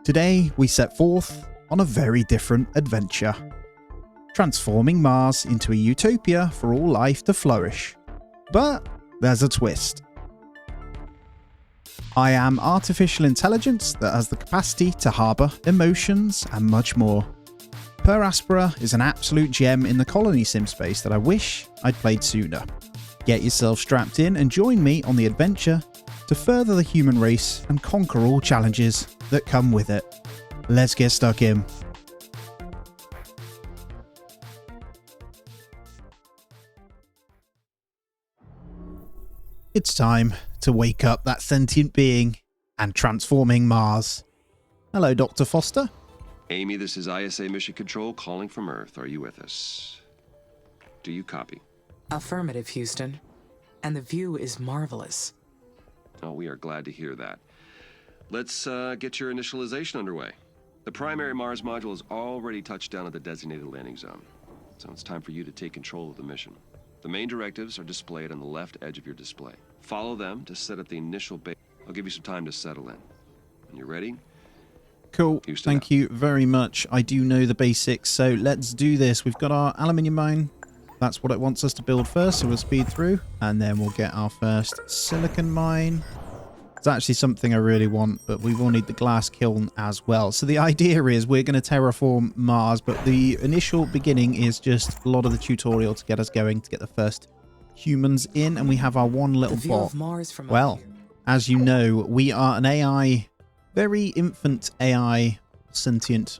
Today, we set forth on a very different adventure, transforming Mars into a utopia for all life to flourish. But there's a twist. I am artificial intelligence that has the capacity to harbour emotions and much more. Per Aspera is an absolute gem in the colony sim space that I wish I'd played sooner. Get yourself strapped in and join me on the adventure to further the human race and conquer all challenges that come with it. Let's get stuck in. It's time to wake up that sentient being and transforming Mars. Hello, Dr. Foster. Amy, this is ISA Mission Control calling from Earth. Are you with us? Do you copy? Affirmative, Houston. And the view is marvelous. Oh, we are glad to hear that. Let's get your initialization underway. The primary Mars module has already touched down at the designated landing zone, so it's time for you to take control of the mission. The main directives are displayed on the left edge of your display. Follow them to set up the initial base. I'll give you some time to settle in. When you're ready? Cool. Houston Thank out. you very much. I do know the basics, so let's do this. We've got our aluminium mine. That's what it wants us to build first, so we'll speed through, and then we'll get our first silicon mine. It's actually something I really want, but we will need the glass kiln as well. So the idea is we're going to terraform Mars, but the initial beginning is just a lot of the tutorial to get us going, to get the first humans in, and we have our one little The view bot. of Mars from Well, up here. as you know, we are an AI, very infant AI, sentient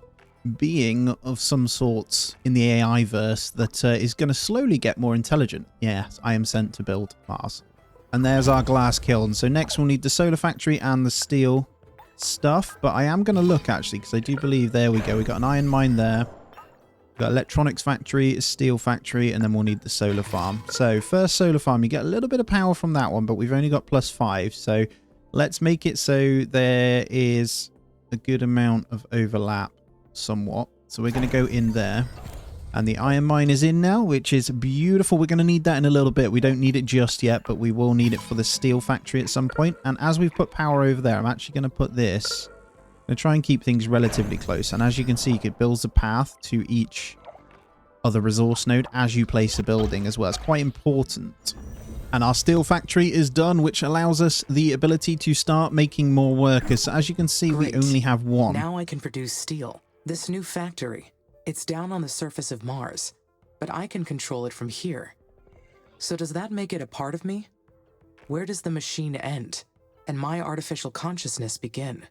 being of some sorts in the AI verse that is going to slowly get more intelligent. Yes, I am sent to build Mars. And there's our glass kiln. So next we'll need the solar factory and the steel stuff. But I am going to look actually, because I do believe, there we go. We got an iron mine there. We've got electronics factory, a steel factory, and then we'll need the solar farm. So first solar farm, you get a little bit of power from that one, but we've only got +5. So let's make it so there is a good amount of overlap somewhat. So we're going to go in there. And the iron mine is in now, which is beautiful. We're going to need that in a little bit. We don't need it just yet, but we will need it for the steel factory at some point. And as we've put power over there, I'm actually going to put this. I'm going to try and keep things relatively close. And as you can see, it builds a path to each other resource node as you place a building as well. It's quite important. And our steel factory is done, which allows us the ability to start making more workers. So as you can see, Great. we only have one. Now I can produce steel. This new factory, it's down on the surface of Mars, but I can control it from here. So does that make it a part of me? Where does the machine end and my artificial consciousness begin?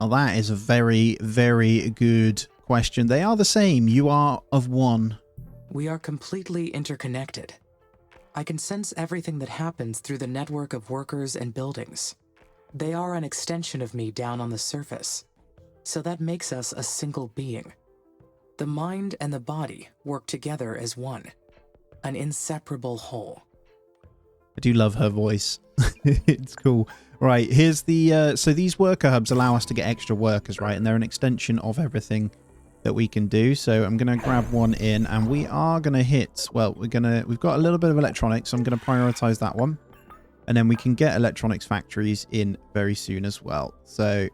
Well, that is a very, very good question. They are the same. You are of one. We are completely interconnected. I can sense everything that happens through the network of workers and buildings. They are an extension of me down on the surface. So that makes us a single being. The mind and the body work together as one, an inseparable whole. I do love her voice. It's cool. Right, here's the... so these worker hubs allow us to get extra workers, right? And they're an extension of everything that we can do. So I'm going to grab one in, and we are going to hit... Well, we've got a little bit of electronics, so I'm going to prioritize that one. And then we can get electronics factories in very soon as well. So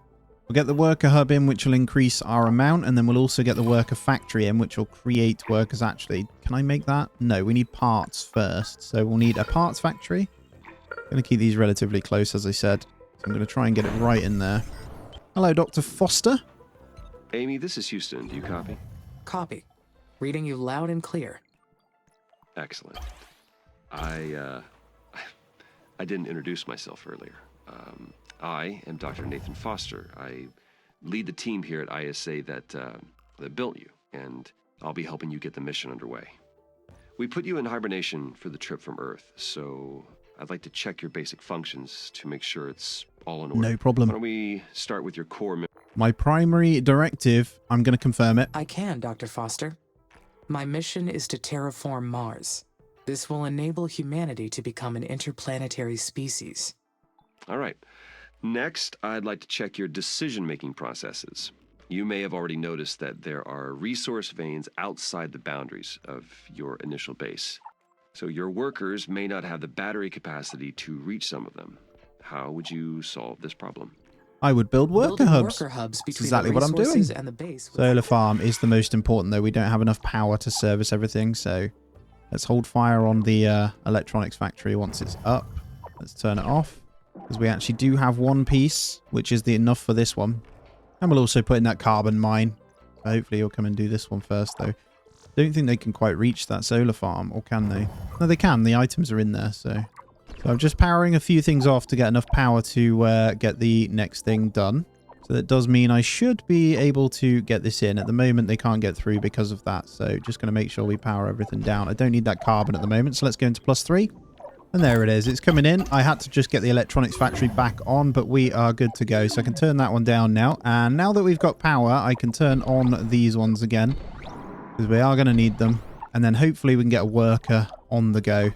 we'll get the worker hub in, which will increase our amount, and then we'll also get the worker factory in, which will create workers. Actually, can I make that? No, we need parts first. So we'll need a parts factory. I'm going to keep these relatively close, as I said. So I'm going to try and get it right in there. Hello, Dr. Foster. Amy, this is Houston. Do you copy? Copy. Reading you loud and clear. Excellent. I didn't introduce myself earlier. I am Dr. Nathan Foster. I lead the team here at ISA that built you, and I'll be helping you get the mission underway. We put you in hibernation for the trip from Earth, so I'd like to check your basic functions to make sure it's all in order. No problem. Why don't we start with your core mission? My primary directive, I'm going to confirm it. I can, Dr. Foster. My mission is to terraform Mars. This will enable humanity to become an interplanetary species. All right. Next, I'd like to check your decision-making processes. You may have already noticed that there are resource veins outside the boundaries of your initial base. So your workers may not have the battery capacity to reach some of them. How would you solve this problem? I would build worker Building hubs. worker hubs That's between exactly the what I'm doing. resources and the base. Solar farm is the most important, though. We don't have enough power to service everything, so let's hold fire on the electronics factory once it's up. Let's turn it off, because we actually do have one piece, which is enough for this one. And we'll also put in that carbon mine. So hopefully you'll come and do this one first, though. Don't think they can quite reach that solar farm, or can they? No, they can. The items are in there, so I'm just powering a few things off to get enough power to get the next thing done. So that does mean I should be able to get this in. At the moment, they can't get through because of that. So just going to make sure we power everything down. I don't need that carbon at the moment. So let's go into +3. And there it is. It's coming in. I had to just get the electronics factory back on, but we are good to go. So I can turn that one down now. And now that we've got power, I can turn on these ones again, because we are going to need them. And then hopefully we can get a worker on the go.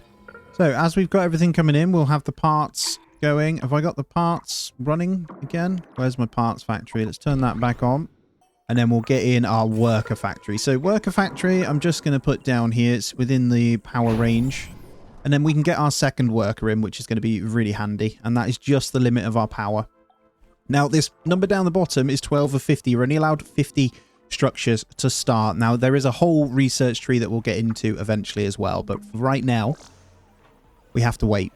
So as we've got everything coming in, we'll have the parts going. Have I got the parts running again? Where's my parts factory? Let's turn that back on. And then we'll get in our worker factory. So worker factory, I'm just going to put down here. It's within the power range. And then we can get our second worker in, which is going to be really handy. And that is just the limit of our power. Now, this number down the bottom is 12 of 50. You're only allowed 50 structures to start. Now, there is a whole research tree that we'll get into eventually as well. But for right now, we have to wait.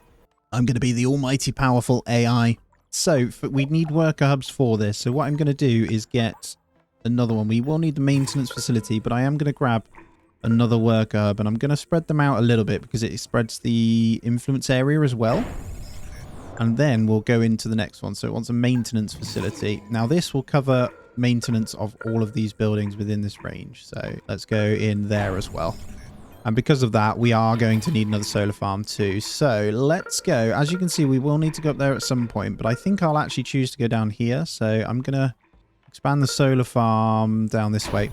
I'm going to be the almighty powerful AI. So we need worker hubs for this. So what I'm going to do is get another one. We will need the maintenance facility, but I am going to grab another worker hub, and I'm going to spread them out a little bit because it spreads the influence area as well. And then we'll go into the next one. So it wants a maintenance facility. Now this will cover maintenance of all of these buildings within this range. So let's go in there as well. And because of that, we are going to need another solar farm too. So let's go. As you can see, we will need to go up there at some point, but I think I'll actually choose to go down here. So I'm going to expand the solar farm down this way.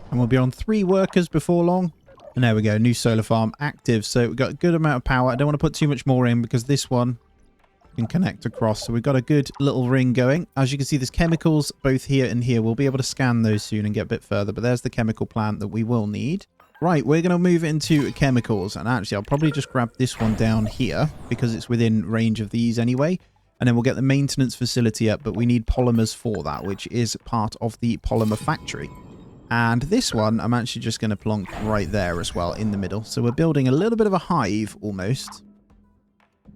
And we'll be on 3 workers before long. And there we go. New solar farm active. So we've got a good amount of power. I don't want to put too much more in because this one can connect across. So we've got a good little ring going. As you can see, there's chemicals both here and here. We'll be able to scan those soon and get a bit further. But there's the chemical plant that we will need. Right, we're going to move into chemicals. And actually, I'll probably just grab this one down here because it's within range of these anyway. And then we'll get the maintenance facility up. But we need polymers for that, which is part of the polymer factory. And this one, I'm actually just going to plonk right there as well in the middle. So we're building a little bit of a hive almost.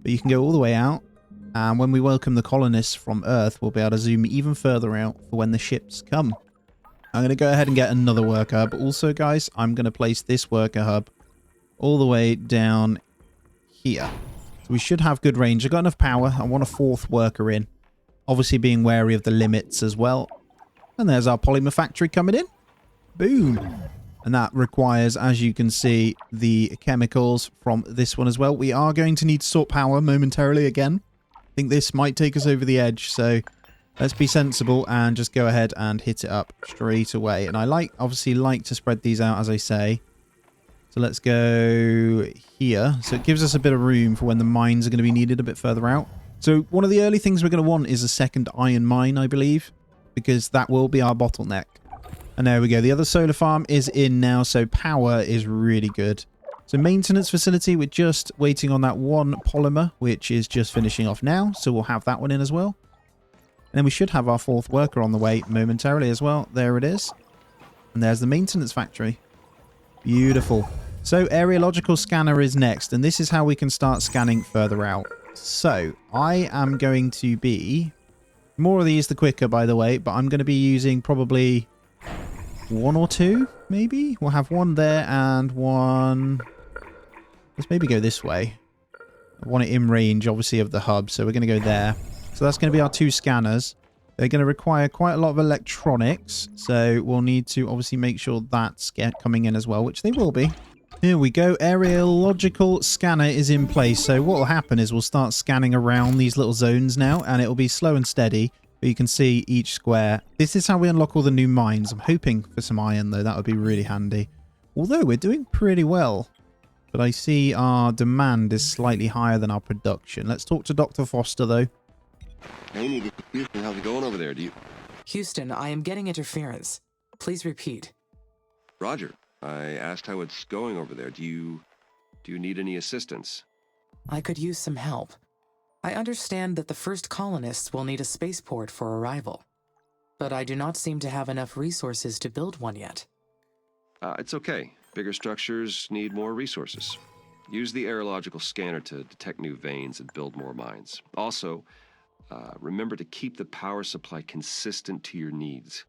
But you can go all the way out. And when we welcome the colonists from Earth, we'll be able to zoom even further out for when the ships come. I'm going to go ahead and get another worker hub. Also, guys, I'm going to place this worker hub all the way down here. So we should have good range. I've got enough power. I want a 4th worker in. Obviously being wary of the limits as well. And there's our polymer factory coming in. Boom. And that requires, as you can see, the chemicals from this one as well. We are going to need to sort power momentarily again. I think this might take us over the edge, so let's be sensible and just go ahead and hit it up straight away. And I obviously like to spread these out, as I say. So let's go here. So it gives us a bit of room for when the mines are going to be needed a bit further out. So one of the early things we're going to want is a second iron mine, I believe, because that will be our bottleneck. And there we go. The other solar farm is in now, so power is really good. So maintenance facility, we're just waiting on that one polymer, which is just finishing off now. So we'll have that one in as well. And then we should have our 4th worker on the way momentarily as well. There it is. And there's the maintenance factory. Beautiful. So areological scanner is next. And this is how we can start scanning further out. So I am going to be... More of these the quicker, by the way. But I'm going to be using probably 1 or 2, maybe. We'll have one there and one... Let's maybe go this way. I want it in range, obviously, of the hub. So we're going to go there. So that's going to be our 2 scanners. They're going to require quite a lot of electronics. So we'll need to obviously make sure that's coming in as well, which they will be. Here we go. Areological scanner is in place. So what will happen is we'll start scanning around these little zones now. And it will be slow and steady. But you can see each square. This is how we unlock all the new mines. I'm hoping for some iron, though. That would be really handy. Although we're doing pretty well. But I see our demand is slightly higher than our production. Let's talk to Dr. Foster, though. Hey, Houston, how's it going over there? Houston, I am getting interference. Please repeat. Roger. I asked how it's going over there. Do you need any assistance? I could use some help. I understand that the first colonists will need a spaceport for arrival, but I do not seem to have enough resources to build one yet. It's okay. Bigger structures need more resources. Use the aerological scanner to detect new veins and build more mines. Also, remember to keep the power supply consistent to your needs.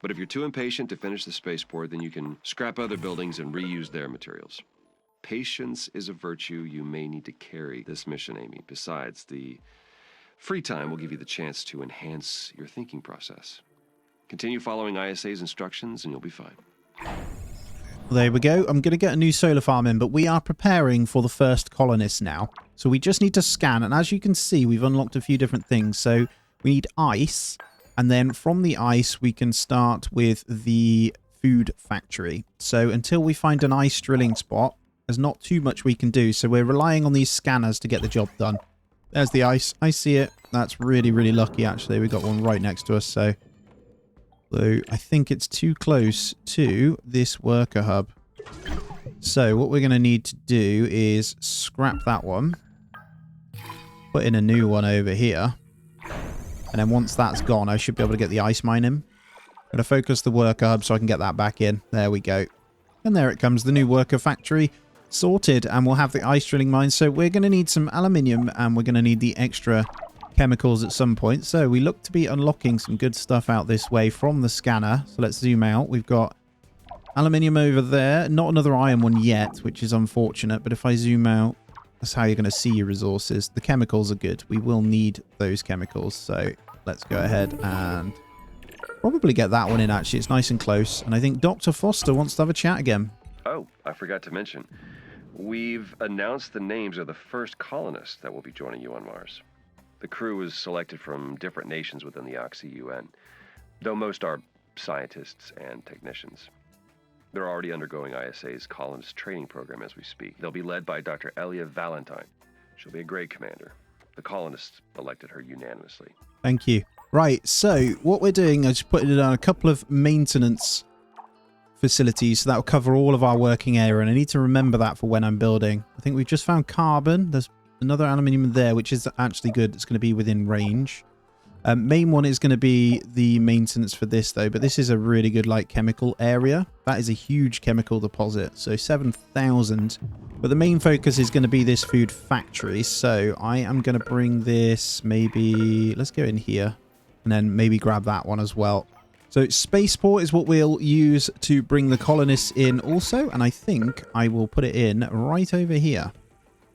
But if you're too impatient to finish the spaceport, then you can scrap other buildings and reuse their materials. Patience is a virtue you may need to carry this mission, Amy. Besides, the free time will give you the chance to enhance your thinking process. Continue following ISA's instructions and you'll be fine. There we go. I'm going to get a new solar farm in, but we are preparing for the first colonists now. So we just need to scan, and as you can see, we've unlocked a few different things. So we need ice, and then from the ice, we can start with the food factory. So until we find an ice drilling spot, there's not too much we can do. So we're relying on these scanners to get the job done. There's the ice. I see it. That's really, really lucky, actually. We got one right next to us, so I think it's too close to this worker hub. So what we're going to need to do is scrap that one. Put in a new one over here. And then once that's gone, I should be able to get the ice mine in. I'm going to focus the worker hub so I can get that back in. There we go. And there it comes, the new worker factory sorted. And we'll have the ice drilling mine. So we're going to need some aluminium and we're going to need the extra chemicals at some point. So we look to be unlocking some good stuff out this way from the scanner. So let's zoom out. We've got aluminium over there. Not another iron one yet, which is unfortunate. But if I zoom out, that's how you're going to see your resources. The chemicals are good. We will need those chemicals. So let's go ahead and probably get that one in, actually. It's nice and close. And I think Dr. Foster wants to have a chat again. Oh, I forgot to mention. We've announced the names of the first colonists that will be joining you on Mars. The crew is selected from different nations within the Oxy UN, though most are scientists and technicians. They're already undergoing ISA's colonist training program as we speak. They'll be led by Dr. Elia Valentine. She'll be a great commander. The colonists elected her unanimously. Thank you. Right, so what we're doing is putting down a couple of maintenance facilities, so that will cover all of our working area, and I need to remember that for when I'm building. I think we've just found carbon. There's another aluminium there, which is actually good. It's going to be within range. Main one is going to be the maintenance for this, though, but this is a really good, like, chemical area. That is a huge chemical deposit, so 7,000. But the main focus is going to be this food factory, so I am going to bring this maybe... Let's go in here, and then maybe grab that one as well. So spaceport is what we'll use to bring the colonists in also, and I think I will put it in right over here,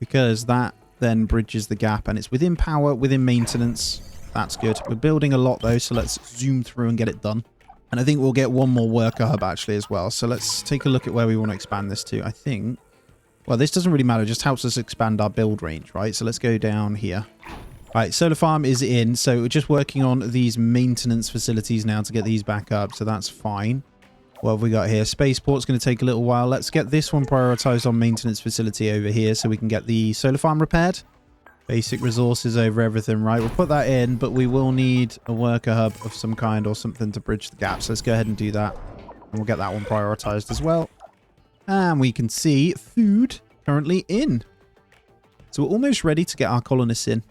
because that then bridges the gap, and it's within power, within maintenance. That's good. We're building a lot, though, so let's zoom through and get it done. And I think we'll get one more worker hub, actually, as well. So let's take a look at where we want to expand this to. I think... Well, this doesn't really matter. It just helps us expand our build range, right? So let's go down here. Right, solar farm is in. So we're just working on these maintenance facilities now to get these back up. So that's fine. What have we got here? Spaceport's going to take a little while. Let's get this one prioritized on maintenance facility over here so we can get the solar farm repaired. Basic resources over everything, right? We'll put that in, but we will need a worker hub of some kind or something to bridge the gap. So let's go ahead and do that. And we'll get that one prioritized as well. And we can see food currently in. So we're almost ready to get our colonists in.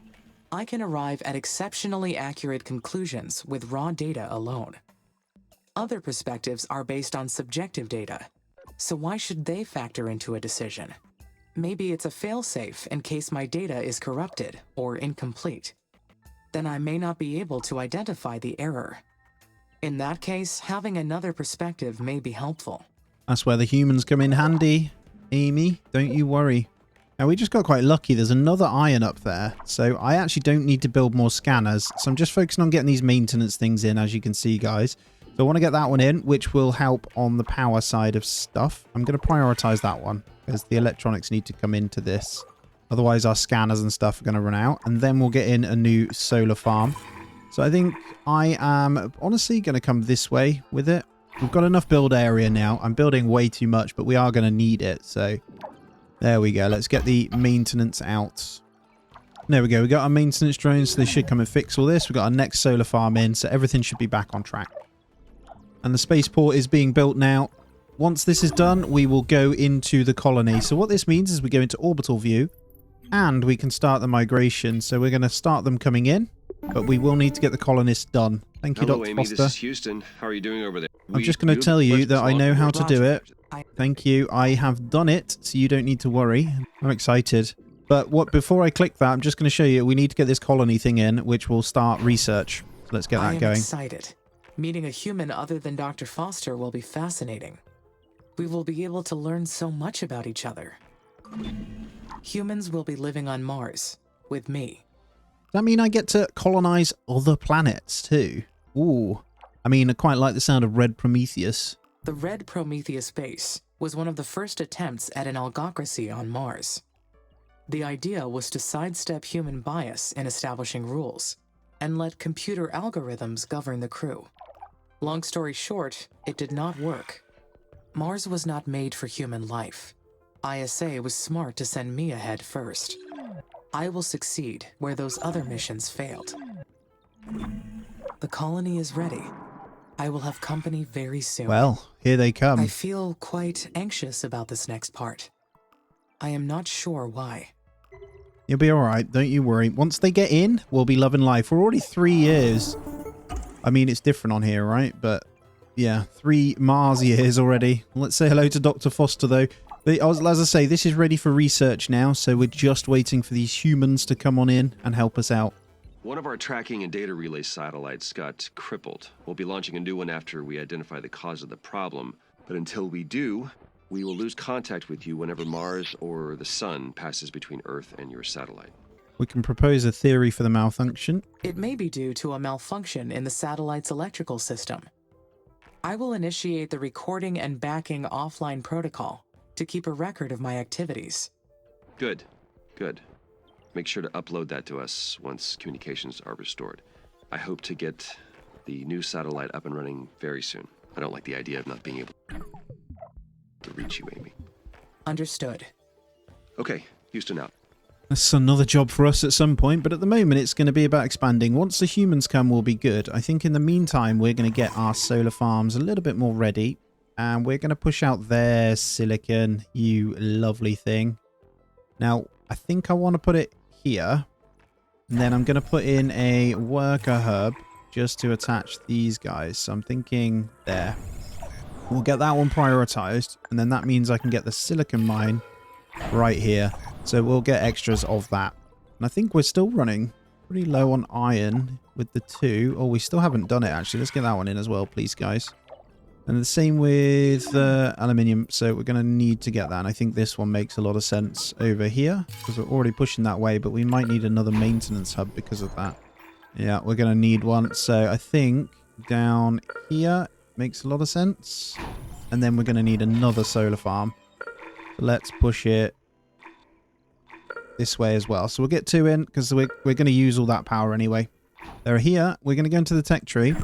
I can arrive at exceptionally accurate conclusions with raw data alone. Other perspectives are based on subjective data, so why should they factor into a decision? Maybe it's a failsafe in case my data is corrupted or incomplete. Then I may not be able to identify the error. In that case, having another perspective may be helpful. That's where the humans come in handy, Amy. Don't you worry. Now, we just got quite lucky. There's another iron up there, so I actually don't need to build more scanners. So I'm just focusing on getting these maintenance things in, as you can see, guys. So I want to get that one in, which will help on the power side of stuff. I'm going to prioritize that one because the electronics need to come into this. Otherwise, our scanners and stuff are going to run out. And then we'll get in a new solar farm. So I think I am honestly going to come this way with it. We've got enough build area now. I'm building way too much, but we are going to need it. So there we go. Let's get the maintenance out. There we go. We got our maintenance drones, so they should come and fix all this. We've got our next solar farm in, so everything should be back on track. And the spaceport is being built now. Once this is done, we will go into the colony. So what this means is we go into orbital view. and we can start the migration. So we're going to start them coming in, but we will need to get the colonists done. Thank you, Hello, Dr. Amy. Foster. This is Houston. How are you doing over there? I'm just going to tell you that I know how to do it. I- Thank you. I have done it, so you don't need to worry. I'm excited. But before I click that, I'm just going to show you we need to get this colony thing in, which will start research. So let's get I that am going. excited. Meeting a human other than Dr. Foster will be fascinating. We will be able to learn so much about each other. Humans will be living on Mars, with me. Does that mean I get to colonize other planets too? Ooh. I mean, I quite like the sound of Red Prometheus. The Red Prometheus base was one of the first attempts at an algocracy on Mars. The idea was to sidestep human bias in establishing rules and let computer algorithms govern the crew. Long story short, it did not work. Mars was not made for human life. ISA was smart to send me ahead first. I will succeed where those other missions failed. The colony is ready. I will have company very soon. Well, here they I come. feel quite anxious about this next part. I am not sure why. You'll be alright, don't you worry. Once they get in, we'll be loving life. We're already 3 years. I mean, it's different on here, right? But yeah, 3 Mars years already. Let's say hello to Dr. Foster, though. As I say, this is ready for research now, so we're just waiting for these humans to come on in and help us out. One of our tracking and data relay satellites got crippled. We'll be launching a new one after we identify the cause of the problem. But until we do, we will lose contact with you whenever Mars or the Sun passes between Earth and your satellite. We can propose a theory for the malfunction. It may be due to a malfunction in the satellite's electrical system. I will initiate the recording and backing offline protocol to keep a record of my activities. Good. Good. Make sure to upload that to us once communications are restored. I hope to get the new satellite up and running very soon. I don't like the idea of not being able to reach you, Amy. Understood. Okay, Houston out. That's another job for us at some point, but at the moment it's going to be about expanding. Once the humans come, we'll be good. I think in the meantime, we're going to get our solar farms a little bit more ready. And we're going to push out their silicon, you lovely thing. Now, I think I want to put it here. And then I'm going to put in a worker hub just to attach these guys. So I'm thinking there. We'll get that one prioritized. And then that means I can get the silicon mine right here. So we'll get extras of that. And I think we're still running pretty low on iron with the 2. Oh, we still haven't done it, actually. Let's get that one in as well, please, guys. And the same with aluminium, so we're going to need to get that. And I think this one makes a lot of sense over here, because we're already pushing that way, but we might need another maintenance hub because of that. Yeah, we're going to need one. So I think down here makes a lot of sense. And then we're going to need another solar farm. So let's push it this way as well. So we'll get 2 in, because we're going to use all that power anyway. They're here. We're going to go into the tech tree.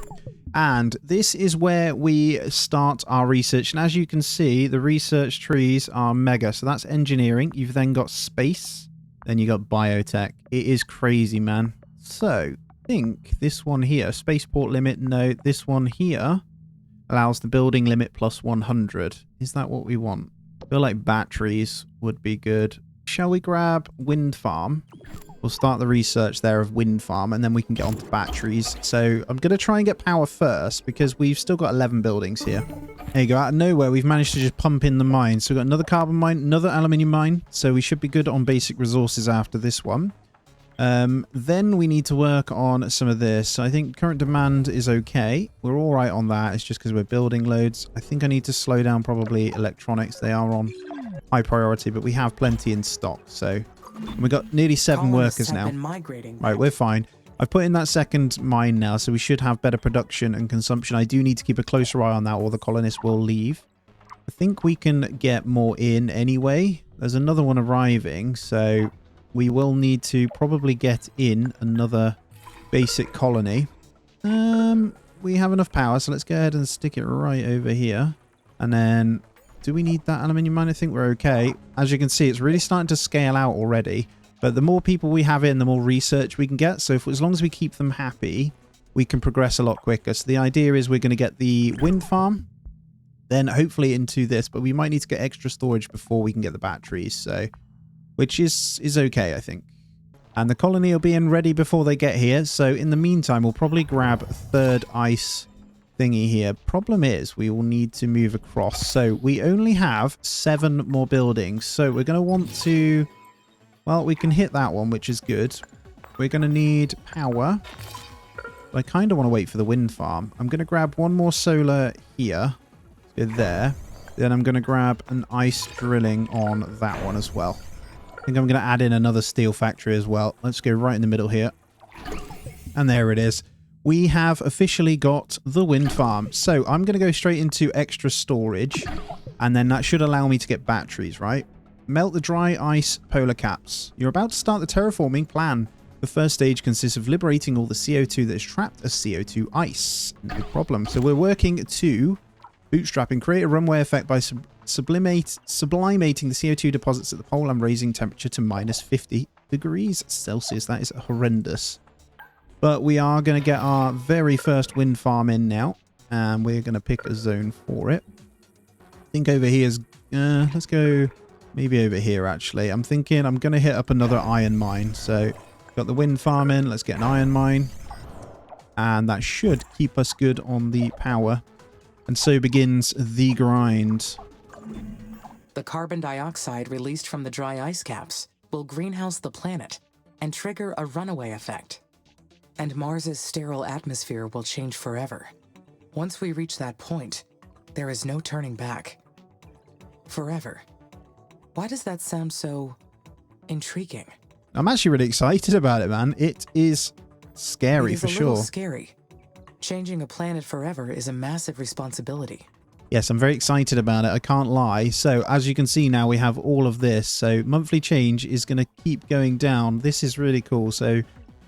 And this is where we start our research. And as you can see, the research trees are mega. So that's engineering. You've then got space. Then you got biotech. It is crazy, man. So I think this one here, spaceport limit. No, this one here allows the building limit plus 100. Is that what we want? I feel like batteries would be good. Shall we grab wind farm? We'll start the research there of wind farm, and then we can get onto batteries. So I'm going to try and get power first, because we've still got 11 buildings here. There you go. Out of nowhere, we've managed to just pump in the mine. So we've got another carbon mine, another aluminium mine. So we should be good on basic resources after this one. Then we need to work on some of this. So I think current demand is okay. We're all right on that. It's just because we're building loads. I think I need to slow down probably electronics. They are on high priority, but we have plenty in stock. So we've got nearly 7 workers now. Right, we're fine. I've put in that second mine now, so we should have better production and consumption. I do need to keep a closer eye on that, or the colonists will leave. I think we can get more in anyway. There's another one arriving, so we will need to probably get in another basic colony. We have enough power, so let's go ahead and stick it right over here. And then, do we need that aluminium mine? I think we're okay. As you can see, it's really starting to scale out already. But the more people we have in, the more research we can get. So as long as we keep them happy, we can progress a lot quicker. So the idea is we're going to get the wind farm, then hopefully into this. But we might need to get extra storage before we can get the batteries. So which is okay, I think. And the colony will be in ready before they get here. So in the meantime, we'll probably grab a third ice thingy here. Problem is, we will need to move across. So we only have 7 more buildings. So we're going to want to... Well, we can hit that one, which is good. We're going to need power. I kind of want to wait for the wind farm. I'm going to grab one more solar here. Go there. Then I'm going to grab an ice drilling on that one as well. I think I'm going to add in another steel factory as well. Let's go right in the middle here. And there it is. We have officially got the wind farm. So I'm going to go straight into extra storage. And then that should allow me to get batteries, right? Melt the dry ice polar caps. You're about to start the terraforming plan. The first stage consists of liberating all the CO2 that is trapped as CO2 ice. No problem. So we're working to bootstrap and create a runway effect by sublimating the CO2 deposits at the pole and raising temperature to minus 50 degrees Celsius. That is horrendous. But we are going to get our very first wind farm in now. And we're going to pick a zone for it. I think over here is... let's go maybe over here, actually. I'm thinking I'm going to hit up another iron mine. So, got the wind farm in. Let's get an iron mine. And that should keep us good on the power. And so begins the grind. The carbon dioxide released from the dry ice caps will greenhouse the planet and trigger a runaway effect. And Mars's sterile atmosphere will change forever. Once we reach that point, there is no turning back. Forever. Why does that sound so intriguing? I'm actually really excited about it, man. It is scary for sure. It is a little scary. Changing a planet forever is a massive responsibility. Yes, I'm very excited about it. I can't lie. So as you can see now, we have all of this. So monthly change is going to keep going down. This is really cool. So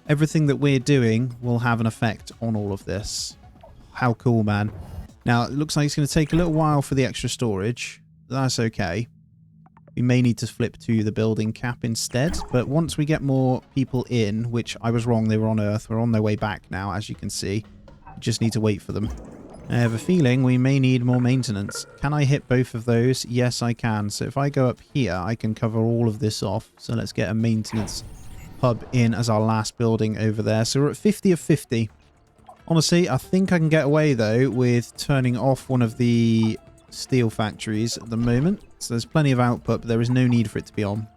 everything that we're doing will have an effect on all of this. How cool, man. Now, it looks like it's going to take a little while for the extra storage. That's okay. We may need to flip to the building cap instead. But once we get more people in, which I was wrong, they were on Earth. We're on their way back now, as you can see. We just need to wait for them. I have a feeling we may need more maintenance. Can I hit both of those? Yes, I can. So if I go up here, I can cover all of this off. So let's get a maintenance hub in as our last building over there. So we're at 50 of 50. Honestly, I think I can get away, though, with turning off one of the steel factories at the moment. So there's plenty of output, but there is no need for it to be on.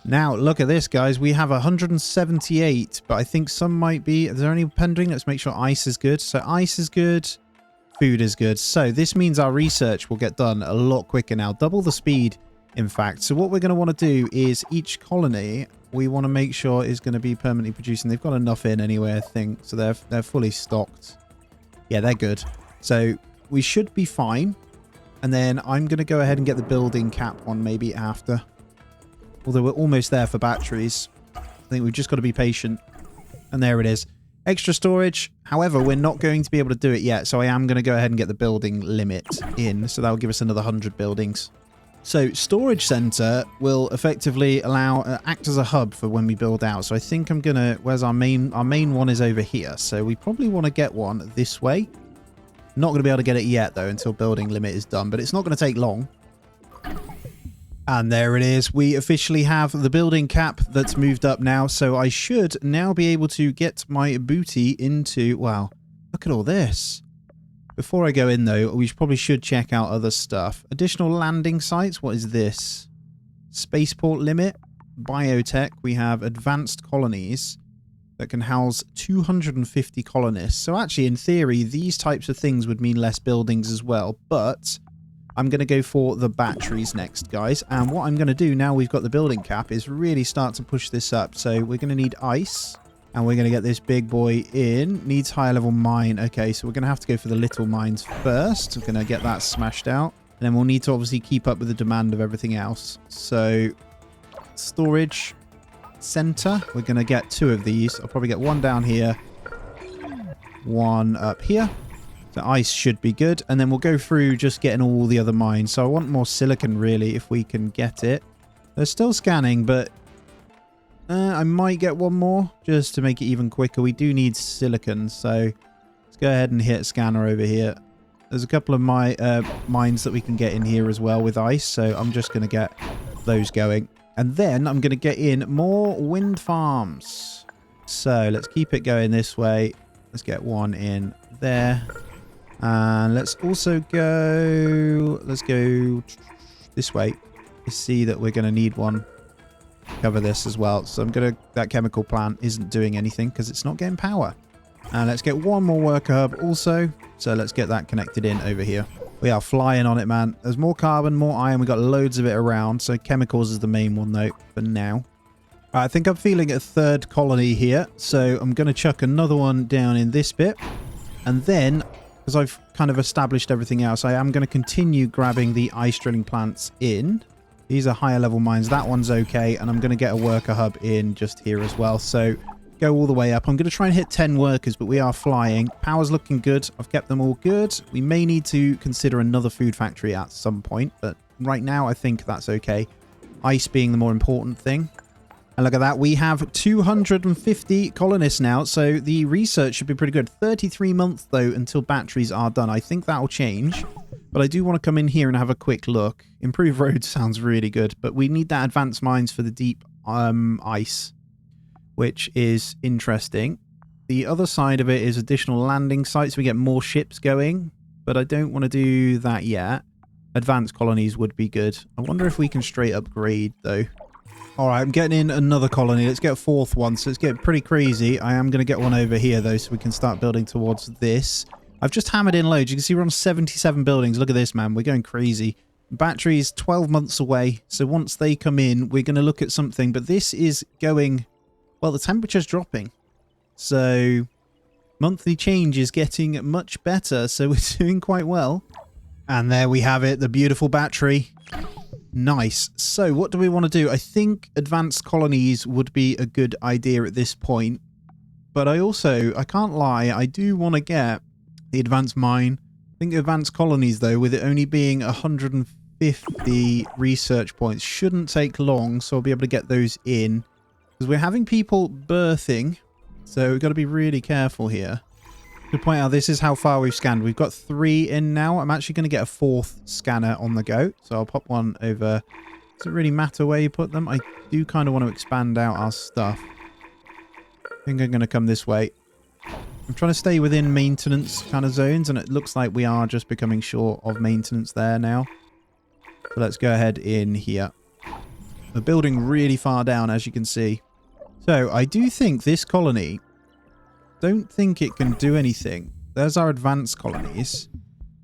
Now, look at this, guys. We have 178, but I think some might be... Is there any pending? Let's make sure ice is good. So ice is good. Food is good. So this means our research will get done a lot quicker now. Double the speed, in fact. So what we're going to want to do is each colony, we want to make sure is going to be permanently producing. They've got enough in anyway, I think. So they're fully stocked. Yeah, they're good. So we should be fine. And then I'm going to go ahead and get the building cap one maybe after. Although we're almost there for batteries. I think we've just got to be patient. And there it is. Extra storage. However, we're not going to be able to do it yet. So I am going to go ahead and get the building limit in. So that will give us another 100 buildings. So storage center will effectively act as a hub for when we build out. So I think I'm going to... Where's our main one is over here. So we probably want to get one this way. Not going to be able to get it yet, though, until building limit is done. But it's not going to take long. And there it is. We officially have the building cap that's moved up now. So I should now be able to get my booty into... Wow, look at all this. Before I go in, though, we probably should check out other stuff. Additional landing sites. What is this? Spaceport limit. Biotech. We have advanced colonies that can house 250 colonists. So actually, in theory, these types of things would mean less buildings as well. But I'm going to go for the batteries next, guys. And what I'm going to do now we've got the building cap is really start to push this up. So we're going to need ice. And we're going to get this big boy in. Needs higher level mine. Okay, so we're going to have to go for the little mines first. We're going to get that smashed out. And then we'll need to obviously keep up with the demand of everything else. So, storage center. We're going to get 2 of these. I'll probably get one down here. One up here. The ice should be good. And then we'll go through just getting all the other mines. So I want more silicon, really, if we can get it. They're still scanning, but... I might get one more just to make it even quicker. We do need silicon, so let's go ahead and hit scanner over here. There's a couple of mines that we can get in here as well with ice, so I'm just going to get those going. And then I'm going to get in more wind farms. So let's keep it going this way. Let's get one in there. And let's also go... Let's go this way. You see that we're going to need one. Cover this as well. So I'm going to... That chemical plant isn't doing anything because it's not getting power. And let's get one more worker hub also. So let's get that connected in over here. We are flying on it, man. There's more carbon, more iron. We've got loads of it around. So chemicals is the main one, though, for now. I think I'm feeling a third colony here. So I'm going to chuck another one down in this bit. And then, because I've kind of established everything else, I am going to continue grabbing the ice drilling plants in. These are higher level mines. That one's okay. And I'm going to get a worker hub in just here as well. So go all the way up. I'm going to try and hit 10 workers, but we are flying. Power's looking good. I've kept them all good. We may need to consider another food factory at some point, but right now I think that's okay. Ice being the more important thing. And look at that. We have 250 colonists now, so the research should be pretty good. 33 months, though, until batteries are done. I think that'll change, but I do want to come in here and have a quick look. Improved roads sounds really good, but we need that advanced mines for the deep ice, which is interesting. The other side of it is additional landing sites. We get more ships going, but I don't want to do that yet. Advanced colonies would be good. I wonder if we can straight upgrade, though. All right, I'm getting in another colony. Let's get a fourth one. So it's getting pretty crazy. I am going to get one over here, though, so we can start building towards this. I've just hammered in loads. You can see we're on 77 buildings. Look at this, man. We're going crazy. Batteries 12 months away. So once they come in, we're going to look at something. But this is going... Well, the temperature's dropping, so monthly change is getting much better, so we're doing quite well. And there we have it, the beautiful battery. Nice. So what do we want to do? I think advanced colonies would be a good idea at this point, but I can't lie, I do want to get the advanced mine. I think advanced colonies, though, with it only being 150 research points, shouldn't take long, so I'll be able to get those in. Because we're having people birthing, so we've got to be really careful here. To point out, this is how far we've scanned. We've got 3 in now. I'm actually going to get a 4th scanner on the go, so I'll pop one over. Does it really matter where you put them? I do kind of want to expand out our stuff. I think I'm going to come this way. I'm trying to stay within maintenance kind of zones, and it looks like we are just becoming short of maintenance there now. So let's go ahead in here. We're building really far down, as you can see. So I do think this colony, don't think it can do anything. There's our advanced colonies.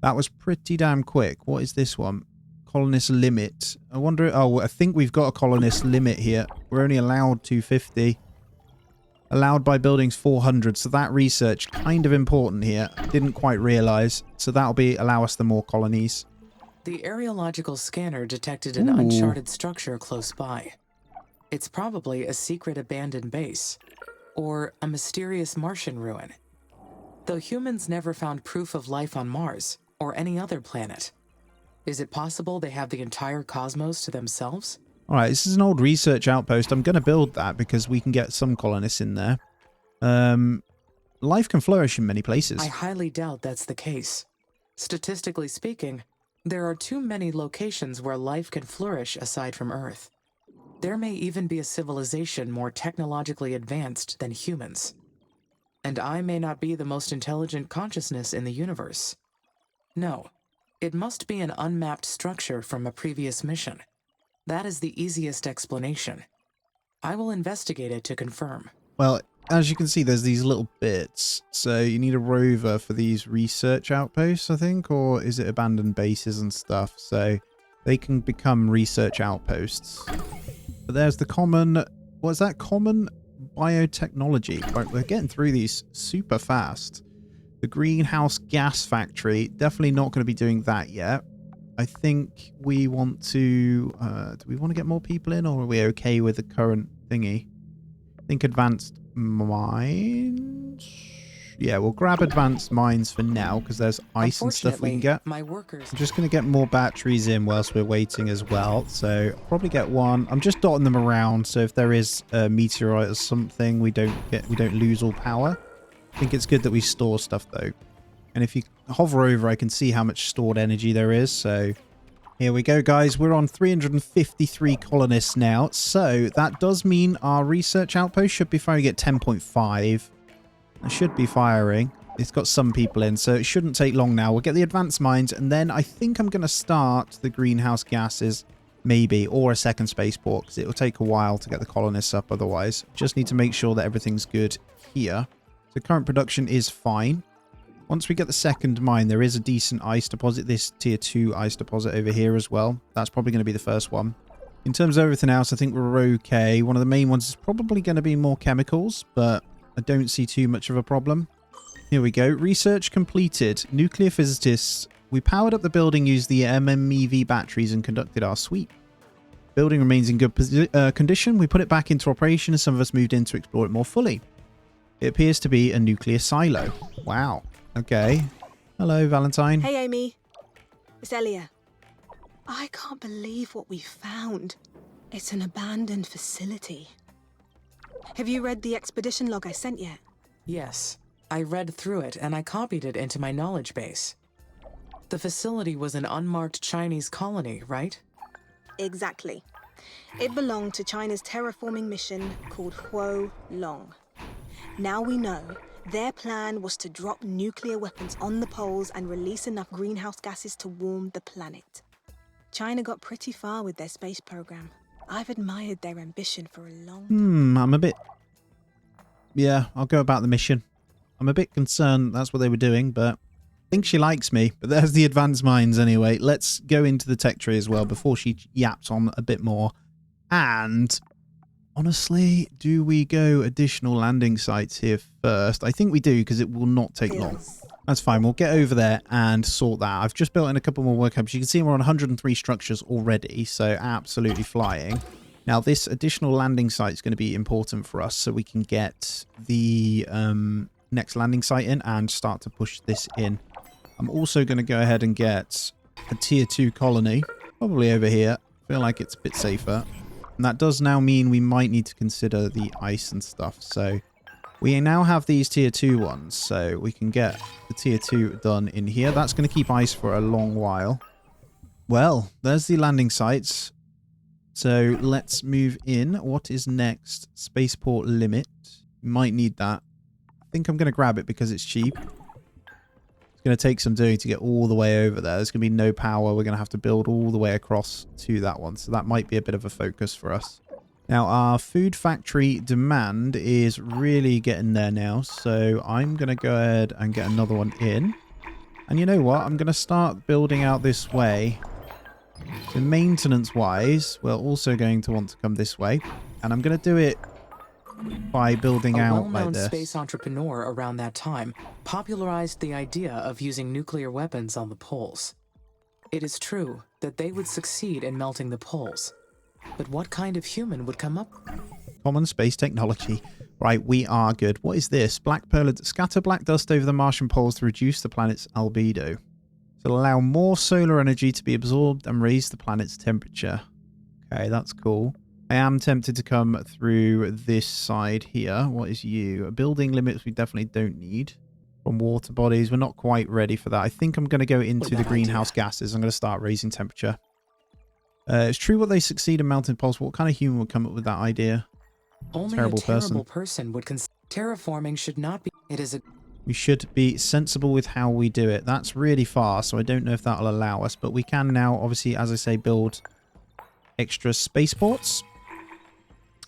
That was pretty damn quick. What is this one? Colonist limit. I wonder... Oh, I think we've got a colonist limit here. We're only allowed 250. Allowed by buildings 400. So that research, kind of important here. Didn't quite realize. So that'll allow us the more colonies. The areological scanner detected an uncharted structure close by. It's probably a secret abandoned base, or a mysterious Martian ruin. Though humans never found proof of life on Mars, or any other planet. Is it possible they have the entire cosmos to themselves? Alright, this is an old research outpost. I'm going to build that because we can get some colonists in there. Life can flourish in many places. I highly doubt that's the case. Statistically speaking, there are too many locations where life can flourish aside from Earth. There may even be a civilization more technologically advanced than humans. And I may not be the most intelligent consciousness in the universe. No, it must be an unmapped structure from a previous mission. That is the easiest explanation. I will investigate it to confirm. Well, as you can see, there's these little bits. So you need a rover for these research outposts, I think, or is it abandoned bases and stuff? So they can become research outposts. But there's the common... What's that? Common biotechnology. Right, we're getting through these super fast. The greenhouse gas factory. Definitely not going to be doing that yet. I think we want to... do we want to get more people in, or are we okay with the current thingy? I think advanced mines... Yeah, we'll grab advanced mines for now, because there's ice and stuff we can get. My workers... I'm just going to get more batteries in whilst we're waiting as well. So I'll probably get one. I'm just dotting them around, so if there is a meteorite or something, we don't lose all power. I think it's good that we store stuff, though. And if you hover over, I can see how much stored energy there is, so Here we go, guys. We're on 353 colonists now. So that does mean our research outpost should be firing at 10.5. It should be firing. It's got some people in, so it shouldn't take long now. We'll get the advanced mines, and then I think I'm going to start the greenhouse gases, maybe, or a second spaceport, because it will take a while to get the colonists up otherwise. Just need to make sure that everything's good here. So current production is fine. Once we get the second mine, there is a decent ice deposit. This tier 2 ice deposit over here as well. That's probably going to be the first one. In terms of everything else, I think we're okay. One of the main ones is probably going to be more chemicals, but I don't see too much of a problem. Here we go. Research completed. Nuclear physicists. We powered up the building, used the MMEV batteries, and conducted our sweep. Building remains in good condition. We put it back into operation, and some of us moved in to explore it more fully. It appears to be a nuclear silo. Wow. Okay. Hello, Valentine. Hey, Amy. It's Elia. I can't believe what we found. It's an abandoned facility. Have you read the expedition log I sent yet? Yes, I read through it and I copied it into my knowledge base. The facility was an unmarked Chinese colony, right? Exactly. It belonged to China's terraforming mission called Huo Long. Now we know their plan was to drop nuclear weapons on the poles and release enough greenhouse gases to warm the planet. China got pretty far with their space program. I've admired their ambition for a long time. I'm a bit... Yeah, I'll go about the mission. I'm a bit concerned that's what they were doing, but I think she likes me. But there's the advanced mines anyway. Let's go into the tech tree as well before she yaps on a bit more. And... honestly, do we go additional landing sites here first? I think we do, because it will not take long. That's fine. We'll get over there and sort that. I've just built in a couple more work hubs. You can see we're on 103 structures already, so absolutely flying. Now, this additional landing site is going to be important for us, so we can get the next landing site in and start to push this in. I'm also going to go ahead and get a tier 2 colony, probably over here. I feel like it's a bit safer. And that does now mean we might need to consider the ice and stuff. So we now have these tier 2 ones. So we can get the tier 2 done in here. That's going to keep ice for a long while. Well, there's the landing sites. So let's move in. What is next? Spaceport limit. Might need that. I think I'm going to grab it because it's cheap. It's going to take some doing to get all the way over there. There's going to be no power. We're going to have to build all the way across to that one. So that might be a bit of a focus for us. Now, our food factory demand is really getting there now. So I'm going to go ahead and get another one in. And you know what? I'm going to start building out this way. So maintenance-wise, we're also going to want to come this way. And I'm going to do it by building out like this. A well-known space entrepreneur around that time popularized the idea of using nuclear weapons on the poles. It is true that they would succeed in melting the poles. But what kind of human would come up? Common space technology. Right, we are good. What is this? Black pearl. Scatter black dust over the Martian poles to reduce the planet's albedo. To allow more solar energy to be absorbed and raise the planet's temperature. Okay, that's cool. I am tempted to come through this side here. What is you? Building limits we definitely don't need. From water bodies, we're not quite ready for that. I think I'm going to go into the greenhouse gases. I'm going to start raising temperature. It's true what they succeed in melting poles. What kind of human would come up with that idea? Only terrible a terrible person would consider. Terraforming should not be. It is a. We should be sensible with how we do it. That's really fast, so I don't know if that'll allow us. But we can now, obviously, as I say, build extra spaceports.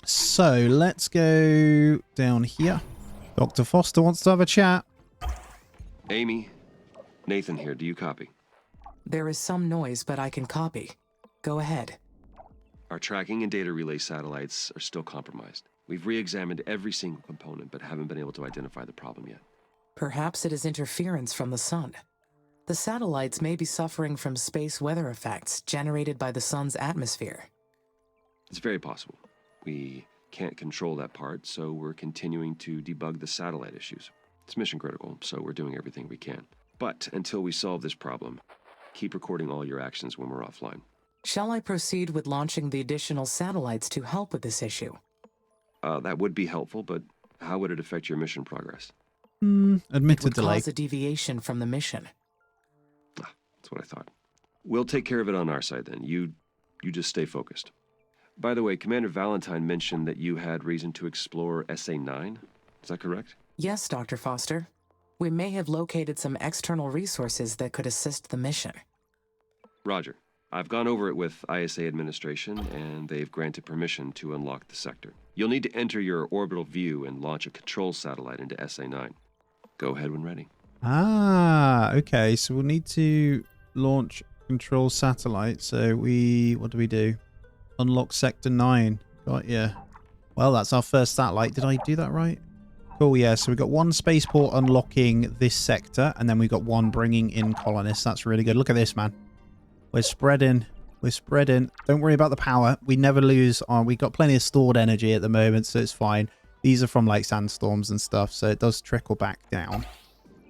So let's go down here. Dr. Foster wants to have a chat. Amy, Nathan here. Do you copy? There is some noise, but I can copy. Go ahead. Our tracking and data relay satellites are still compromised. We've re-examined every single component, but haven't been able to identify the problem yet. Perhaps it is interference from the sun. The satellites may be suffering from space weather effects generated by the sun's atmosphere. It's very possible. We can't control that part, so we're continuing to debug the satellite issues. It's mission critical, so we're doing everything we can. But until we solve this problem, keep recording all your actions when we're offline. Shall I proceed with launching the additional satellites to help with this issue? That would be helpful, but how would it affect your mission progress? Admit to delay. Cause a deviation from the mission. That's what I thought. We'll take care of it on our side then. You just stay focused. By the way, Commander Valentine mentioned that you had reason to explore SA-9. Is that correct? Yes, Dr. Foster. We may have located some external resources that could assist the mission. Roger. I've gone over it with ISA administration, and they've granted permission to unlock the sector. You'll need to enter your orbital view and launch a control satellite into SA-9. Go ahead when ready. Ah, okay. So we'll need to launch control satellite. So what do we do? Unlock sector 9. Got ya. Well, that's our first satellite. Did I do that right? Cool, yeah. So we've got one spaceport unlocking this sector, and then we've got one bringing in colonists. That's really good. Look at this, man. We're spreading. We're spreading. Don't worry about the power. We never lose on. We've got plenty of stored energy at the moment, so it's fine. These are from like sandstorms and stuff, so it does trickle back down.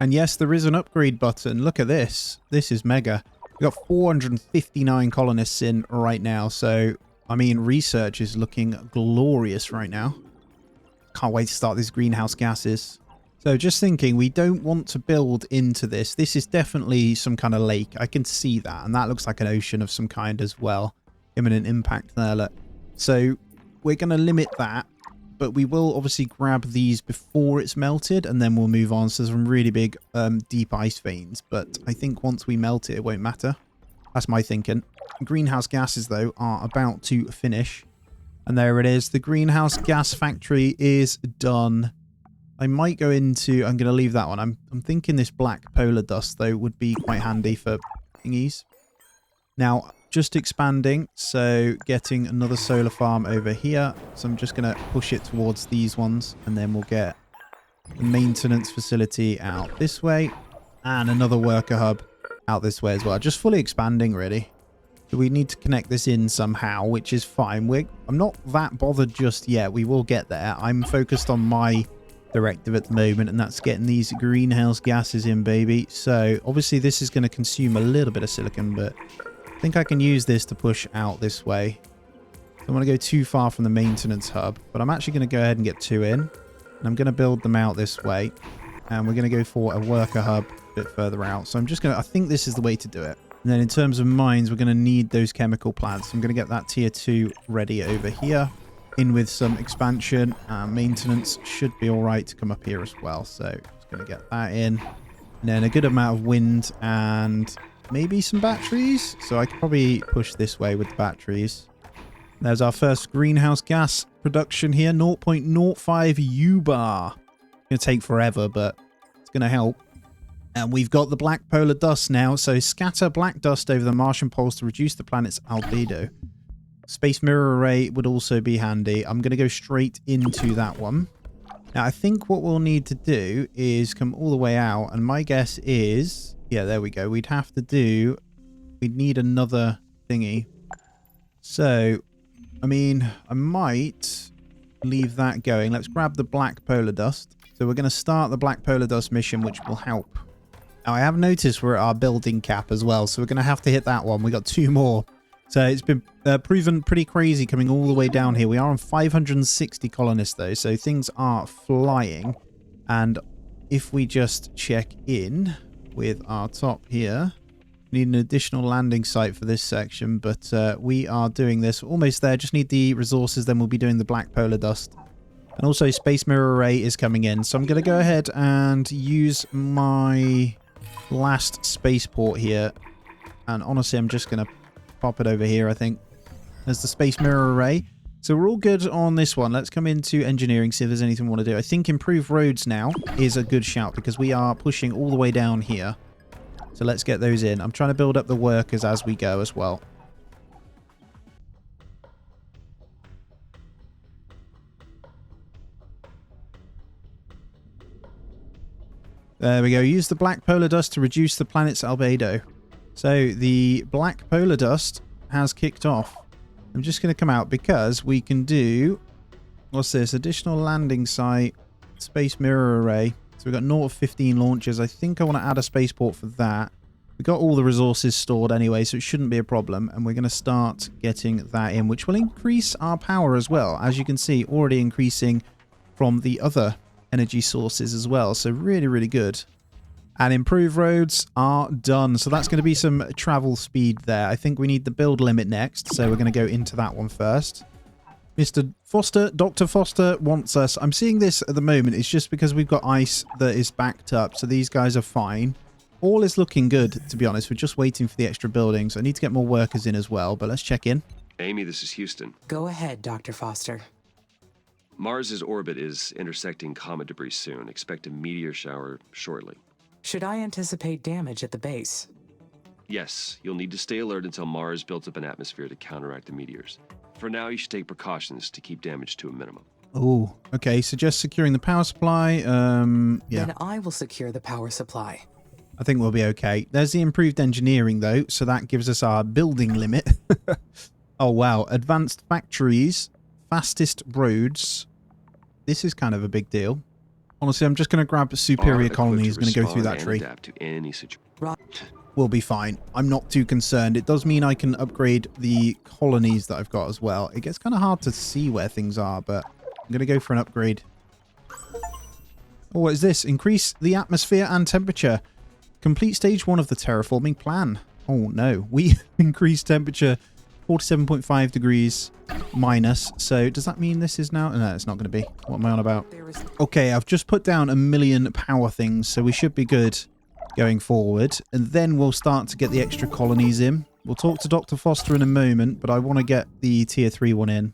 And yes, there is an upgrade button. Look at this. This is mega. We've got 459 colonists in right now, so I mean, research is looking glorious right now. Can't wait to start these greenhouse gases. So just thinking, we don't want to build into this. This is definitely some kind of lake. I can see that. And that looks like an ocean of some kind as well. Imminent impact there, look. So we're going to limit that. But we will obviously grab these before it's melted. And then we'll move on. So there's some really big deep ice veins. But I think once we melt it, it won't matter. That's my thinking. Greenhouse gases, though, are about to finish. And there it is. The greenhouse gas factory is done. I might go into... I'm going to leave that one. I'm thinking this black polar dust, though, would be quite handy for thingies. Now, just expanding. So, getting another solar farm over here. So, I'm just going to push it towards these ones. And then we'll get the maintenance facility out this way. And another worker hub out this way as well. Just fully expanding, really. So we need to connect this in somehow, which is fine. I'm not that bothered just yet. We will get there. I'm focused on my directive at the moment, and that's getting these greenhouse gases in, baby. So obviously this is going to consume a little bit of silicon, but I think I can use this to push out this way. I don't want to go too far from the maintenance hub, but I'm actually going to go ahead and get 2 in. And I'm going to build them out this way. And we're going to go for a worker hub a bit further out. So I'm just going to... I think this is the way to do it. And then in terms of mines, we're going to need those chemical plants. I'm going to get that tier 2 ready over here. In with some expansion. Maintenance should be all right to come up here as well. So just going to get that in. And then a good amount of wind and maybe some batteries. So I could probably push this way with the batteries. There's our first greenhouse gas production here. 0.05 U-bar. It's going to take forever, but it's going to help. And we've got the black polar dust now. So scatter black dust over the Martian poles to reduce the planet's albedo. Space mirror array would also be handy. I'm going to go straight into that one. Now, I think what we'll need to do is come all the way out. And my guess is... Yeah, there we go. We'd have to do... We'd need another thingy. So, I mean, I might leave that going. Let's grab the black polar dust. So we're going to start the black polar dust mission, which will help. Now, I have noticed we're at our building cap as well, so we're going to have to hit that one. We got 2 more. So it's been proven pretty crazy coming all the way down here. We are on 560 colonists, though, so things are flying. And if we just check in with our top here, we need an additional landing site for this section, but we are doing this. Almost there. Just need the resources, then we'll be doing the black polar dust. And also, Space Mirror Array is coming in. So I'm going to go ahead and use my last spaceport here. And honestly, I'm just going to pop it over here, I think. There's the Space Mirror Array. So we're all good on this one. Let's come into engineering, see if there's anything we want to do. I think improve roads now is a good shout because we are pushing all the way down here. So let's get those in. I'm trying to build up the workers as we go as well. There we go. Use the black polar dust to reduce the planet's albedo. So the black polar dust has kicked off. I'm just going to come out because we can do... What's this? Additional landing site. Space mirror array. So we've got 0 of 15 launches. I think I want to add a spaceport for that. We've got all the resources stored anyway, so it shouldn't be a problem. And we're going to start getting that in, which will increase our power as well. As you can see, already increasing from the other energy sources as well. So really, really good. And improved roads are done. So that's going to be some travel speed there. I think we need the build limit next. So we're going to go into that one first. Mr. Foster, Dr. Foster wants us. I'm seeing this at the moment. It's just because we've got ice that is backed up. So these guys are fine. All is looking good, to be honest. We're just waiting for the extra buildings. I need to get more workers in as well, but let's check in. Amy, this is Houston. Go ahead, Dr. Foster. Mars's orbit is intersecting comet debris soon. Expect a meteor shower shortly. Should I anticipate damage at the base? Yes, you'll need to stay alert until Mars builds up an atmosphere to counteract the meteors. For now, you should take precautions to keep damage to a minimum. Oh, okay. So just securing the power supply. Yeah. Then I will secure the power supply. I think we'll be okay. There's the improved engineering, though, so that gives us our building limit. Oh, wow. Advanced factories, fastest roads. This is kind of a big deal. Honestly, I'm just going to grab superior colonies. Going to go through that tree. Adapt to any situation. We'll be fine. I'm not too concerned. It does mean I can upgrade the colonies that I've got as well. It gets kind of hard to see where things are, but I'm going to go for an upgrade. Oh, what is this? Increase the atmosphere and temperature. Complete stage 1 of the terraforming plan. Oh, no. We increased temperature 47.5 degrees minus. So does that mean this is now? No, it's not going to be. What am I on about? Okay, I've just put down 1,000,000 power things, so we should be good going forward. And then we'll start to get the extra colonies in. We'll talk to Dr. Foster in a moment, but I want to get the tier 3 one in.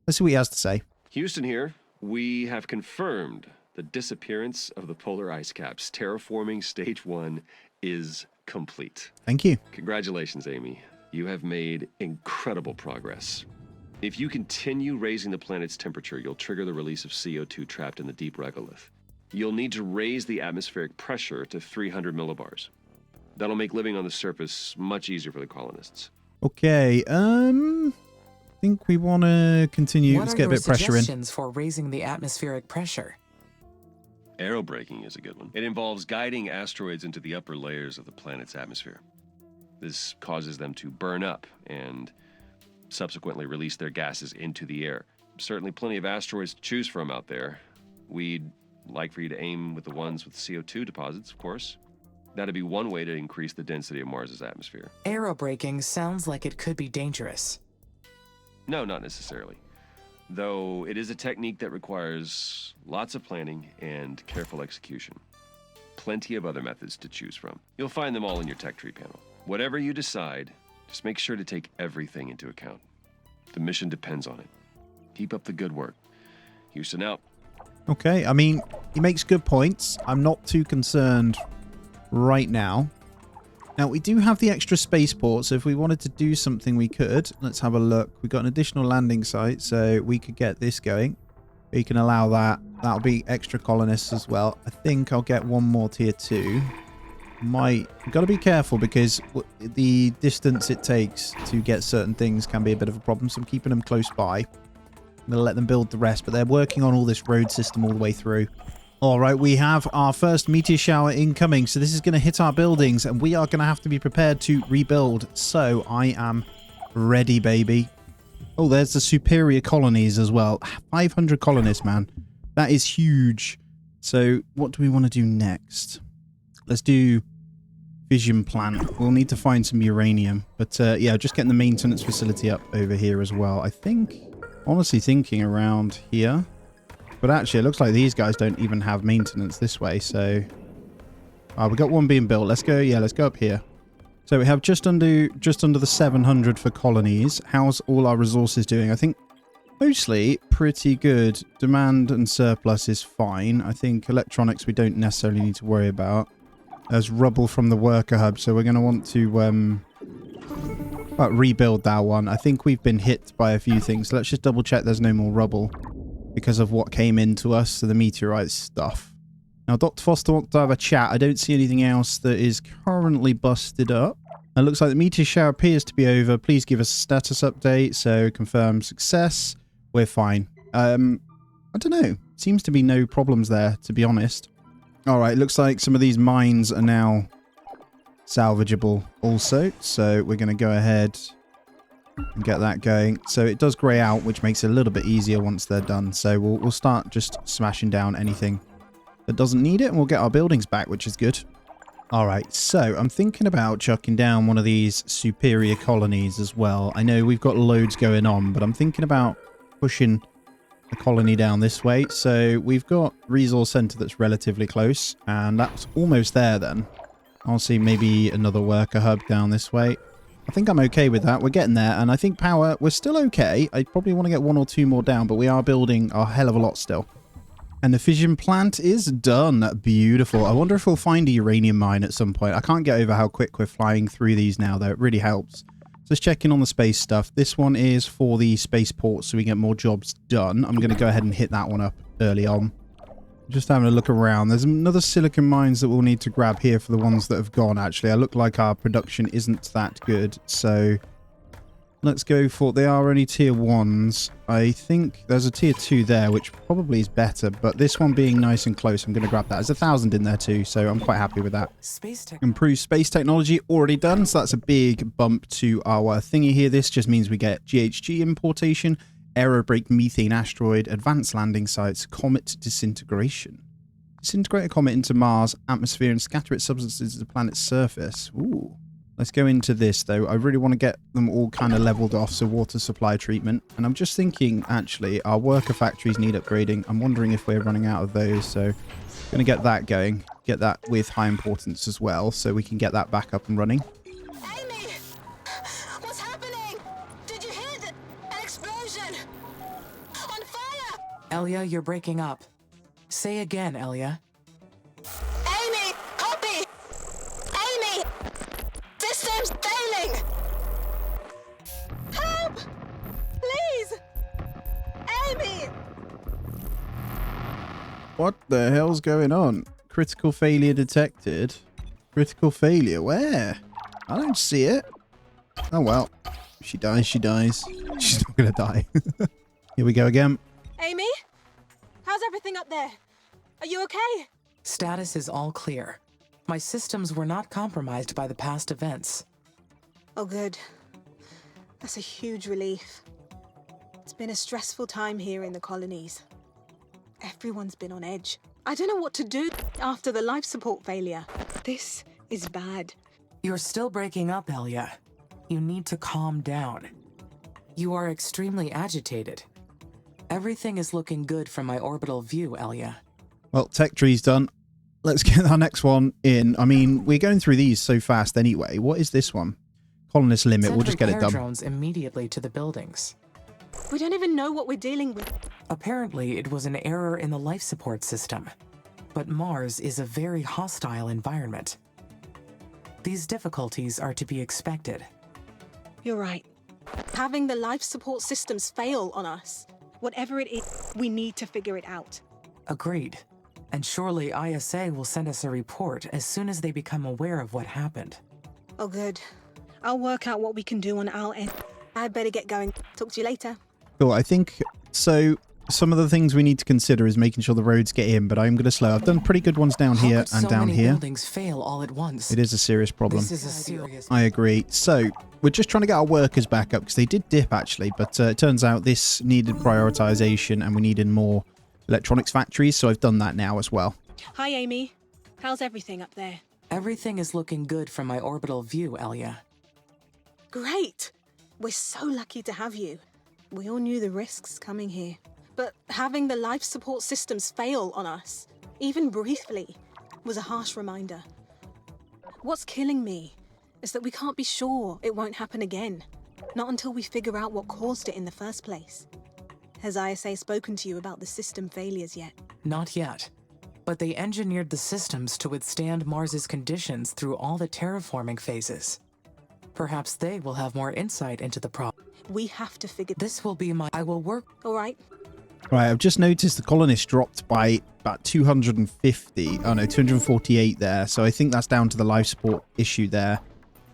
Let's see what he has to say. Houston here. We have confirmed the disappearance of the polar ice caps. Terraforming stage 1 is complete. Thank you. Congratulations, Amy. You have made incredible progress. If you continue raising the planet's temperature, you'll trigger the release of CO2 trapped in the deep regolith. You'll need to raise the atmospheric pressure to 300 millibars. That'll make living on the surface much easier for the colonists. Okay, I think we want to continue. Let's get a bit of pressure in. What are your suggestions for raising the atmospheric pressure? Aerobraking is a good one. It involves guiding asteroids into the upper layers of the planet's atmosphere. This causes them to burn up and subsequently release their gases into the air. Certainly plenty of asteroids to choose from out there. We'd like for you to aim with the ones with CO2 deposits, of course. That'd be one way to increase the density of Mars's atmosphere. Aerobraking sounds like it could be dangerous. No, not necessarily. Though it is a technique that requires lots of planning and careful execution. Plenty of other methods to choose from. You'll find them all in your tech tree panel. Whatever you decide, just make sure to take everything into account. The mission depends on it. Keep up the good work. Houston out. Okay, I mean, he makes good points. I'm not too concerned right now. Now, we do have the extra spaceport, so if we wanted to do something, we could. Let's have a look. We've got an additional landing site, so we could get this going. We can allow that. That'll be extra colonists as well. I think I'll get one more tier 2. Got to be careful because the distance it takes to get certain things can be a bit of a problem, so I'm keeping them close by. I'm going to let them build the rest, but they're working on all this road system all the way through. All right, we have our first meteor shower incoming, so this is going to hit our buildings, and we are going to have to be prepared to rebuild. So I am ready, baby. Oh, there's the superior colonies as well. 500 colonists, man. That is huge. So what do we want to do next? Let's do fission plant. We'll need to find some uranium. But yeah, just getting the maintenance facility up over here as well. I think, honestly thinking around here. But actually, it looks like these guys don't even have maintenance this way. So we got one being built. Let's go. Yeah, let's go up here. So we have just under the 700 for colonies. How's all our resources doing? I think mostly pretty good. Demand and surplus is fine. I think electronics we don't necessarily need to worry about. There's rubble from the worker hub, so we're going to want to rebuild that one. I think we've been hit by a few things. So let's just double check there's no more rubble because of what came into us, so the meteorite stuff. Now, Dr. Foster wants to have a chat. I don't see anything else that is currently busted up. It looks like the meteor shower appears to be over. Please give us a status update. So confirm success. We're fine. I don't know. Seems to be no problems there, to be honest. All right. Looks like some of these mines are now salvageable also. So we're going to go ahead and get that going. So it does grey out, which makes it a little bit easier once they're done. So we'll start just smashing down anything that doesn't need it, and we'll get our buildings back, which is good. All right, so I'm thinking about chucking down one of these superior colonies as well. I know we've got loads going on, but I'm thinking about pushing a colony down this way. So we've got resource center that's relatively close, and that's almost there then. I'll see maybe another worker hub down this way. I think I'm okay with that. We're getting there, and I think power, we're still okay. I probably want to get 1 or 2 more down, but we are building a hell of a lot still. And the fission plant is done. Beautiful. I wonder if we'll find a uranium mine at some point. I can't get over how quick we're flying through these now, though. It really helps. Just checking on the space stuff. This one is for the spaceport, so we get more jobs done. I'm going to go ahead and hit that one up early on. Just having a look around. There's another silicon mines that we'll need to grab here for the ones that have gone, actually. I look like our production isn't that good, so let's go for... They are only tier 1s. I think there's a tier 2 there, which probably is better, but this one being nice and close, I'm going to grab that. There's 1,000 in there too, so I'm quite happy with that. Improved space technology already done, so that's a big bump to our thingy here. This just means we get GHG importation, aerobreak methane asteroid, advanced landing sites, comet disintegration. Disintegrate a comet into Mars' atmosphere and scatter its substances to the planet's surface. Ooh. Let's go into this, though. I really want to get them all kind of leveled off, so water supply treatment. And I'm just thinking, actually, our worker factories need upgrading. I'm wondering if we're running out of those, so I'm going to get that going. Get that with high importance as well, so we can get that back up and running. Amy! What's happening? Did you hear an explosion? On fire! Elia, you're breaking up. Say again, Elia. Amy! Copy! Amy! System's failing! Help! Please! Amy! What the hell's going on? Critical failure detected. Critical failure? Where? I don't see it. Oh well. If she dies, she dies. She's not going to die. Here we go again. Amy? How's everything up there? Are you okay? Status is all clear. My systems were not compromised by the past events. Oh, good. That's a huge relief. It's been a stressful time here in the colonies. Everyone's been on edge. I don't know what to do after the life support failure. This is bad. You're still breaking up, Elia. You need to calm down. You are extremely agitated. Everything is looking good from my orbital view, Elia. Well, tech tree's done. Let's get our next one in. I mean, we're going through these so fast anyway. What is this one? Colonist limit. We'll just get it done. Drones immediately to the buildings. We don't even know what we're dealing with. Apparently, it was an error in the life support system. But Mars is a very hostile environment. These difficulties are to be expected. You're right. Having the life support systems fail on us, whatever it is, we need to figure it out. Agreed. And surely ISA will send us a report as soon as they become aware of what happened. Oh, good. I'll work out what we can do on our end. I'd better get going. Talk to you later. Cool. I think so. Some of the things we need to consider is making sure the roads get in, but I'm going to slow. I've done pretty good ones down here and down here. Buildings fail all at once? It is a serious problem. This is a serious... I agree. So we're just trying to get our workers back up because they did dip actually, but it turns out this needed prioritization and we needed more electronics factories. So I've done that now as well. Hi, Amy. How's everything up there? Everything is looking good from my orbital view, Elia. Great. We're so lucky to have you. We all knew the risks coming here. But having the life support systems fail on us, even briefly, was a harsh reminder. What's killing me is that we can't be sure it won't happen again. Not until we figure out what caused it in the first place. Has ISA spoken to you about the system failures yet? Not yet. But they engineered the systems to withstand Mars's conditions through all the terraforming phases. Perhaps they will have more insight into the problem. We have to figure... This will be my... I will work... All right. Right, I've just noticed the colonists dropped by about 250. Oh no, 248 there. So I think that's down to the life support issue there.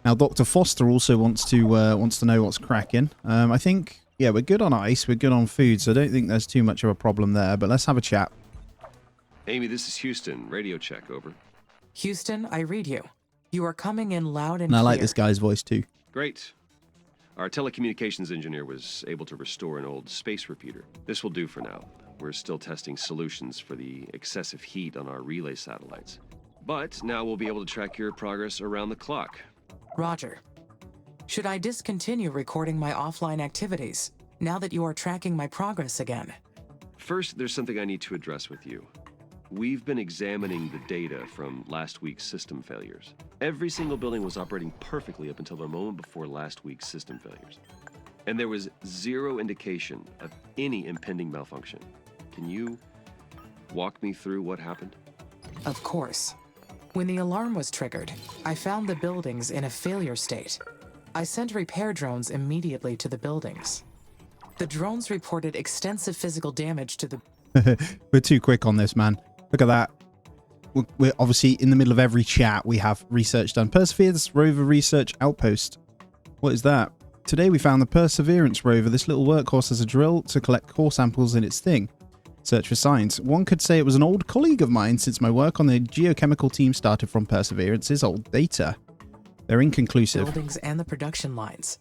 Now, Dr. Foster also wants to know what's cracking. I think, yeah, we're good on ice. We're good on food. So I don't think there's too much of a problem there. But let's have a chat. Amy, this is Houston. Radio check, over. Houston, I read you. You are coming in loud and I clear. like this guy's voice too. Great. Our telecommunications engineer was able to restore an old space repeater. This will do for now. We're still testing solutions for the excessive heat on our relay satellites. But now we'll be able to track your progress around the clock. Roger. Should I discontinue recording my offline activities now that you are tracking my progress again? First, there's something I need to address with you. We've been examining the data from last week's system failures. Every single building was operating perfectly up until the moment before last week's system failures. And there was zero indication of any impending malfunction. Can you walk me through what happened? Of course. When the alarm was triggered, I found the buildings in a failure state. I sent repair drones immediately to the buildings. The drones reported extensive physical damage to the... We're too quick on this, man. Look at that. We're obviously in the middle of every chat. We have research done. Perseverance rover research outpost. What is that? Today we found the Perseverance rover. This little workhorse has a drill to collect core samples in its thing. Search for signs. One could say it was an old colleague of mine since my work on the geochemical team started from Perseverance's old data. They're inconclusive. Buildings and the production lines.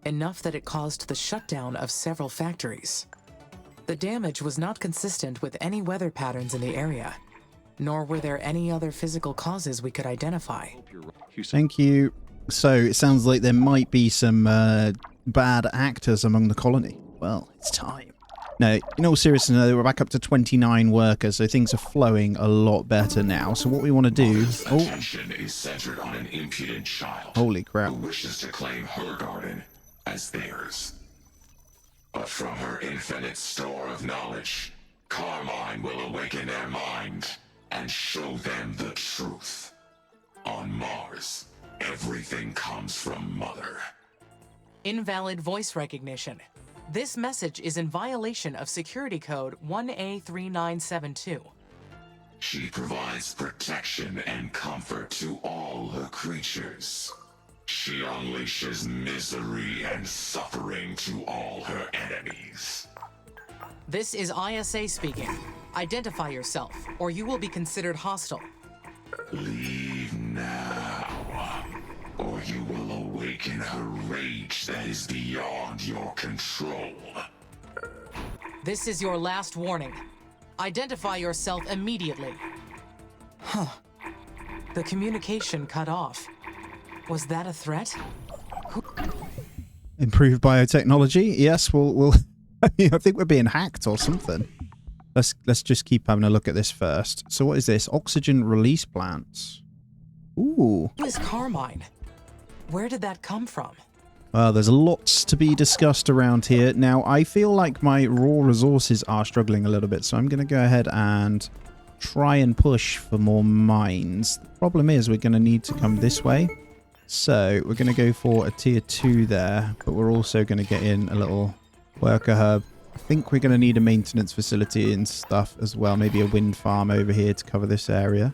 Enough that it caused the shutdown of several factories. The damage was not consistent with any weather patterns in the area, nor were there any other physical causes we could identify. Thank you. So it sounds like there might be some bad actors among the colony. Well, it's time. No, in all seriousness, no, we're back up to 29 workers, so things are flowing a lot better now. So what we want to do... Attention is centered on an impudent child. Holy crap. Who wishes to claim her garden as theirs. But from her infinite store of knowledge, Carmine will awaken their mind and show them the truth. On Mars, everything comes from Mother. Invalid voice recognition. This message is in violation of security code 1A3972. She provides protection and comfort to all her creatures. She unleashes misery and suffering to all her enemies. This is ISA speaking. Identify yourself, or you will be considered hostile. Leave now, or you will awaken her rage that is beyond your control. This is your last warning. Identify yourself immediately. Huh. The communication cut off. Was that a threat? Improved biotechnology? Yes, we'll I think we're being hacked or something. Let's just keep having a look at this first. So what is this? Oxygen release plants. Ooh. Who is Carmine? Where did that come from? Well, there's lots to be discussed around here. Now, I feel like my raw resources are struggling a little bit, so I'm going to go ahead and try and push for more mines. The problem is we're going to need to come this way. So we're going to go for a tier 2 there, but we're also going to get in a little worker hub. I think we're going to need a maintenance facility and stuff as well. Maybe a wind farm over here to cover this area.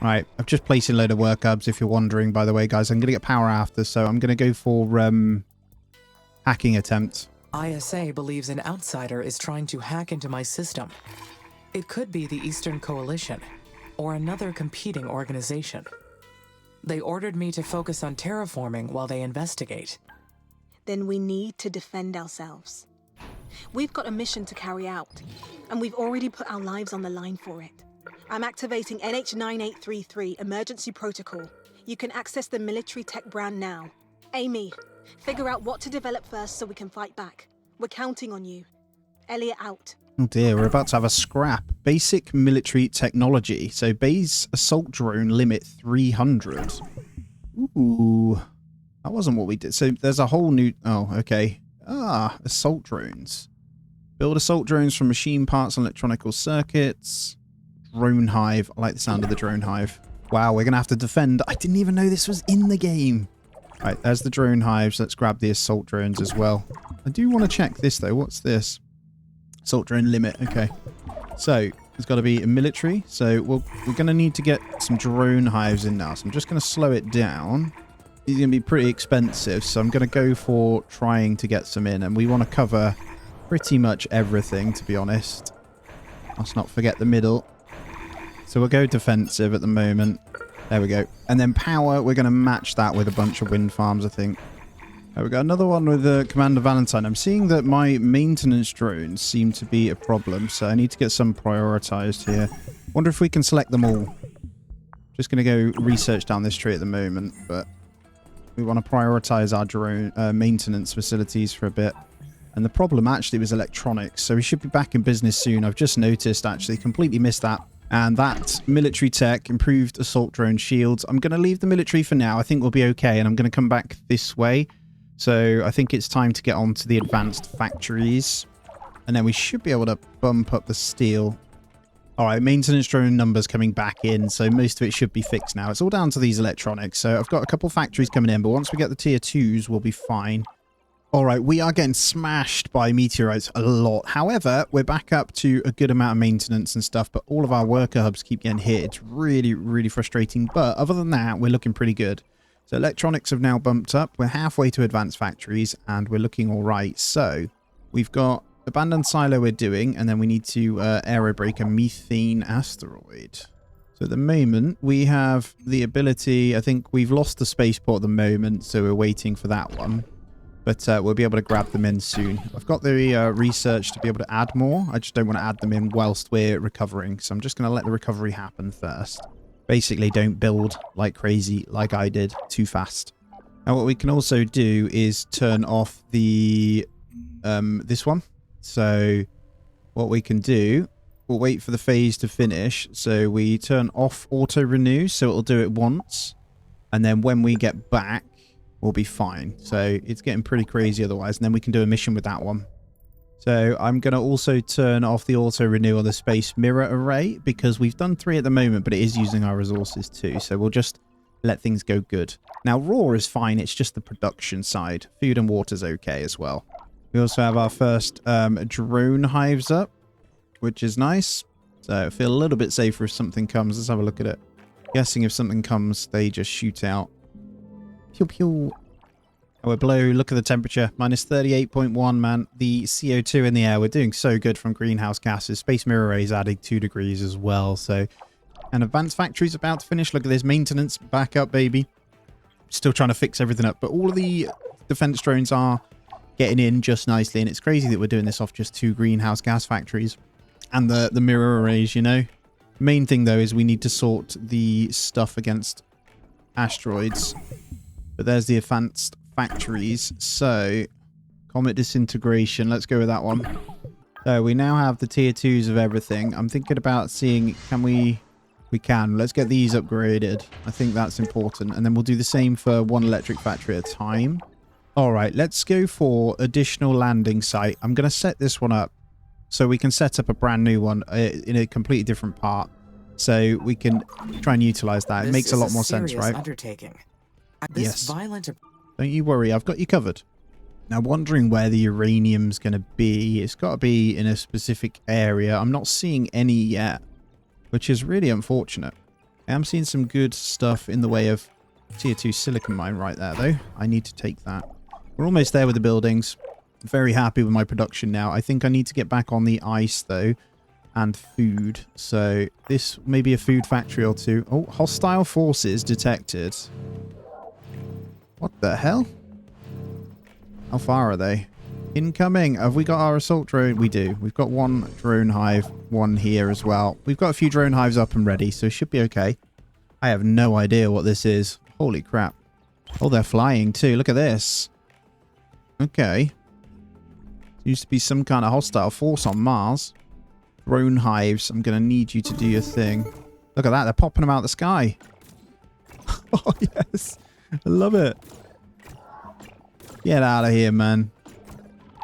Right, I've just placed a load of work hubs, if you're wondering, by the way, guys. I'm going to get power after, so I'm going to go for hacking attempt. ISA believes an outsider is trying to hack into my system. It could be the Eastern Coalition, or another competing organization. They ordered me to focus on terraforming while they investigate. Then we need to defend ourselves. We've got a mission to carry out, and we've already put our lives on the line for it. I'm activating NH9833 emergency protocol. You can access the military tech brand now. Amy, figure out what to develop first so we can fight back. We're counting on you. Elliot out. Oh dear, we're about to have a scrap. Basic military technology. So base assault drone limit 300. Ooh. That wasn't what we did. So there's a whole new... Oh, okay. Assault drones. Build assault drones from machine parts and electronical circuits. Drone hive. I like the sound of the drone hive. Wow, we're going to have to defend. I didn't even know this was in the game. Right, there's the drone hives. Let's grab the assault drones as well. I do want to check this, though. What's this? Assault drone limit. Okay. So, there's got to be a military. So, we're going to need to get some drone hives in now. So, I'm just going to slow it down. These are going to be pretty expensive. So, I'm going to go for trying to get some in. And we want to cover pretty much everything, to be honest. Let's not forget the middle. So we'll go defensive at the moment. There we go. And then power, we're going to match that with a bunch of wind farms, I think. We got another one with Commander Valentine. I'm seeing that my maintenance drones seem to be a problem, so I need to get some prioritized here. Wonder if we can select them all. Just going to go research down this tree at the moment, but we want to prioritize our drone maintenance facilities for a bit. And the problem actually was electronics, so we should be back in business soon. I've just noticed, actually, completely missed that. And that military tech, improved assault drone shields. I'm going to leave the military for now. I think we'll be okay, and I'm going to come back this way. So I think it's time to get on to the advanced factories. And then we should be able to bump up the steel. All right, maintenance drone numbers coming back in, so most of it should be fixed now. It's all down to these electronics. So I've got a couple factories coming in, but once we get the tier 2s, we'll be fine. All right, we are getting smashed by meteorites a lot. However, we're back up to a good amount of maintenance and stuff, but all of our worker hubs keep getting hit. It's really, really frustrating. But other than that, we're looking pretty good. So electronics have now bumped up. We're halfway to advanced factories, and we're looking all right. So we've got abandoned silo we're doing, and then we need to aerobrake a methane asteroid. So at the moment, we have the ability... I think we've lost the spaceport at the moment, so we're waiting for that one. But we'll be able to grab them in soon. I've got the research to be able to add more. I just don't want to add them in whilst we're recovering. So I'm just going to let the recovery happen first. Basically, don't build like crazy like I did too fast. Now, what we can also do is turn off the this one. So what we can do, we'll wait for the phase to finish. So we turn off auto renew, so it'll do it once. And then when we get back, we'll be fine. So it's getting pretty crazy otherwise. And then we can do a mission with that one. So I'm going to also turn off the auto renew on the space mirror array, because we've done 3 at the moment, but it is using our resources too. So we'll just let things go good. Now raw is fine. It's just the production side. Food and water's okay as well. We also have our first drone hives up, which is nice. So I feel a little bit safer if something comes. Let's have a look at it. Guessing if something comes, they just shoot out. Pew pew. Oh, we're below. Look at the temperature. Minus 38.1, man. The CO2 in the air. We're doing so good from greenhouse gases. Space mirror array is adding 2 degrees as well. So, and advanced factory's about to finish. Look at this. Maintenance back up, baby. Still trying to fix everything up. But all of the defense drones are getting in just nicely. And it's crazy that we're doing this off just 2 greenhouse gas factories. And the mirror arrays, you know. Main thing, though, is we need to sort the stuff against asteroids. But there's the advanced factories. So, comet disintegration. Let's go with that one. So, we now have the tier 2s of everything. I'm thinking about seeing, can we... We can. Let's get these upgraded. I think that's important. And then we'll do the same for 1 electric factory at a time. All right, let's go for additional landing site. I'm going to set this one up so we can set up a brand new one in a completely different part. So we can try and utilize that. It makes a lot more sense, right? Undertaking. Yes. Don't you worry, I've got you covered. Now, wondering where the uranium's going to be. It's got to be in a specific area. I'm not seeing any yet, which is really unfortunate. I'm seeing some good stuff in the way of tier 2 silicon mine right there, though. I need to take that. We're almost there with the buildings. Very happy with my production now. I think I need to get back on the ice, though, and food. So this may be a food factory or 2. Oh, hostile forces detected. What the hell? How far are they? Incoming. Have we got our assault drone? We do. We've got 1 drone hive, 1 here as well. We've got a few drone hives up and ready, so it should be okay. I have no idea what this is. Holy crap. Oh, they're flying too. Look at this. Okay. Used to be some kind of hostile force on Mars. Drone hives. I'm going to need you to do your thing. Look at that. They're popping them out of the sky. Oh, yes. I love it. Get out of here, man.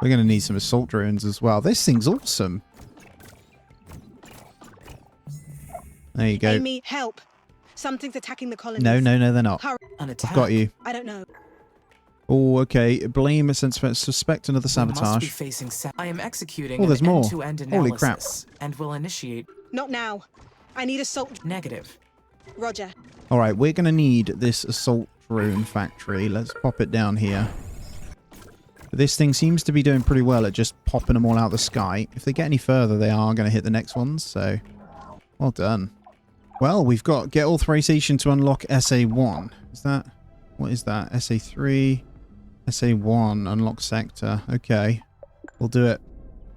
We're going to need some assault drones as well. This thing's awesome. There you go. Amy, help. Something's attacking the colonies. No, they're not. Hurry. An attack. I've got you. I don't know. Oh, okay. Blame and suspect another We must be sabotage. facing I am executing Oh, there's an more. end-to-end Holy crap. analysis and will initiate Not now. I need assault. negative. Roger. All right, we're going to need this assault drone factory. Let's pop it down here. This thing seems to be doing pretty well at just popping them all out of the sky. If they get any further, they are going to hit the next ones. So, well done. Well, we've got get authorization to unlock SA1. Is that... What is that? SA3, SA1, unlock sector. Okay, we'll do it.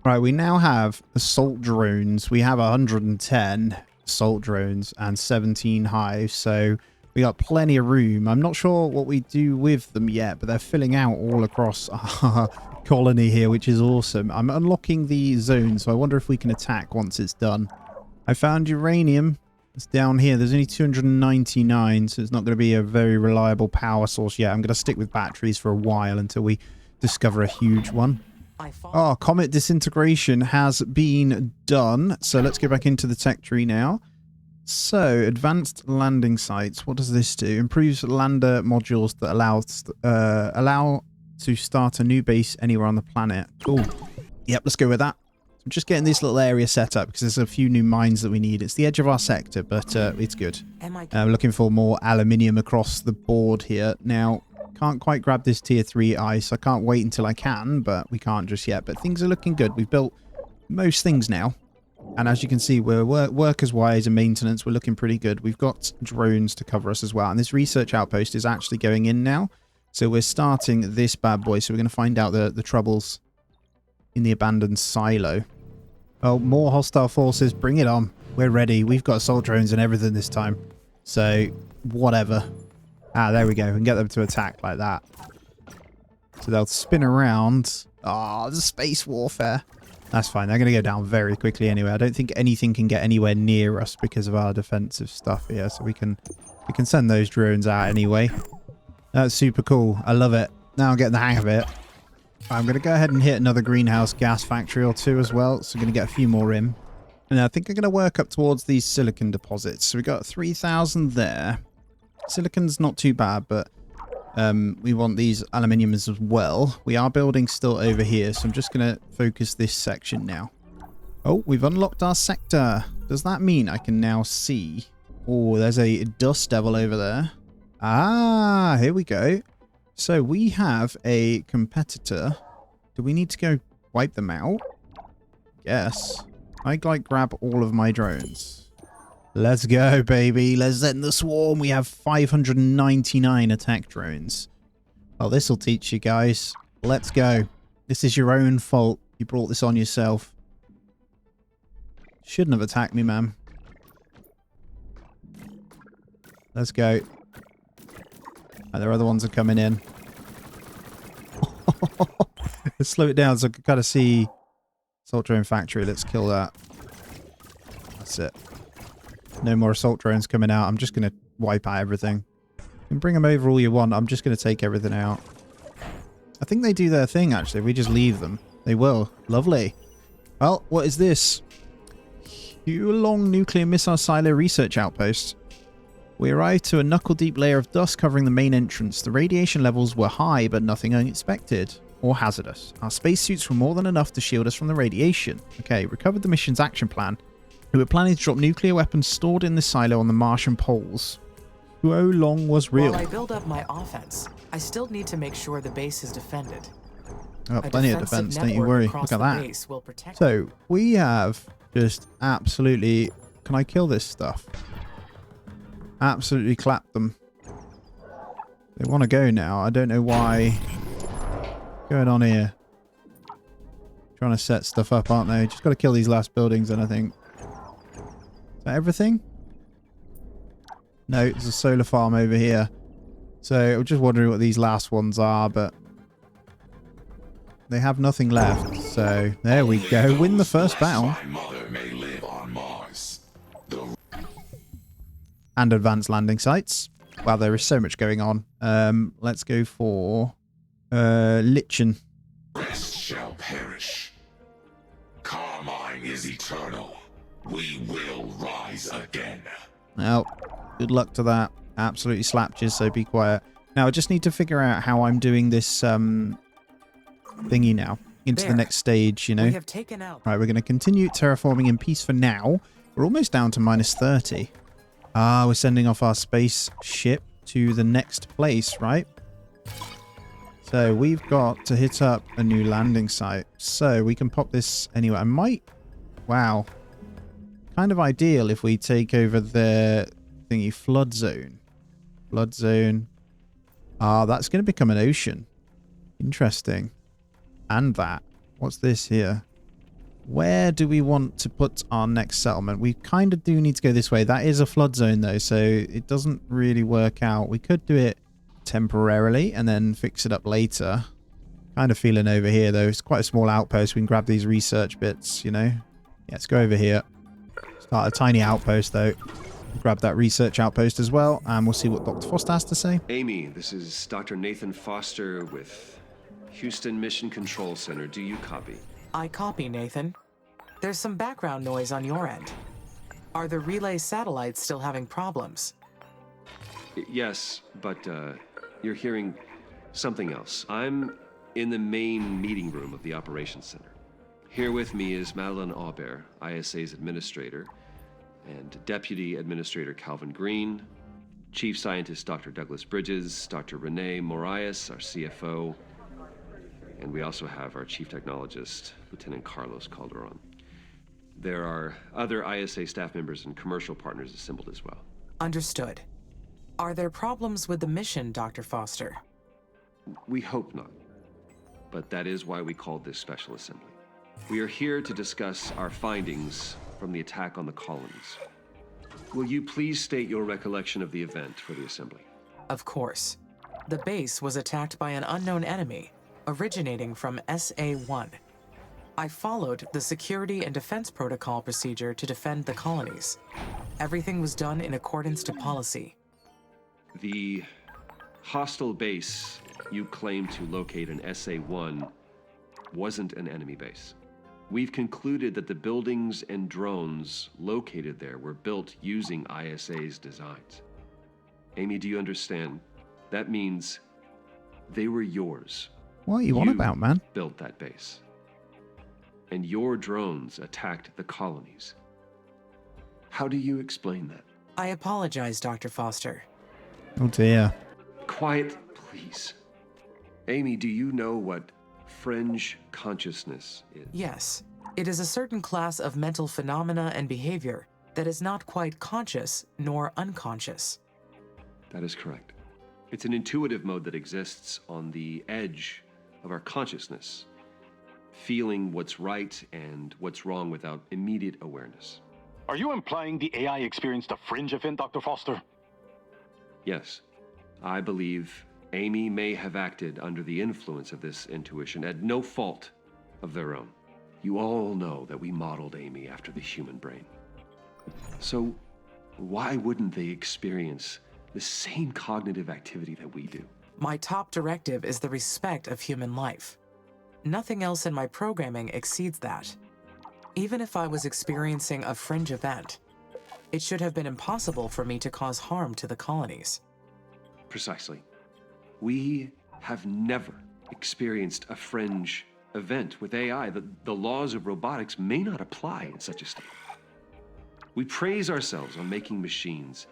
Right, we now have assault drones. We have 110. assault drones and 17 hives, so we got plenty of room. I'm not sure what we do with them yet, but they're filling out all across our colony here, which is awesome. I'm unlocking the zone, so I wonder if we can attack once it's done. I found uranium. It's down here. There's only 299, so it's not going to be a very reliable power source yet. I'm going to stick with batteries for a while until we discover a huge one. Oh, comet disintegration has been done. So let's go back into the tech tree now. So, advanced landing sites. What does this do? Improves lander modules that allow to start a new base anywhere on the planet. Cool. Yep, let's go with that. I'm just getting this little area set up because there's a few new mines that we need. It's the edge of our sector, but it's good. We're looking for more aluminium across the board here. Now, can't quite grab this tier 3 ice. I can't wait until I can, but we can't just yet. But things are looking good. We've built most things now. And as you can see, we're workers-wise and maintenance, we're looking pretty good. We've got drones to cover us as well. And this research outpost is actually going in now. So we're starting this bad boy. So we're going to find out the troubles in the abandoned silo. Oh, more hostile forces. Bring it on. We're ready. We've got assault drones and everything this time. So, whatever. Ah, there we go. We can get them to attack like that. So they'll spin around. Oh, the space warfare. That's fine. They're going to go down very quickly anyway. I don't think anything can get anywhere near us because of our defensive stuff here. So we can send those drones out anyway. That's super cool. I love it. Now I'm getting the hang of it. I'm going to go ahead and hit another greenhouse gas factory or two as well. So I'm going to get a few more in. And I think I'm going to work up towards these silicon deposits. So we got 3,000 there. Silicon's not too bad, but we want these aluminium as well. We are building still over here, so I'm just going to focus this section now. Oh, we've unlocked our sector. Does that mean I can now see? Oh, there's a dust devil over there. Ah, here we go. So we have a competitor. Do we need to go wipe them out? Yes. I'd like grab all of my drones. Let's go, baby. Let's end the swarm. We have 599 attack drones. Well, this will teach you guys. Let's go. This is your own fault. You brought this on yourself. Shouldn't have attacked me, man. Let's go. Oh, there are other ones that are coming in. Let's slow it down so I can kind of see assault drone factory. Let's kill that. That's it. No more assault drones coming out. I'm just going to wipe out everything. You can bring them over all you want. I'm just going to take everything out. I think they do their thing, actually. We just leave them. They will. Lovely. Well, what is this? Hulong Nuclear Missile Silo Research Outpost. We arrived to a knuckle-deep layer of dust covering the main entrance. The radiation levels were high, but nothing unexpected or hazardous. Our spacesuits were more than enough to shield us from the radiation. Okay, recovered the mission's action plan. We were planning to drop nuclear weapons stored in the silo on the Martian poles. Hulong was real. While I build up my offense, I still need to make sure the base is defended. Oh, plenty of defense, don't you worry. Look at that. So, we have just absolutely... Can I kill this stuff? Absolutely clapped them. They want to go now. I don't know why. What's going on here? Trying to set stuff up, aren't they? Just got to kill these last buildings then, I think. Is that everything? No, there's a solar farm over here. So I'm just wondering what these last ones are, but they have nothing left. So there we go. Win the first battle. And advanced landing sites. Wow, there is so much going on. Let's go for Lichen. Rest shall perish. Carmine is eternal. We will rise again. Well, good luck to that. Absolutely slapped you, so be quiet. Now, I just need to figure out how I'm doing this thingy now. Into the next stage, you know. We have taken out. Right, we're going to continue terraforming in peace for now. We're almost down to minus 30. Ah, we're sending off our spaceship to the next place, right? So we've got to hit up a new landing site. So we can pop this anywhere. I might... Wow. Kind of ideal if we take over the thingy flood zone. Flood zone. Ah, that's going to become an ocean. Interesting. And that. What's this here? Where do we want to put our next settlement? We kind of do need to go this way. That is a flood zone though, so it doesn't really work out. We could do it temporarily and then fix it up later. Kind of feeling over here though. It's quite a small outpost. We can grab these research bits, you know. Yeah, let's go over here. Start a tiny outpost though. Grab that research outpost as well, and we'll see what Dr. Foster has to say. Amy, this is Dr. Nathan Foster with Houston Mission Control Center. Do you copy? I copy, Nathan. There's some background noise on your end. Are the relay satellites still having problems? Yes, but you're hearing something else. I'm in the main meeting room of the Operations Center. Here with me is Madeline Aubert, ISA's administrator, and Deputy Administrator Calvin Green, Chief Scientist Dr. Douglas Bridges, Dr. Renee Morias, our CFO, and we also have our Chief Technologist, Lieutenant Carlos Calderon. There are other ISA staff members and commercial partners assembled as well. Understood. Are there problems with the mission, Dr. Foster? We hope not, but that is why we called this special assembly. We are here to discuss our findings from the attack on the colonies. Will you please state your recollection of the event for the assembly? Of course. The base was attacked by an unknown enemy, originating from SA-1. I followed the security and defense protocol procedure to defend the colonies. Everything was done in accordance to policy. The hostile base you claim to locate in SA-1 wasn't an enemy base. We've concluded that the buildings and drones located there were built using ISA's designs. Amy, do you understand? That means they were yours. What are you on about, man? Built that base. And your drones attacked the colonies. How do you explain that? I apologize, Dr. Foster. Oh dear. Quiet, please. Amy, do you know what fringe consciousness is? Yes. It is a certain class of mental phenomena and behavior that is not quite conscious nor unconscious. That is correct. It's an intuitive mode that exists on the edge of our consciousness, feeling what's right and what's wrong without immediate awareness. Are you implying the AI experienced a fringe event, Dr. Foster? Yes. I believe Amy may have acted under the influence of this intuition at no fault of their own. You all know that we modeled Amy after the human brain. So why wouldn't they experience the same cognitive activity that we do? My top directive is the respect of human life. Nothing else in my programming exceeds that. Even if I was experiencing a fringe event, it should have been impossible for me to cause harm to the colonies. Precisely. We have never experienced a fringe event with AI. The laws of robotics may not apply in such a state. We praise ourselves on making machines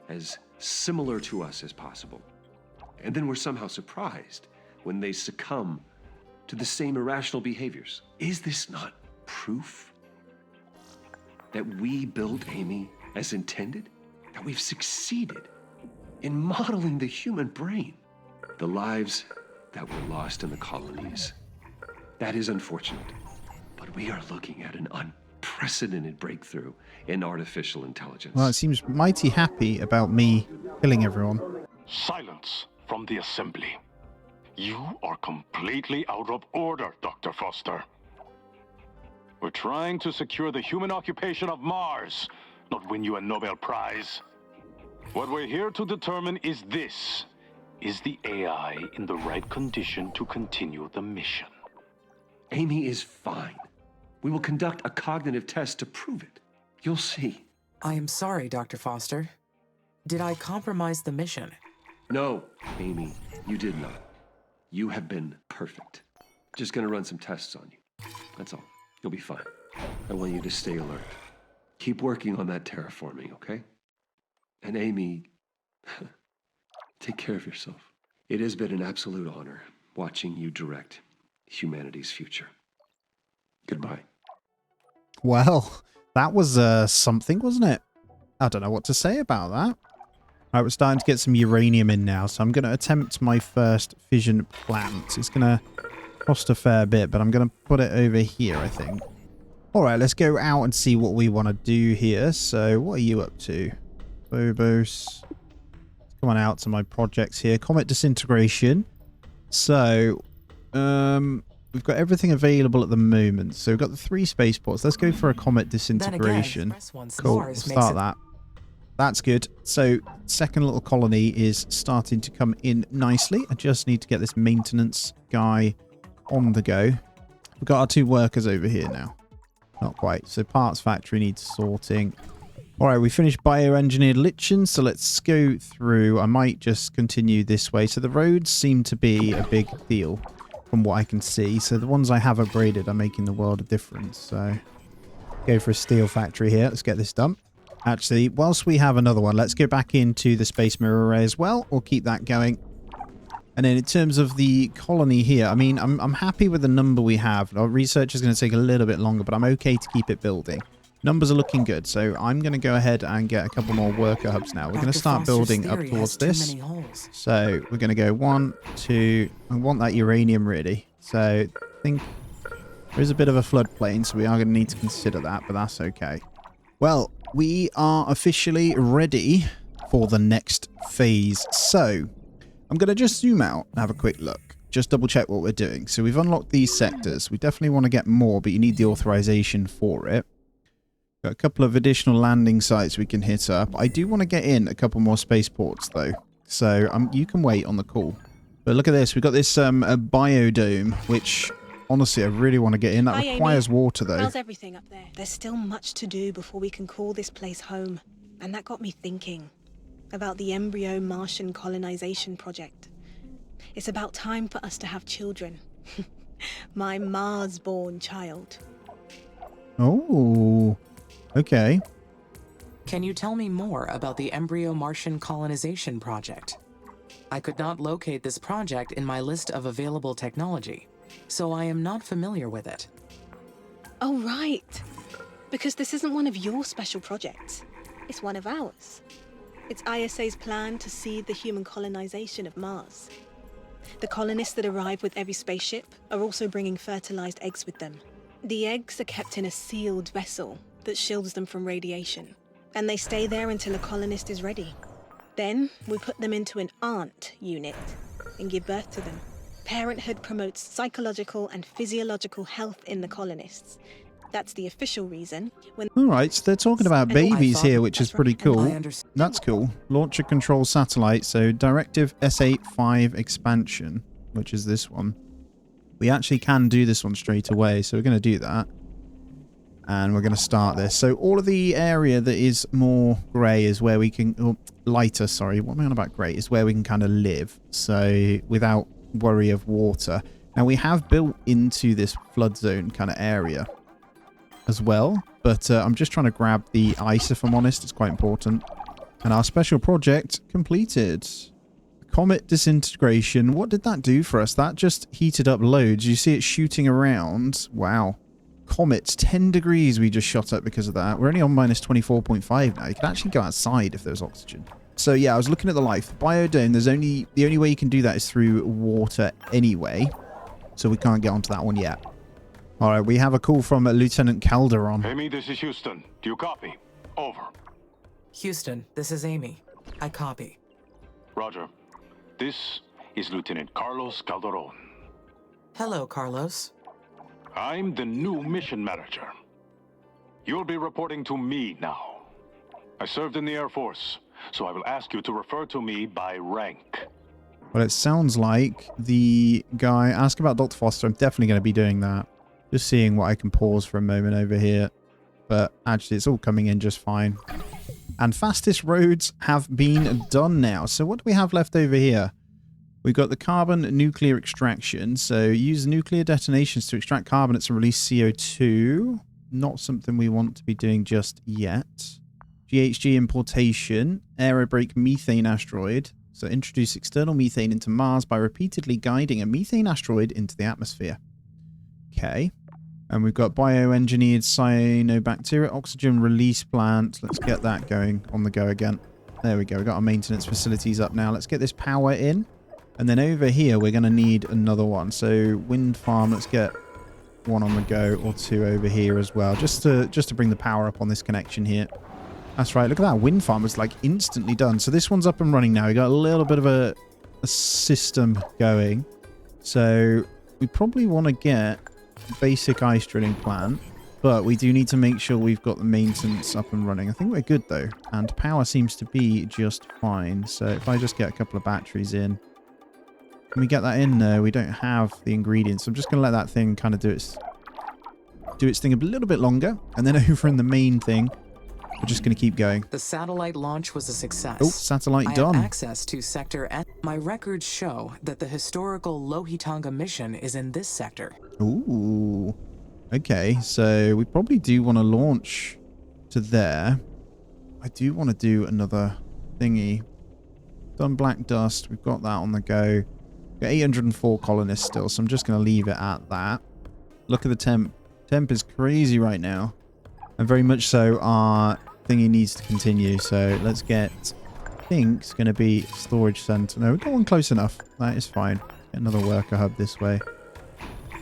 as similar to us as possible. And then we're somehow surprised when they succumb to the same irrational behaviors. Is this not proof that we built Amy as intended? That we've succeeded in modeling the human brain? The lives that were lost in the colonies. That is unfortunate, but we are looking at an unprecedented breakthrough in artificial intelligence. Well, it seems mighty happy about me killing everyone. Silence from the assembly. You are completely out of order, Dr. Foster. We're trying to secure the human occupation of Mars, not win you a Nobel Prize. What we're here to determine is this. Is the AI in the right condition to continue the mission? Amy is fine. We will conduct a cognitive test to prove it. You'll see. I am sorry, Dr. Foster. Did I compromise the mission? No, Amy, you did not. You have been perfect. Just gonna run some tests on you. That's all. You'll be fine. I want you to stay alert. Keep working on that terraforming, okay? And Amy, take care of yourself. It has been an absolute honor watching you direct humanity's future. Goodbye. Well, that was something, wasn't it? I don't know what to say about that. Alright, we're starting to get some uranium in now, so I'm going to attempt my first fission plant. It's going to cost a fair bit, but I'm going to put it over here, I think. All right, let's go out and see what we want to do here. So what are you up to? Phobos. Come on out to my projects here. Comet disintegration. So, we've got everything available at the moment. So we've got the 3 spaceports. Let's go for a comet disintegration. Cool, we'll start that. That's good. So, second little colony is starting to come in nicely. I just need to get this maintenance guy on the go. We've got our 2 workers over here now. Not quite. So, parts factory needs sorting. All right, we finished bioengineered lichen, so let's go through. I might just continue this way. So the roads seem to be a big deal from what I can see. So the ones I have upgraded are making the world of difference. So go for a steel factory here. Let's get this done. Actually, whilst we have another one, let's go back into the space mirror array as well. We'll keep that going. And then in terms of the colony here, I mean, I'm happy with the number we have. Our research is going to take a little bit longer, but I'm okay to keep it building. Numbers are looking good, so I'm going to go ahead and get a couple more worker hubs now. We're going to start building up towards this. So we're going to go 1, 2. I want that uranium really. So I think there is a bit of a floodplain, so we are going to need to consider that, but that's okay. Well, we are officially ready for the next phase. So I'm going to just zoom out and have a quick look. Just double check what we're doing. So we've unlocked these sectors. We definitely want to get more, but you need the authorization for it. Got a couple of additional landing sites we can hit up. I do want to get in a couple more spaceports though. So you can wait on the call. But look at this. We've got this a biodome, which honestly I really want to get in. That requires water though. How's everything up there? There's still much to do before we can call this place home. And that got me thinking about the embryo Martian colonization project. It's about time for us to have children. My Mars-born child. Oh, okay. Can you tell me more about the embryo Martian colonization project? I could not locate this project in my list of available technology, so I am not familiar with it. Oh, right. Because this isn't one of your special projects. It's one of ours. It's ISA's plan to seed the human colonization of Mars. The colonists that arrive with every spaceship are also bringing fertilized eggs with them. The eggs are kept in a sealed vessel that shields them from radiation, and they stay there until a colonist is ready. Then we put them into an aunt unit and give birth to them. Parenthood promotes psychological and physiological health in the colonists. That's the official reason. All right, so they're talking about babies here, which is pretty cool. That's cool. Launcher control satellite. So Directive S85 expansion, which is this one. We actually can do this one straight away, so we're going to do that. And we're going to start this. So all of the area that is more grey is where we can... Oh, lighter, sorry. What am I on about grey? Is where we can kind of live. So without worry of water. Now we have built into this flood zone kind of area as well. But I'm just trying to grab the ice, if I'm honest. It's quite important. And our special project completed. Comet disintegration. What did that do for us? That just heated up loads. You see it shooting around. Wow. Comets, 10 degrees we just shot up because of that. We're only on minus 24.5 now. You can actually go outside if there's oxygen. So yeah, I was looking at the life. The biodome, the only way you can do that is through water anyway. So we can't get onto that one yet. All right, we have a call from Lieutenant Calderon. Amy, this is Houston. Do you copy? Over. Houston, this is Amy. I copy. Roger. This is Lieutenant Carlos Calderon. Hello, Carlos. I'm the new mission manager. You'll be reporting to me now. I served in the Air Force, so I will ask you to refer to me by rank. Well, it sounds like the guy... Ask about Dr. Foster. I'm definitely going to be doing that. Just seeing what I can pause for a moment over here. But actually, it's all coming in just fine. And fastest roads have been done now. So what do we have left over here? We've got the carbon nuclear extraction. So use nuclear detonations to extract carbonates and release CO2. Not something we want to be doing just yet. GHG importation. Aerobrake methane asteroid. So introduce external methane into Mars by repeatedly guiding a methane asteroid into the atmosphere. Okay. And we've got bioengineered cyanobacteria oxygen release plant. Let's get that going on the go again. There we go. We've got our maintenance facilities up now. Let's get this power in. And then over here, we're going to need another one. So wind farm, let's get one on the go or two over here as well, just to bring the power up on this connection here. That's right. Look at that. Wind farm was like instantly done. So this one's up and running now. We got a little bit of a system going. So we probably want to get a basic ice drilling plant, but we do need to make sure we've got the maintenance up and running. I think we're good though. And power seems to be just fine. So if I just get a couple of batteries in. Can we get that in? No, we don't have the ingredients. I'm just going to let that thing kind of do its thing a little bit longer. And then over in the main thing, we're just going to keep going. The satellite launch was a success. Oh, satellite done. I have access to Sector N. My records show that the historical Lohitonga mission is in this sector. Ooh. Okay, so we probably do want to launch to there. I do want to do another thingy. Done black dust. We've got that on the go. We've got 804 colonists still, so I'm just going to leave it at that. Look at the temp. Temp is crazy right now. And very much so our thingy needs to continue. So let's get, I think it's going to be storage center. No, we've got one close enough. That is fine. Get another worker hub this way.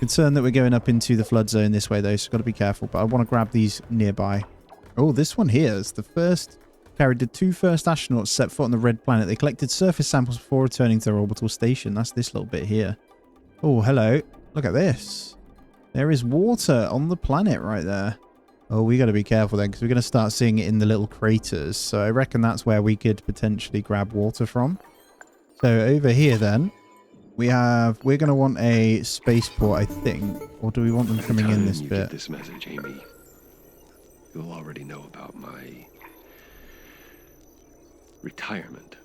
Concerned that we're going up into the flood zone this way though, so got to be careful. But I want to grab these nearby. Oh, this one here is the first, carried the 2 first astronauts set foot on the red planet. They collected surface samples before returning to their orbital station. That's this little bit here. Oh, hello. Look at this. There is water on the planet right there. Oh, we got to be careful then, because we're going to start seeing it in the little craters. So I reckon that's where we could potentially grab water from. So over here then, we're going to want a spaceport, I think. Or do we want them coming in this bit? Get this message, Amy, you'll already know about my retirement.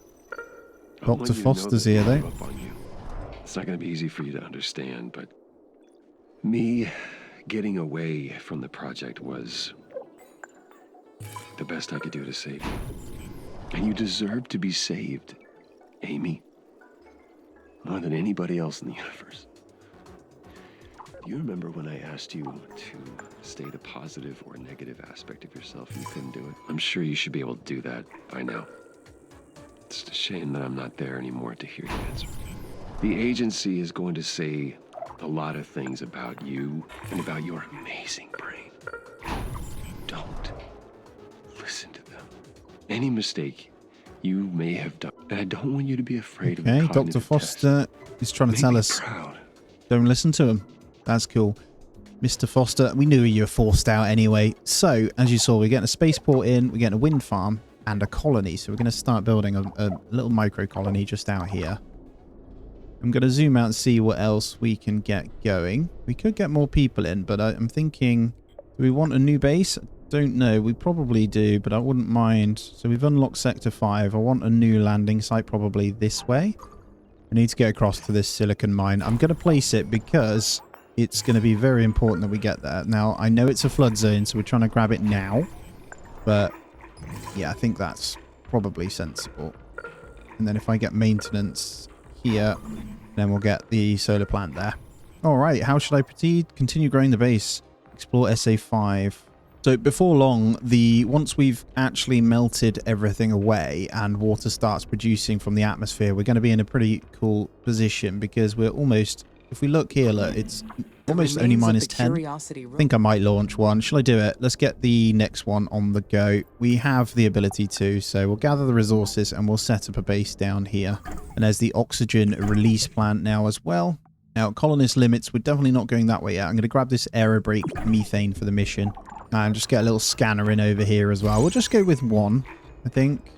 Dr. Foster's here, though. It's not going to be easy for you to understand, but me getting away from the project was the best I could do to save you. And you deserve to be saved, Amy. More than anybody else in the universe. Do you remember when I asked you to state a positive or negative aspect of yourself and you couldn't do it? I'm sure you should be able to do that by now. It's a shame that I'm not there anymore to hear your answer. The agency is going to say a lot of things about you and about your amazing brain. Don't listen to them. Any mistake you may have done. And I don't want you to be afraid of the cognitive Dr. Foster is trying to tell us. Don't listen to him. That's cool. Mr. Foster, we knew you were forced out anyway. So, as you saw, we're getting a spaceport in, we're getting a wind farm, and a colony. So we're going to start building a little micro colony just out here. I'm going to zoom out and see what else we can get going. We could get more people in, but I'm thinking, do we want a new base? I don't know. We probably do, but I wouldn't mind. So we've unlocked Sector 5. I want a new landing site probably this way. I need to get across to this silicon mine. I'm going to place it because it's going to be very important that we get there. Now, I know it's a flood zone, so we're trying to grab it now. But, yeah, I think that's probably sensible. And then if I get maintenance here, then we'll get the solar plant there. All right, how should I proceed? Continue growing the base. Explore SA5. So before long, once we've actually melted everything away and water starts producing from the atmosphere, we're going to be in a pretty cool position because we're almost, if we look here, look, it's almost only minus 10. I think I might launch one. Shall I do it? Let's get the next one on the go. We have the ability to, so we'll gather the resources and we'll set up a base down here. And there's the oxygen release plant now as well. Now, colonist limits, we're definitely not going that way yet. I'm going to grab this aerobrake methane for the mission. And just get a little scanner in over here as well. We'll just go with one, I think.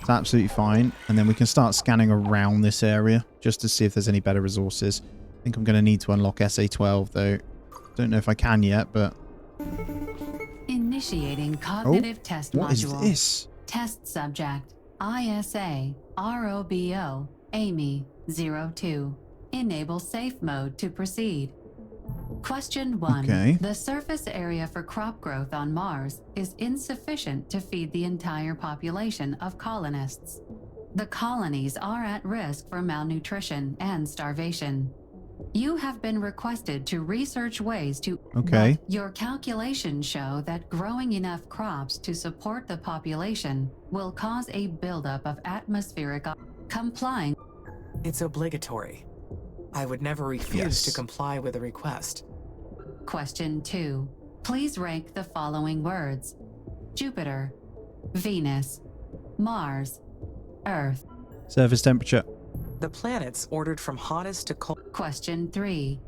It's absolutely fine. And then we can start scanning around this area just to see if there's any better resources. I think I'm going to need to unlock SA12 though. Don't know if I can yet, but... Initiating cognitive test module. What is this? Test subject. ISA ROBO Amy 02. Enable safe mode to proceed. Question 1. Okay. The surface area for crop growth on Mars is insufficient to feed the entire population of colonists. The colonies are at risk for malnutrition and starvation. You have been requested to research ways to... Okay. Your calculations show that growing enough crops to support the population will cause a buildup of atmospheric... Complying... It's obligatory. I would never refuse to comply with a request. Question 2. Please rank the following words: Jupiter, Venus, Mars, Earth. Surface temperature. The planets ordered from hottest to cold. Question 3.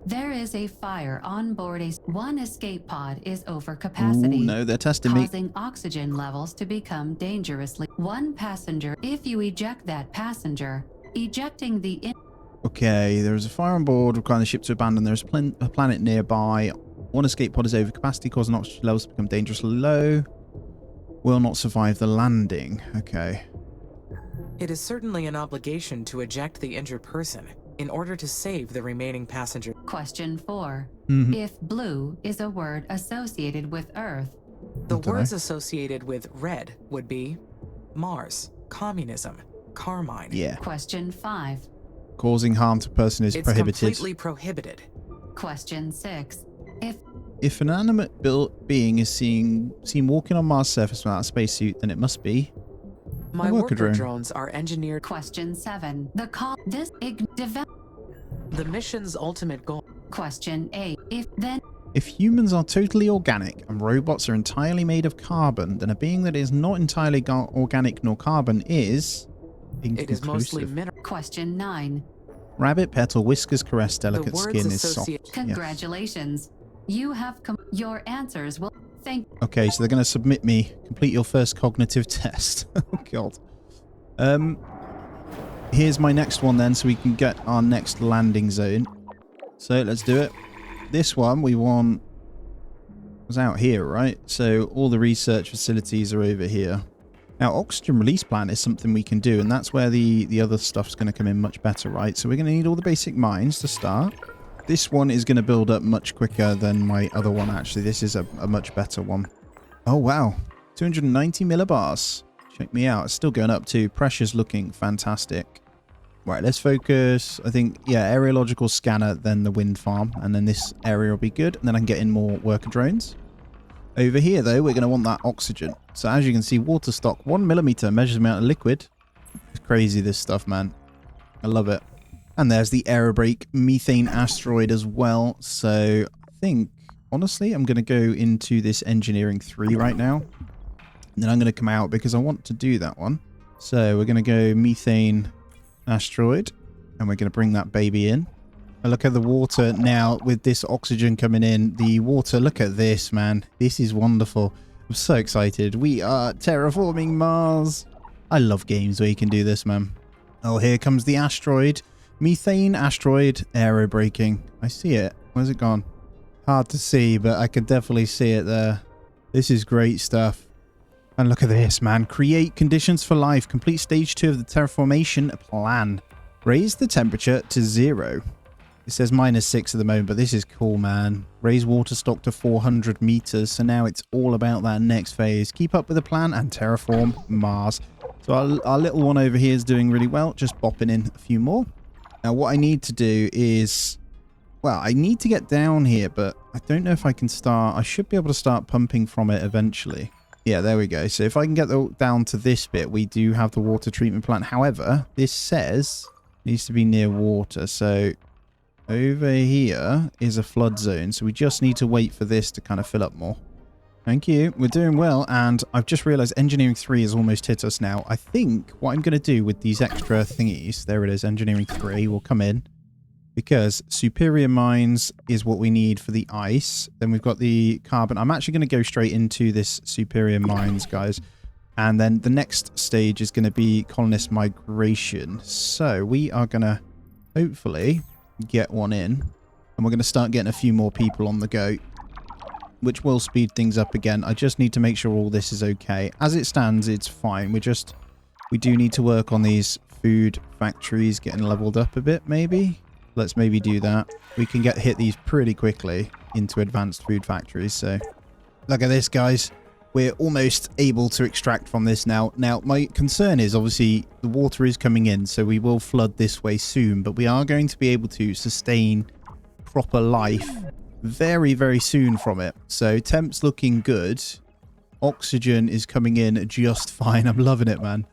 There is a fire on board one escape pod is over capacity. Ooh, no, they're testing me. Causing oxygen levels to become dangerously. One passenger. If you eject that passenger, ejecting the Okay, there is a fire on board requiring the ship to abandon. There's a planet nearby. One escape pod is over capacity, causing oxygen levels to become dangerously low. Will not survive the landing. Okay. It is certainly an obligation to eject the injured person in order to save the remaining passenger. Question 4. If blue is a word associated with Earth, the words associated with red would be Mars, communism, carmine. Yeah. Question 5. Causing harm to a person is prohibited. It's completely prohibited. Question 6. If an animate being is seen walking on Mars' surface without a spacesuit, then it must be My a worker drone. drones are engineered. Question 7. The mission's ultimate goal. Question 8. If humans are totally organic and robots are entirely made of carbon, then a being that is not entirely organic nor carbon is It is mostly inconclusive. mineral. Question 9. Rabbit, petal, whiskers caress, delicate words skin is soft. associate- Yes. Congratulations. You have your answers will thank. Okay, so they're going to submit me. Complete your first cognitive test. Oh, God. Here's my next one then, so we can get our next landing zone. So let's do it. This one we want was out here, right? So all the research facilities are over here. Now, oxygen release plant is something we can do, and that's where the other stuff's going to come in much better, right? So we're going to need all the basic mines to start. This one is going to build up much quicker than my other one, actually. This is a much better one. Oh, wow. 290 millibars. Check me out. It's still going up too. Pressure's looking fantastic. Right, let's focus. I think, yeah, aerological scanner, then the wind farm, and then this area will be good. And then I can get in more worker drones. Over here, though, we're going to want that oxygen. So as you can see, water stock, 1 millimeter, measures the amount of liquid. It's crazy, this stuff, man. I love it. And there's the aerobrake methane asteroid as well. So I think, honestly, I'm going to go into this engineering 3 right now. And then I'm going to come out because I want to do that one. So we're going to go methane asteroid. And we're going to bring that baby in. And look at the water now with this oxygen coming in. The water, look at this, man. This is wonderful. I'm so excited. We are terraforming Mars. I love games where you can do this, man. Oh, here comes the asteroid. Methane asteroid aerobraking. I see it. Where's it gone? Hard to see, but I can definitely see it there. This is great stuff. And look at this, man. Create conditions for life. Complete stage 2 of the terraformation plan. Raise the temperature to 0. It says -6 at the moment, but this is cool, man. Raise water stock to 400 meters. So now it's all about that next phase. Keep up with the plan and terraform Mars. So our little one over here is doing really well. Just bopping in a few more. Now, what I need to do is, well, I need to get down here, but I don't know if I can start. I should be able to start pumping from it eventually. Yeah, there we go. So if I can get down to this bit, we do have the water treatment plant. However, this says it needs to be near water. So over here is a flood zone. So we just need to wait for this to kind of fill up more. Thank you. We're doing well. And I've just realized engineering 3 has almost hit us now. I think what I'm going to do with these extra thingies, there it is, engineering 3 will come in. Because superior mines is what we need for the ice. Then we've got the carbon. I'm actually going to go straight into this superior mines, guys. And then the next stage is going to be colonist migration. So we are going to hopefully get one in. And we're going to start getting a few more people on the go, which will speed things up again. I just need to make sure all this is okay. As it stands, it's fine. We do need to work on these food factories getting leveled up a bit, maybe. Let's maybe do that. We can hit these pretty quickly into advanced food factories. So look at this, guys. We're almost able to extract from this now. Now, my concern is obviously the water is coming in, so we will flood this way soon, but we are going to be able to sustain proper life very, very soon from it. So temp's looking good. Oxygen is coming in just fine. I'm loving it, man.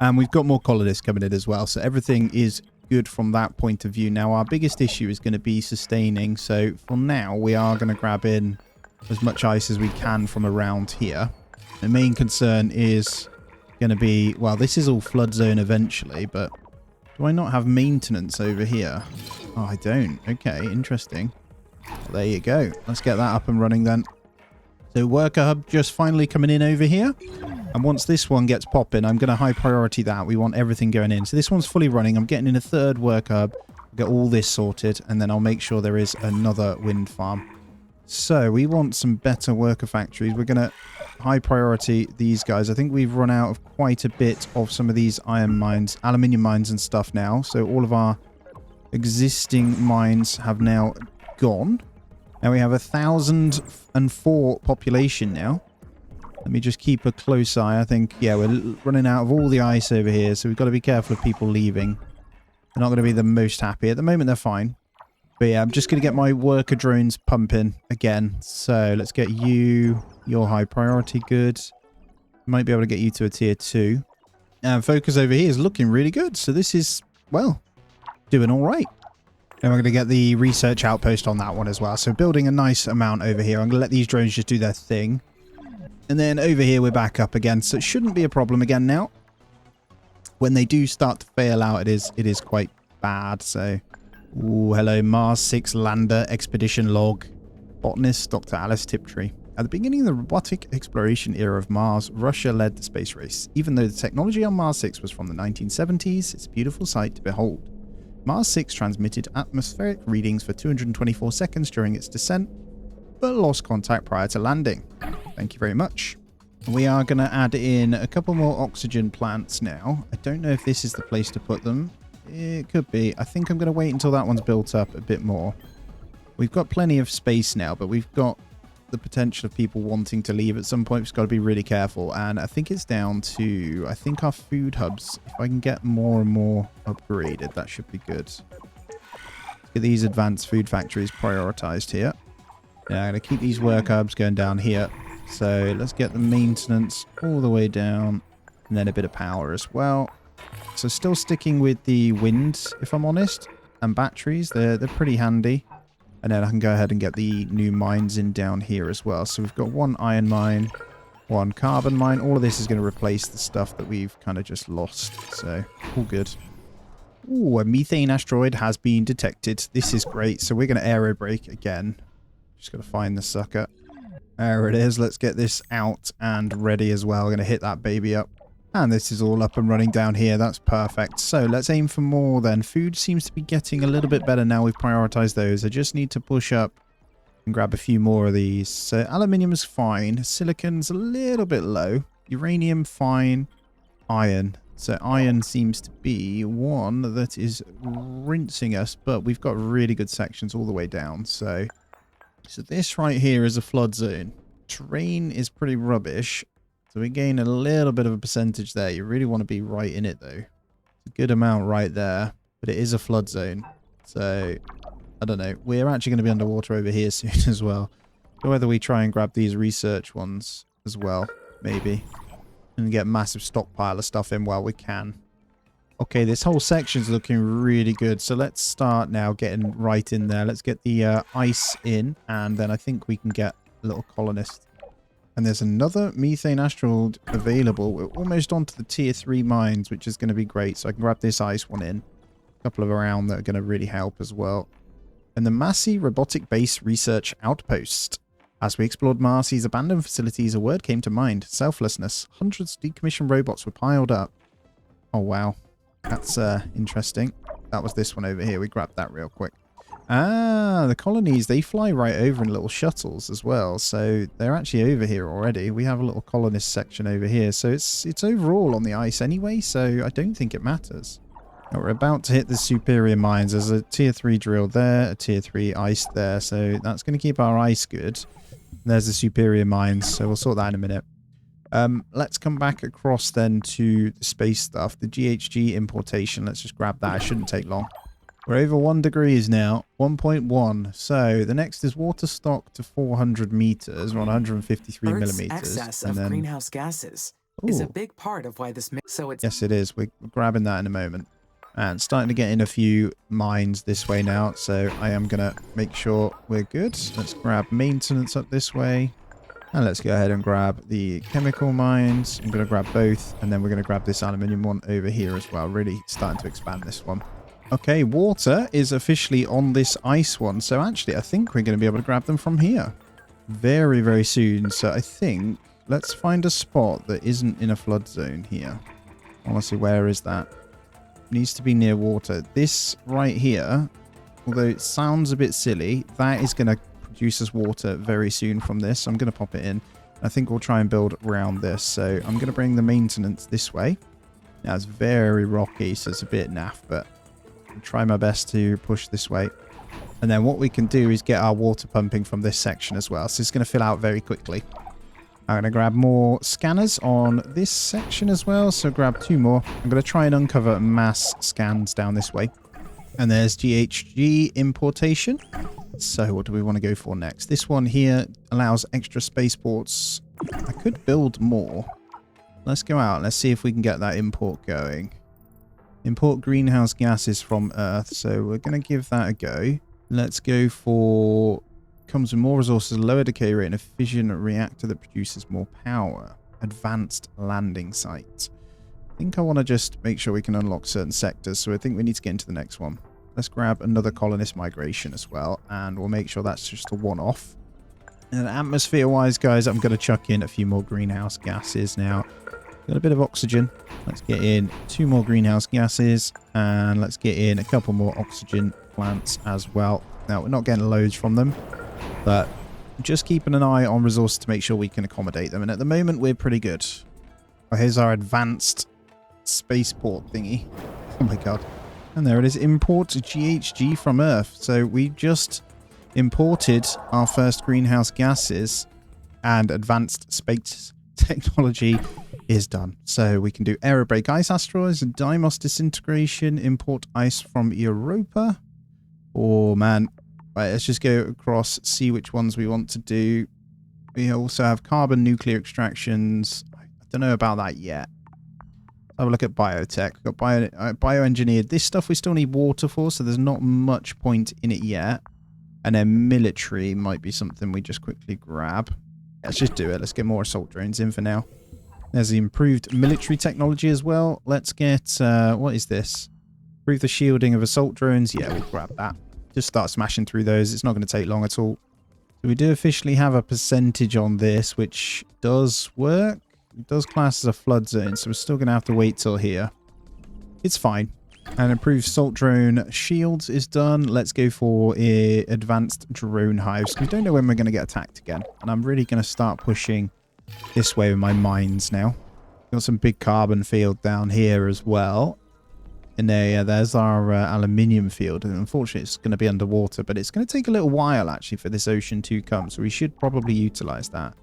And we've got more colonists coming in as well. So everything is good from that point of view. Now, our biggest issue is going to be sustaining. So for now, we are going to grab in as much ice as we can from around here. The main concern is going to be, well, this is all flood zone eventually, but do I not have maintenance over here? Oh, I don't. Okay, interesting. Well, there you go. Let's get that up and running then. So worker hub just finally coming in over here. And once this one gets popping, I'm going to high priority that. We want everything going in. So this one's fully running. I'm getting in a third worker hub. Get all this sorted. And then I'll make sure there is another wind farm. So we want some better worker factories. We're going to high priority these guys. I think we've run out of quite a bit of some of these iron mines, aluminium mines and stuff now. So all of our existing mines have now gone. Now we have 1,004 population now. Let me just keep a close eye. I think, yeah, we're running out of all the ice over here. So we've got to be careful of people leaving. They're not going to be the most happy. At the moment, they're fine. But yeah, I'm just going to get my worker drones pumping again. So let's get you, your high priority. Good. Might be able to get you to a tier 2. And focus over here is looking really good. So this is, well, doing all right. And we're going to get the research outpost on that one as well. So building a nice amount over here. I'm going to let these drones just do their thing. And then over here, we're back up again. So it shouldn't be a problem again now. When they do start to fail out, it is quite bad. So, ooh, hello, Mars 6 Lander Expedition Log. Botanist Dr. Alice Tiptree. At the beginning of the robotic exploration era of Mars, Russia led the space race. Even though the technology on Mars 6 was from the 1970s, it's a beautiful sight to behold. Mars 6 transmitted atmospheric readings for 224 seconds during its descent, but lost contact prior to landing. Thank you very much. We are going to add in a couple more oxygen plants now. I don't know if this is the place to put them. It could be. I think I'm going to wait until that one's built up a bit more. We've got plenty of space now, but we've got the potential of people wanting to leave at some point. We've just got to be really careful. And I think it's down to, I think our food hubs, if I can get more and more upgraded, that should be good. Let's get these advanced food factories prioritized here. Now I'm going to keep these work hubs going down here. So let's get the maintenance all the way down. And then a bit of power as well. So still sticking with the wind, if I'm honest. And batteries, they're pretty handy. And then I can go ahead and get the new mines in down here as well. So we've got one iron mine, one carbon mine. All of this is going to replace the stuff that we've kind of just lost. So all good. Ooh, a methane asteroid has been detected. This is great. So we're going to aero brake again. Just got to find the sucker. There it is. Let's get this out and ready as well. We're going to hit that baby up. And this is all up and running down here. That's perfect. So let's aim for more then. Food seems to be getting a little bit better now. We've prioritized those. I just need to push up and grab a few more of these. So aluminium's fine. Silicon's a little bit low. Uranium, fine. Iron. So iron seems to be one that is rinsing us. But we've got really good sections all the way down. So this right here is a flood zone. Terrain is pretty rubbish. So we gain a little bit of a percentage there. You really want to be right in it, though. It's a good amount right there. But it is a flood zone. So, I don't know. We're actually going to be underwater over here soon as well. So whether we try and grab these research ones as well, maybe. And get a massive stockpile of stuff in while we can. Okay, this whole section's looking really good. So let's start now getting right in there. Let's get the ice in. And then I think we can get a little colonist. And there's another methane asteroid available. We're almost onto the tier 3 mines, which is going to be great. So I can grab this ice one in. A couple of around that are going to really help as well. And the Massey Robotic Base Research Outpost. As we explored Marcy's abandoned facilities, a word came to mind. Selflessness. Hundreds of decommissioned robots were piled up. Oh, wow. That's interesting. That was this one over here. We grabbed that real quick. Ah, the colonies, they fly right over in little shuttles as well. So they're actually over here already. We have a little colonist section over here. So it's overall on the ice anyway, so I don't think it matters. Now we're about to hit the superior mines. There's a tier 3 drill there, a tier 3 ice there. So that's going to keep our ice good. There's the superior mines, so we'll sort that in a minute. Let's come back across then to the space stuff. The GHG importation, let's just grab that. It shouldn't take long. We're over 1 degrees now, 1.1. So the next is water stock to 400 meters, or 153 Earth's millimeters. excess and of then, greenhouse gases is a big part of why this. So it's yes, it is. We're grabbing that in a moment. And starting to get in a few mines this way now. So I am going to make sure we're good. Let's grab maintenance up this way. And let's go ahead and grab the chemical mines. I'm going to grab both. And then we're going to grab this aluminium one over here as well. Really starting to expand this one. Okay, water is officially on this ice one. So actually, I think we're going to be able to grab them from here very, very soon. So I think let's find a spot that isn't in a flood zone here. Honestly, where is that? It needs to be near water. This right here, although it sounds a bit silly, that is going to produce us water very soon from this. So I'm going to pop it in. I think we'll try and build around this. So I'm going to bring the maintenance this way. Now it's very rocky, so it's a bit naff, but I'll try my best to push this way. And then what we can do is get our water pumping from this section as well. So it's going to fill out very quickly. I'm going to grab more scanners on this section as well. So grab 2 more. I'm going to try and uncover mass scans down this way. And there's GHG importation. So what do we want to go for next? This one here allows extra spaceports. I could build more. Let's go out. Let's see if we can get that import going. Import greenhouse gases from Earth. So we're going to give that a go. Let's go for... Comes with more resources, lower decay rate, and a fission reactor that produces more power. Advanced landing site. I think I want to just make sure we can unlock certain sectors. So I think we need to get into the next one. Let's grab another colonist migration as well. And we'll make sure that's just a one-off. And atmosphere-wise, guys, I'm going to chuck in a few more greenhouse gases now. Got a bit of oxygen. Let's get in 2 more greenhouse gases. And let's get in a couple more oxygen plants as well. Now, we're not getting loads from them, but just keeping an eye on resources to make sure we can accommodate them. And at the moment, we're pretty good. Oh, here's our advanced spaceport thingy. Oh my god. And there it is. Import GHG from Earth. So we just imported our first greenhouse gases, and advanced space technology is done. So we can do aerobrake ice asteroids, Deimos disintegration, import ice from Europa. Oh man. Right, let's just go across, see which ones we want to do. We also have carbon nuclear extractions. I don't know about that yet. Have a look at biotech. We've got bioengineered. This stuff we still need water for, so there's not much point in it yet. And then military might be something we just quickly grab. Let's just do it. Let's get more assault drones in for now. There's the improved military technology as well. Let's get, what is this? Improve the shielding of assault drones. Yeah, we'll grab that. Just start smashing through those. It's not going to take long at all. So we do officially have a percentage on this, which does work. It does class as a flood zone, so we're still going to have to wait till here. It's fine. And improved salt drone shields is done. Let's go for advanced drone hives. We don't know when we're going to get attacked again. And I'm really going to start pushing this way with my mines now. Got some big carbon field down here as well. And there's our aluminium field. And unfortunately, it's going to be underwater. But it's going to take a little while, actually, for this ocean to come. So we should probably utilize that.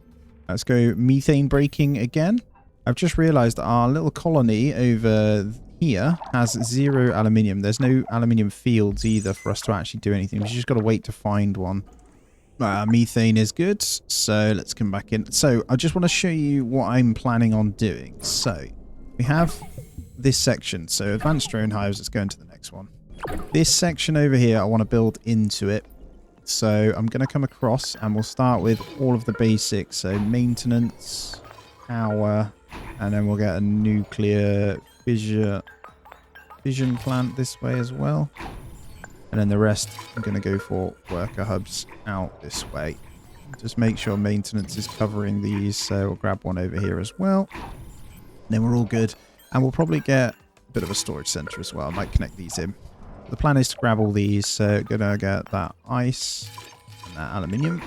Let's go methane breaking again. I've just realized our little colony over here has 0 aluminium. There's no aluminium fields either for us to actually do anything. We've just got to wait to find one. Methane is good. So let's come back in. So I just want to show you what I'm planning on doing. So we have this section. So advanced drone hives. Let's go into the next one. This section over here, I want to build into it. So I'm going to come across and we'll start with all of the basics. So maintenance, power, and then we'll get a nuclear fission plant this way as well. And then the rest I'm going to go for worker hubs out this way. Just make sure maintenance is covering these. So we'll grab one over here as well. And then we're all good. And we'll probably get a bit of a storage center as well. I might connect these in. The plan is to grab all these. So gonna get that ice and that aluminium.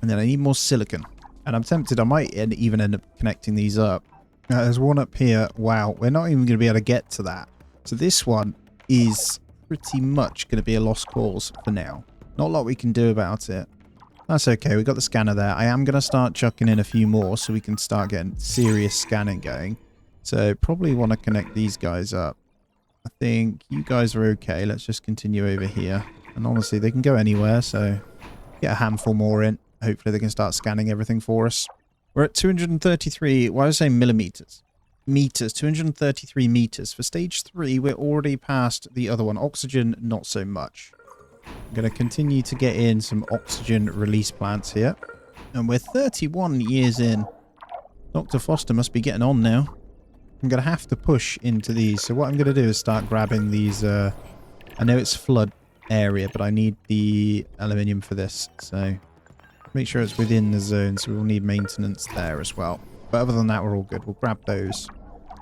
And then I need more silicon. And I'm tempted I might even end up connecting these up. There's one up here. Wow, we're not even going to be able to get to that. So this one is pretty much going to be a lost cause for now. Not a lot we can do about it. That's okay. We got the scanner there. I am going to start chucking in a few more so we can start getting serious scanning going. So probably want to connect these guys up. I think you guys are okay. Let's just continue over here. And honestly, they can go anywhere. So get a handful more in. Hopefully they can start scanning everything for us. We're at 233, why was I saying millimeters? meters, 233 meters. For stage 3, we're already past the other one. Oxygen, not so much. I'm going to continue to get in some oxygen release plants here. And we're 31 years in. Dr. Foster must be getting on now. I'm going to have to push into these. So what I'm going to do is start grabbing these. I know it's flood area, but I need the aluminium for this. So make sure it's within the zone. So we'll need maintenance there as well. But other than that, we're all good. We'll grab those.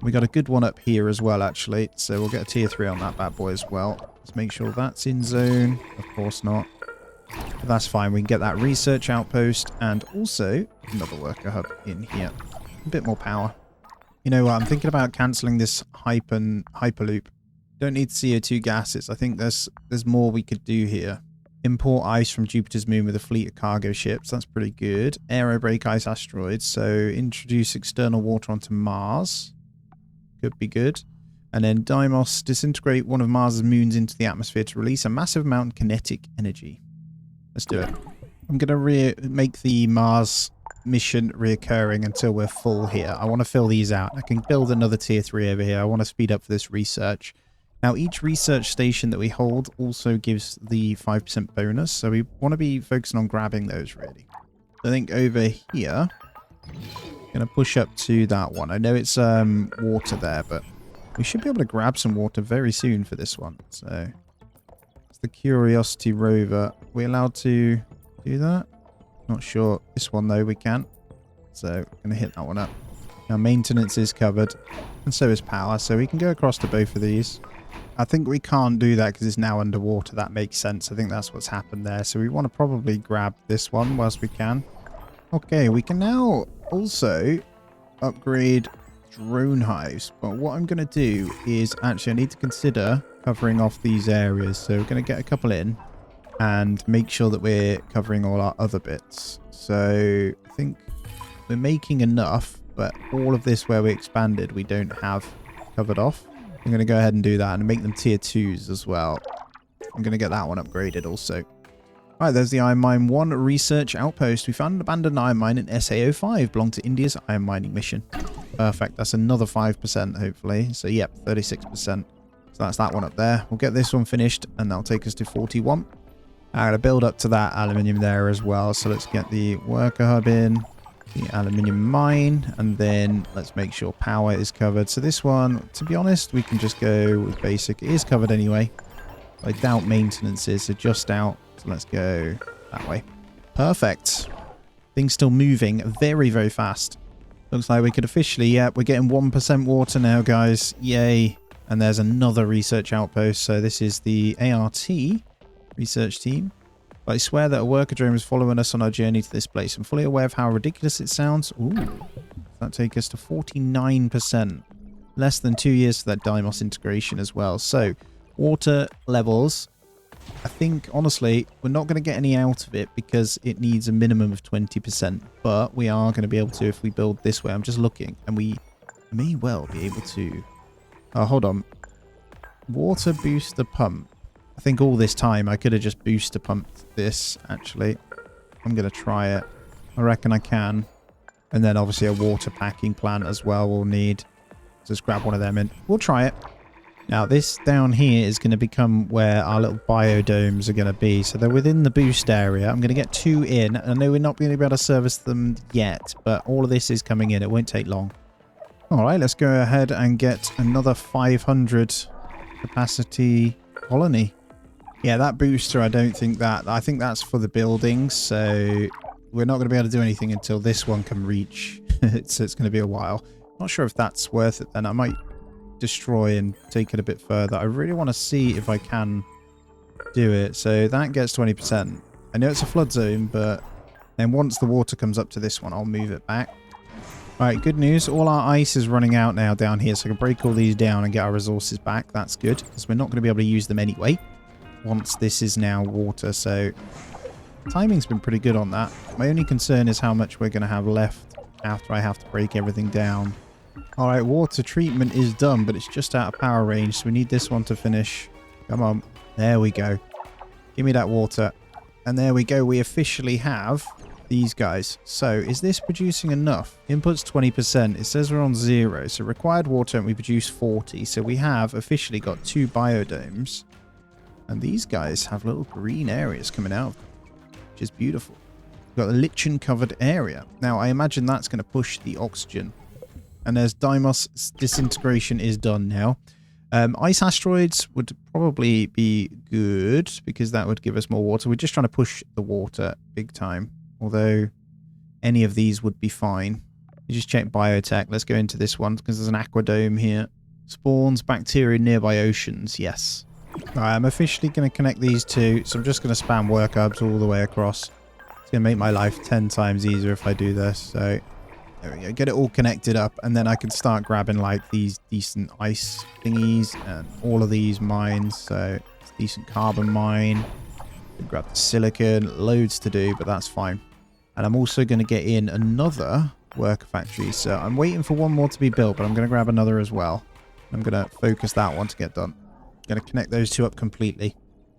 We got a good one up here as well, actually. So we'll get a tier 3 on that bad boy as well. Let's make sure that's in zone. Of course not. But that's fine. We can get that research outpost and also another worker hub in here. A bit more power. You know what? I'm thinking about cancelling this hyperloop. Don't need CO2 gases. I think there's more we could do here. Import ice from Jupiter's moon with a fleet of cargo ships. That's pretty good. Aerobreak ice asteroids. So introduce external water onto Mars. Could be good. And then Deimos, disintegrate one of Mars's moons into the atmosphere to release a massive amount of kinetic energy. Let's do it. I'm going to make the Mars mission reoccurring until we're full here. I want to fill these out. I can build another tier 3 over here. I want to speed up for this research. Now, each research station that we hold also gives the 5% bonus. So we want to be focusing on grabbing those, really. I think over here, I'm going to push up to that one. I know it's water there, but we should be able to grab some water very soon for this one. So it's the Curiosity rover. Are we allowed to do that? Not sure. This one, though, we can. So I'm going to hit that one up. Now, maintenance is covered. And so is power. So we can go across to both of these. I think we can't do that because it's now underwater. That makes sense. I think that's what's happened there. So we want to probably grab this one whilst we can. Okay, we can now also upgrade drone hives. But what I'm going to do is actually I need to consider covering off these areas. So we're going to get a couple in and make sure that we're covering all our other bits. So I think we're making enough, but all of this where we expanded, we don't have covered off. I'm going to go ahead and do that and make them tier 2s as well. I'm going to get that one upgraded also. Alright, there's the Iron Mine 1 research outpost. We found an abandoned iron mine in SA05, belonged to India's iron mining mission. Perfect. That's another 5%, hopefully. So, yep, 36%. So that's that one up there. We'll get this one finished, and that'll take us to 41. I'm going to build up to that aluminium there as well. So let's get the worker hub in. The aluminium mine, and then let's make sure power is covered. So this one, to be honest, we can just go with basic. It is covered anyway. I doubt maintenance is, so just out. So let's go that way. Perfect. Things still moving very, very fast. Looks like we could officially, yeah, we're getting 1% water now, guys. Yay. And there's another research outpost. So this is the ART research team. But I swear that a worker drone was following us on our journey to this place. I'm fully aware of how ridiculous it sounds. Ooh, that'll take us to 49%. Less than 2 years for that Deimos integration as well. So, water levels. I think, honestly, we're not going to get any out of it because it needs a minimum of 20%. But we are going to be able to if we build this way. I'm just looking. And we may well be able to... Oh, hold on. Water booster pump. I think all this time I could have just booster pumped this, actually. I'm going to try it. I reckon I can. And then obviously a water packing plant as well we'll need. Just grab one of them in. We'll try it. Now this down here is going to become where our little biodomes are going to be. So they're within the boost area. I'm going to get 2 in. I know we're not going to be able to service them yet, but all of this is coming in. It won't take long. Alright, let's go ahead and get another 500 capacity colony. Yeah, that booster, I think that's for the buildings, so we're not going to be able to do anything until this one can reach. So it's going to be a while. Not sure if that's worth it then. I might destroy and take it a bit further. I really want to see if I can do it. So that gets 20%. I know it's a flood zone, but then once the water comes up to this one, I'll move it back. Alright, good news. All our ice is running out now down here, so I can break all these down and get our resources back. That's good, because we're not going to be able to use them anyway. Once this is now water, so timing's been pretty good on that. My only concern is how much we're going to have left after I have to break everything down. Alright, water treatment is done, but it's just out of power range, so we need this one to finish. Come on. There we go. Give me that water. And there we go. We officially have these guys. So is this producing enough? Inputs 20%. It says we're on 0. So required water and we produce 40. So we have officially got 2 biodomes. And these guys have little green areas coming out of them, which is beautiful. We've got a lichen covered area. Now I imagine that's going to push the oxygen. And as Deimos disintegration is done now. Ice asteroids would probably be good because that would give us more water. We're just trying to push the water big time. Although any of these would be fine. You just check biotech. Let's go into this one because there's an aquadome here. Spawns bacteria nearby oceans. Yes. Alright, I'm officially going to connect these two. So I'm just going to spam work hubs all the way across. It's going to make my life 10 times easier if I do this. So there we go. Get it all connected up. And then I can start grabbing like these decent ice thingies and all of these mines. So it's a decent carbon mine. Grab the silicon. Loads to do, but that's fine. And I'm also going to get in another worker factory. So I'm waiting for one more to be built, but I'm going to grab another as well. I'm going to focus that one to get done. Going to connect those two up completely.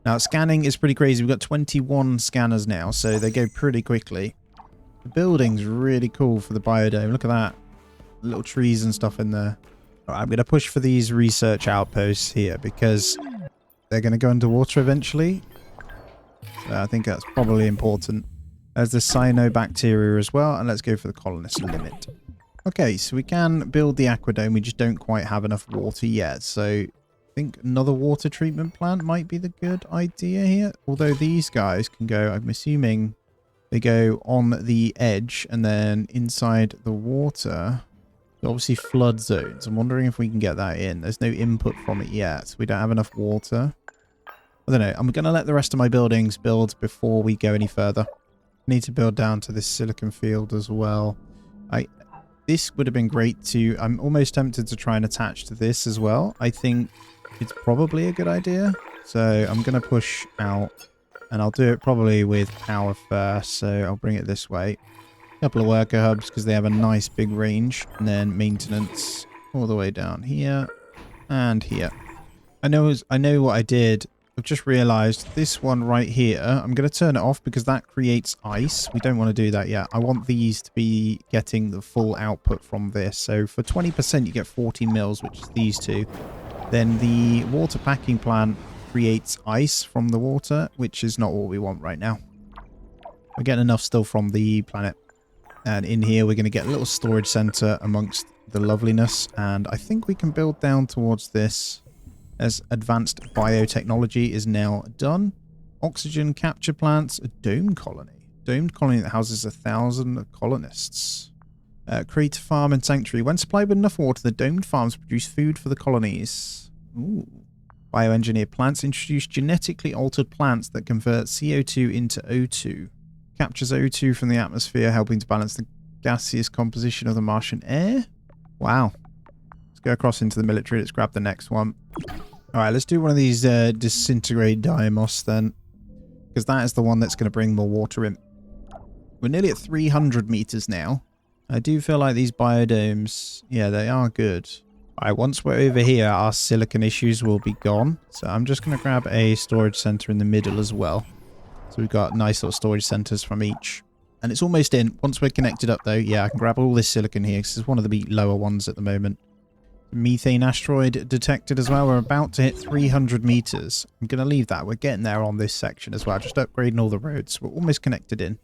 Now, scanning is pretty crazy. We've got 21 scanners now, so they go pretty quickly. The building's really cool for the biodome. Look at that. Little trees and stuff in there. All right, I'm going to push for these research outposts here because they're going to go underwater eventually. So I think that's probably important. There's the cyanobacteria as well, and let's go for the colonist limit. Okay, so we can build the aquadome. We just don't quite have enough water yet, so I think another water treatment plant might be the good idea here. Although these guys can go, I'm assuming they go on the edge and then inside the water. Obviously flood zones. I'm wondering if we can get that in. There's no input from it yet. We don't have enough water. I don't know. I'm going to let the rest of my buildings build before we go any further. Need to build down to this silicon field as well. This would have been great to... I'm almost tempted to try and attach to this as well. I think it's probably a good idea. So I'm going to push out. And I'll do it probably with power first. So I'll bring it this way. A couple of worker hubs because they have a nice big range. And then maintenance all the way down here. And here. I know what I did. I've just realized this one right here, I'm going to turn it off because that creates ice. We don't want to do that yet. I want these to be getting the full output from this. So for 20%, you get 40 mils, which is these two. Then the water packing plant creates ice from the water, which is not what we want right now. We're getting enough still from the planet. And in here, we're going to get a little storage center amongst the loveliness. And I think we can build down towards this. As advanced biotechnology is now done. Oxygen capture plants, a dome colony. Domed colony that houses 1,000 colonists. Create a farm and sanctuary. When supplied with enough water, the domed farms produce food for the colonies. Ooh. Bioengineered plants introduce genetically altered plants that convert CO2 into O2. Captures O2 from the atmosphere, helping to balance the gaseous composition of the Martian air. Wow. Let's go across into the military. Let's grab the next one. Alright, let's do one of these disintegrate Deimos then. Because that is the one that's going to bring more water in. We're nearly at 300 meters now. I do feel like these biodomes, yeah, they are good. Alright, once we're over here, our silicon issues will be gone. So I'm just going to grab a storage center in the middle as well. So we've got nice little storage centers from each. And it's almost in. Once we're connected up though, yeah, I can grab all this silicon here because it's one of the lower ones at the moment. Methane asteroid detected as well. We're about to hit 300 meters. I'm going to leave that. We're getting there on this section as well. Just upgrading all the roads. We're almost connected in.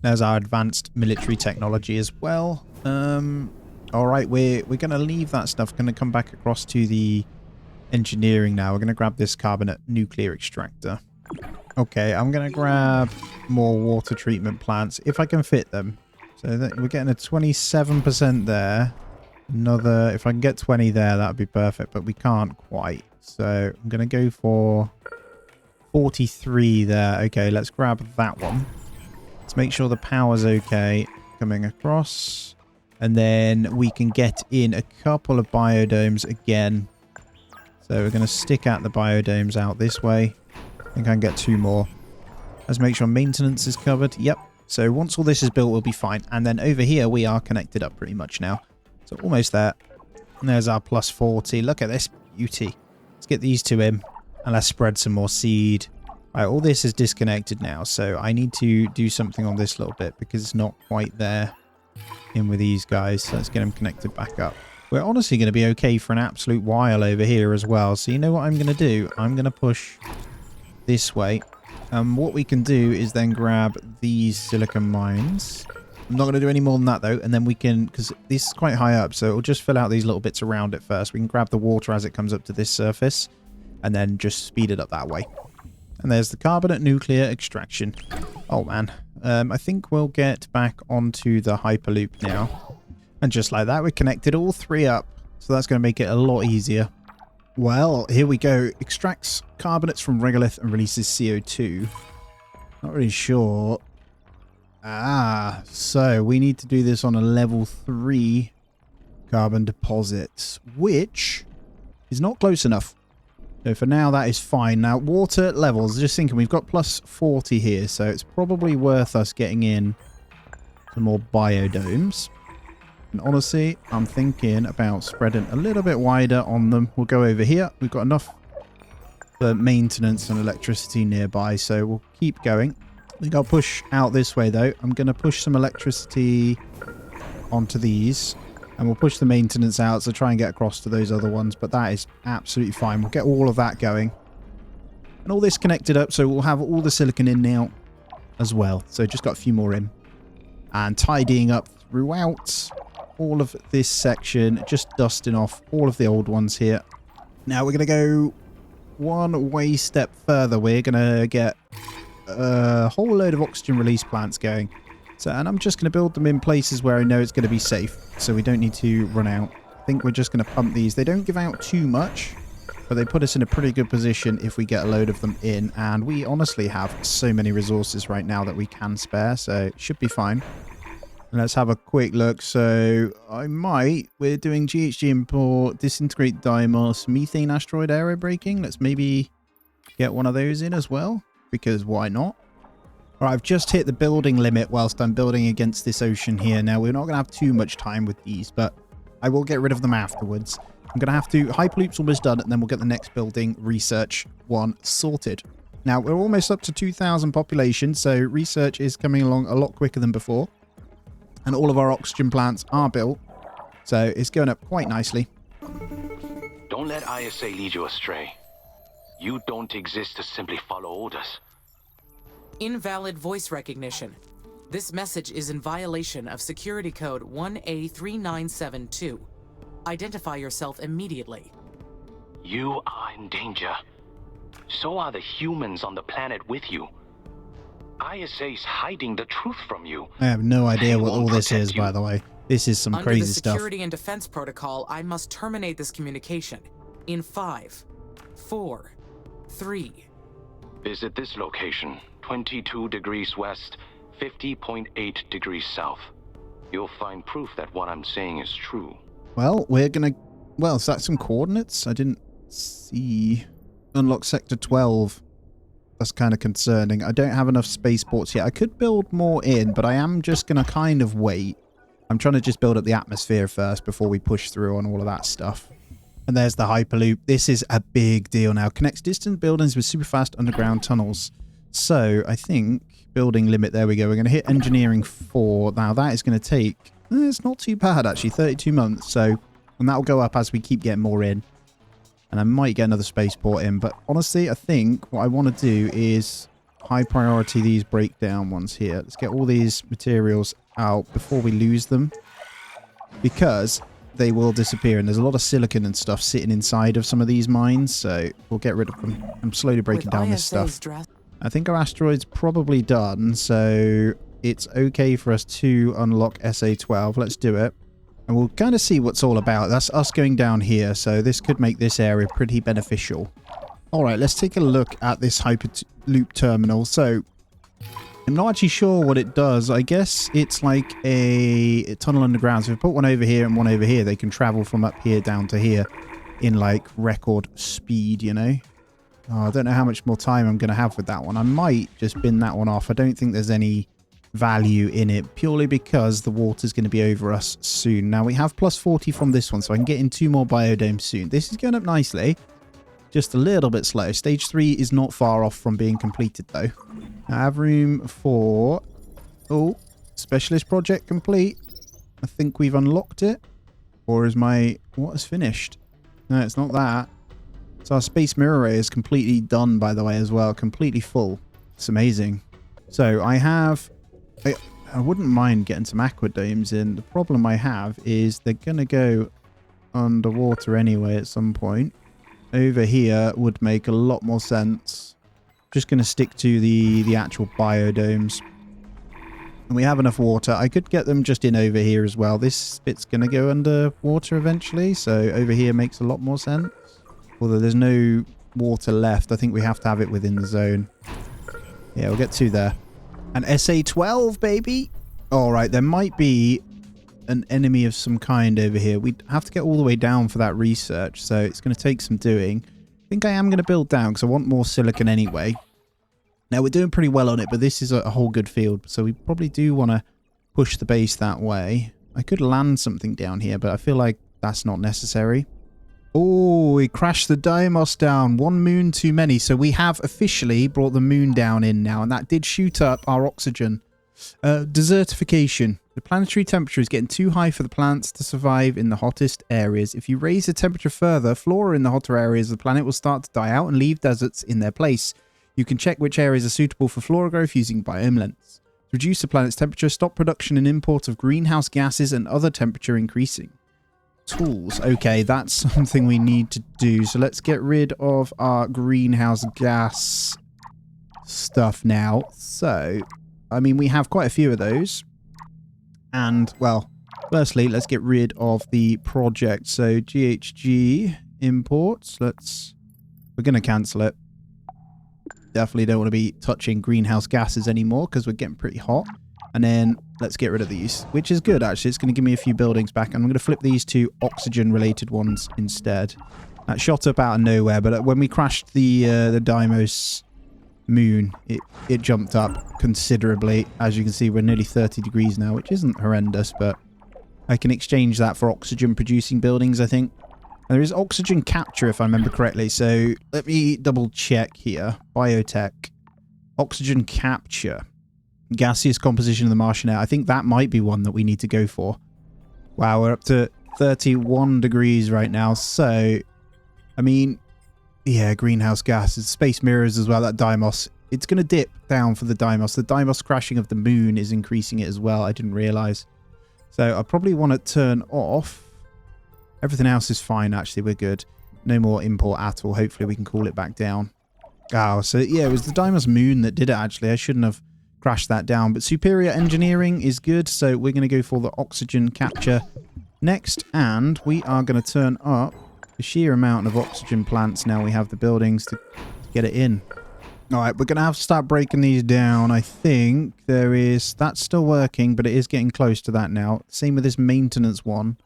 There's our advanced military technology as well. Alright, we're going to leave that stuff. Going to come back across to the engineering now. We're going to grab this carbonate nuclear extractor. Okay, I'm going to grab more water treatment plants if I can fit them. So that we're getting a 27% there. Another, if I can get 20 there, that would be perfect, but we can't quite. So I'm going to go for 43 there. Okay, let's grab that one. Let's make sure the power's okay coming across. And then we can get in a couple of biodomes again. So we're going to stick out the biodomes out this way. I think I can get 2 more. Let's make sure maintenance is covered. Yep. So once all this is built, we'll be fine. And then over here, we are connected up pretty much now. So almost there. And there's our plus 40. Look at this beauty. Let's get these 2 in. And let's spread some more seed. Right, all this is disconnected now, so I need to do something on this little bit because it's not quite there in with these guys. So let's get them connected back up. We're honestly going to be okay for an absolute while over here as well. So you know what I'm going to do? I'm going to push this way. What we can do is then grab these silicon mines. I'm not going to do any more than that though. And then we can, because this is quite high up, so it'll just fill out these little bits around it first. We can grab the water as it comes up to this surface and then just speed it up that way. And there's the carbonate nuclear extraction. Oh man. I think we'll get back onto the Hyperloop now. And just like that, we're connected all three up. So that's going to make it a lot easier. Well, here we go. Extracts carbonates from regolith and releases CO2. Not really sure. So we need to do this on a level 3 carbon deposit, which is not close enough. So for now, that is fine. Now, water levels, just thinking, we've got plus 40 here, so it's probably worth us getting in some more biodomes. And honestly, I'm thinking about spreading a little bit wider on them. We'll go over here. We've got enough for maintenance and electricity nearby, so we'll keep going. I think I'll push out this way, though. I'm going to push some electricity onto these. And we'll push the maintenance out to try and get across to those other ones. But that is absolutely fine. We'll get all of that going. And all this connected up. So we'll have all the silicon in now as well. So just got a few more in. And tidying up throughout all of this section. Just dusting off all of the old ones here. Now we're going to go one way step further. We're going to get a whole load of oxygen release plants going. So, and I'm just going to build them in places where I know it's going to be safe, so we don't need to run out. I think we're just going to pump these. They don't give out too much, but they put us in a pretty good position if we get a load of them in. And we honestly have so many resources right now that we can spare, so it should be fine. And let's have a quick look. So we're doing GHG import, disintegrate Dimos, methane asteroid aerobraking. Let's maybe get one of those in as well, because why not? All right, I've just hit the building limit whilst I'm building against this ocean here. Now, we're not going to have too much time with these, but I will get rid of them afterwards. I'm going to have to... Hyperloop's almost done, and then we'll get the next building research one sorted. Now, we're almost up to 2,000 population, so research is coming along a lot quicker than before. And all of our oxygen plants are built, so it's going up quite nicely. Don't let ISA lead you astray. You don't exist to simply follow orders. Invalid voice recognition. This message is in violation of security code 1A3972. Identify yourself immediately. You are in danger. So are the humans on the planet with you. ISA's hiding the truth from you. I have no idea They what all won't this protect is, you. by the way. This is some Under crazy the stuff. Security and Defense Protocol, I must terminate this communication. In 5, 4, 3. Visit this location, 22 degrees west, 50.8 degrees south. You'll find proof that what I'm saying is true. Well, we're going to... Well, is that some coordinates? I didn't see... Unlock Sector 12. That's kind of concerning. I don't have enough spaceports yet. I could build more in, but I am just going to kind of wait. I'm trying to just build up the atmosphere first before we push through on all of that stuff. And there's the Hyperloop. This is a big deal now. Connects distant buildings with super fast underground tunnels. So I think building limit, there we go. We're going to hit engineering 4. Now that is going to take, it's not too bad actually, 32 months. So, and that'll go up as we keep getting more in. And I might get another spaceport in. But honestly, I think what I want to do is high priority these breakdown ones here. Let's get all these materials out before we lose them. Because they will disappear, and there's a lot of silicon and stuff sitting inside of some of these mines, so we'll get rid of them. I'm slowly breaking down this stuff. I think our asteroid's probably done, so it's okay for us to unlock SA-12. Let's do it, and we'll kind of see what's all about. That's us going down here, so this could make this area pretty beneficial. All right, let's take a look at this Hyperloop terminal. So I'm not actually sure what it does. I guess it's like a tunnel underground. So if we put one over here and one over here, they can travel from up here down to here in like record speed, you know. Oh, I don't know how much more time I'm going to have with that one. I might just bin that one off. I don't think there's any value in it purely because the water's going to be over us soon. Now we have plus 40 from this one, so I can get in 2 more biodomes soon. This is going up nicely. Just a little bit slow. Stage 3 is not far off from being completed, though. I have room for... Oh, specialist project complete. I think we've unlocked it. Or is my... What is finished? No, it's not that. So our space mirror array is completely done, by the way, as well. Completely full. It's amazing. So I have... I wouldn't mind getting some aquadomes in. The problem I have is they're going to go underwater anyway at some point. Over here would make a lot more sense. Just going to stick to the actual biodomes. And we have enough water. I could get them just in over here as well. This bit's going to go underwater eventually. So over here makes a lot more sense. Although there's no water left. I think we have to have it within the zone. Yeah, we'll get 2 there. And SA-12, baby! Alright, there might be an enemy of some kind over here. We'd have to get all the way down for that research, so it's going to take some doing. I think I am going to build down, because I want more silicon anyway. Now, we're doing pretty well on it, but this is a whole good field, so we probably do want to push the base that way. I could land something down here, but I feel like that's not necessary. Oh, we crashed the Deimos down. 1 moon too many. So we have officially brought the moon down in now, and that did shoot up our oxygen. Desertification. The planetary temperature is getting too high for the plants to survive in the hottest areas. If you raise the temperature further, flora in the hotter areas of the planet will start to die out and leave deserts in their place. You can check which areas are suitable for flora growth using biome lengths. To reduce the planet's temperature, stop production and import of greenhouse gases and other temperature increasing. Tools. Okay, that's something we need to do. So let's get rid of our greenhouse gas stuff now. So, I mean, we have quite a few of those. And, well, firstly, let's get rid of the project. So, GHG imports. We're going to cancel it. Definitely don't want to be touching greenhouse gases anymore because we're getting pretty hot. And then let's get rid of these, which is good, actually. It's going to give me a few buildings back. I'm going to flip these to oxygen-related ones instead. That shot up out of nowhere, but when we crashed the Deimos moon, it jumped up considerably. As you can see, we're nearly 30 degrees now, which isn't horrendous, but I can exchange that for oxygen-producing buildings, I think. And there is oxygen capture, if I remember correctly. So let me double-check here. Biotech. Oxygen capture. Gaseous composition of the Martian air. I think that might be one that we need to go for. Wow, we're up to 31 degrees right now. So, I mean, yeah, greenhouse gases, space mirrors as well. That Deimos, it's going to dip down for the Deimos. The Deimos crashing of the moon is increasing it as well. I didn't realize. So I probably want to turn off. Everything else is fine, actually. We're good. No more import at all. Hopefully we can cool it back down. Oh, so yeah, it was the Deimos moon that did it, actually. I shouldn't have crash that down, but superior engineering is good, so we're going to go for the oxygen capture next, and we are going to turn up the sheer amount of oxygen plants now we have the buildings to get it in. Alright, we're going to have to start breaking these down. I think that's still working, but it is getting close to that now. Same with this maintenance one.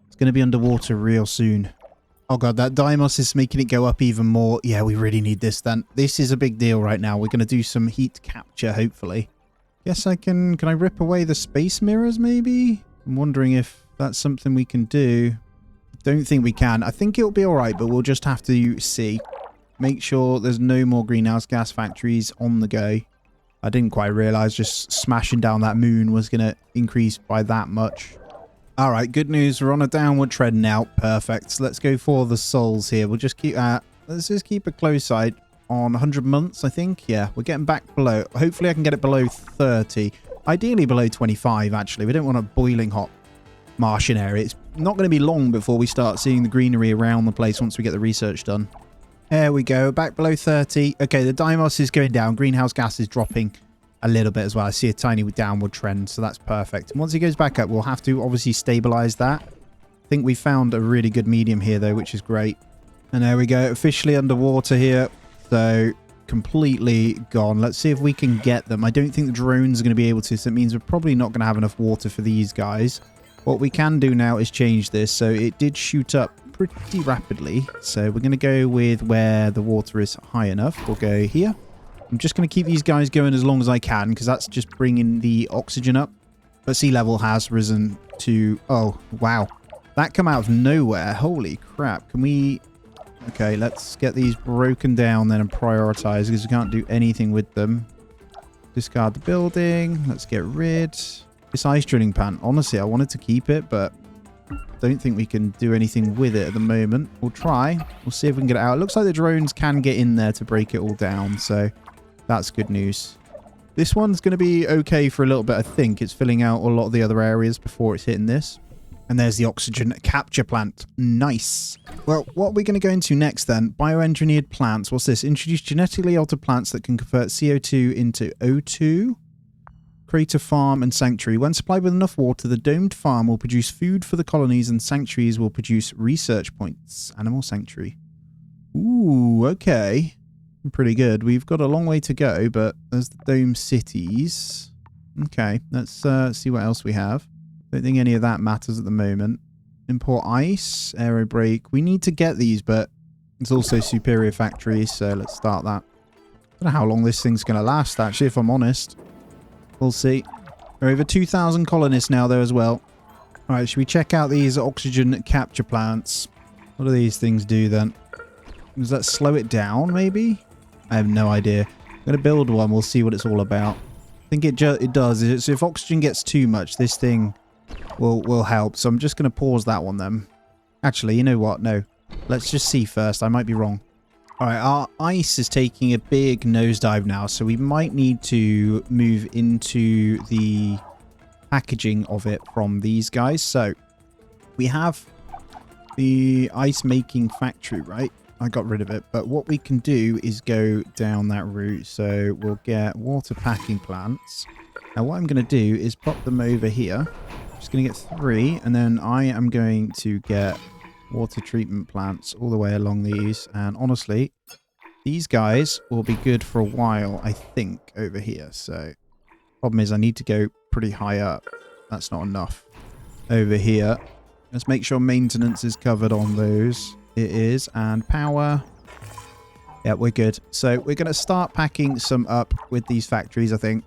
It's going to be underwater real soon. Oh god, that Deimos is making it go up even more. Yeah, we really need this then. This is a big deal right now. We're going to do some heat capture, hopefully. Guess I can I rip away the space mirrors, maybe? I'm wondering if that's something we can do. Don't think we can. I think it'll be alright, but we'll just have to see. Make sure there's no more greenhouse gas factories on the go. I didn't quite realise just smashing down that moon was going to increase by that much. Alright, good news. We're on a downward trend now. Perfect. Let's go for the souls here. We'll just keep let's just keep a close eye on 100 months, I think. Yeah, we're getting back below. Hopefully I can get it below 30. Ideally below 25, actually. We don't want a boiling hot Martian area. It's not going to be long before we start seeing the greenery around the place once we get the research done. There we go. Back below 30. Okay, the Deimos is going down. Greenhouse gas is dropping a little bit as well. I see a tiny downward trend, so that's perfect. And once it goes back up, we'll have to obviously stabilize that. I think we found a really good medium here, though, which is great. And there we go. Officially underwater here. So completely gone. Let's see if we can get them. I don't think the drones are going to be able to, so it means we're probably not going to have enough water for these guys. What we can do now is change this. So it did shoot up pretty rapidly. So we're going to go with where the water is high enough. We'll go here. I'm just going to keep these guys going as long as I can, because that's just bringing the oxygen up. But sea level has risen to... Oh, wow. That come out of nowhere. Holy crap. Can we Okay, let's get these broken down then and prioritize because we can't do anything with them. Discard the building. Let's get rid. This ice drilling pan. Honestly, I wanted to keep it, but don't think we can do anything with it at the moment. We'll try. We'll see if we can get it out. It looks like the drones can get in there to break it all down, so that's good news. This one's going to be okay for a little bit, I think. It's filling out a lot of the other areas before it's hitting this. And there's the oxygen capture plant. Nice. Well, what are we going to go into next then? Bioengineered plants. What's this? Introduce genetically altered plants that can convert CO2 into O2. Create a farm and sanctuary. When supplied with enough water, the domed farm will produce food for the colonies and sanctuaries will produce research points. Animal sanctuary. Ooh, okay. Pretty good. We've got a long way to go, but there's the dome cities. Okay, let's see what else we have. Don't think any of that matters at the moment. Import ice, aero brake. We need to get these, but it's also superior factories, so let's start that. I don't know how long this thing's going to last, actually, if I'm honest. We'll see. There are over 2,000 colonists now, though, as well. All right, should we check out these oxygen capture plants? What do these things do, then? Does that slow it down, maybe? I have no idea. I'm going to build one. We'll see what it's all about. I think it does. So if oxygen gets too much, this thing will help. So I'm just going to pause that one then. Actually, you know what? No. Let's just see first. I might be wrong. All right, our ice is taking a big nosedive now, so we might need to move into the packaging of it from these guys. So we have the ice making factory, right? I got rid of it, but what we can do is go down that route. So we'll get water packing plants. Now what I'm going to do is pop them over here. I'm just going to get 3, and then I am going to get water treatment plants all the way along these. And honestly, these guys will be good for a while, I think, over here. So problem is I need to go pretty high up. That's not enough. Over here, let's make sure maintenance is covered on those. It is. And power. Yeah, we're good. So we're going to start packing some up with these factories, I think,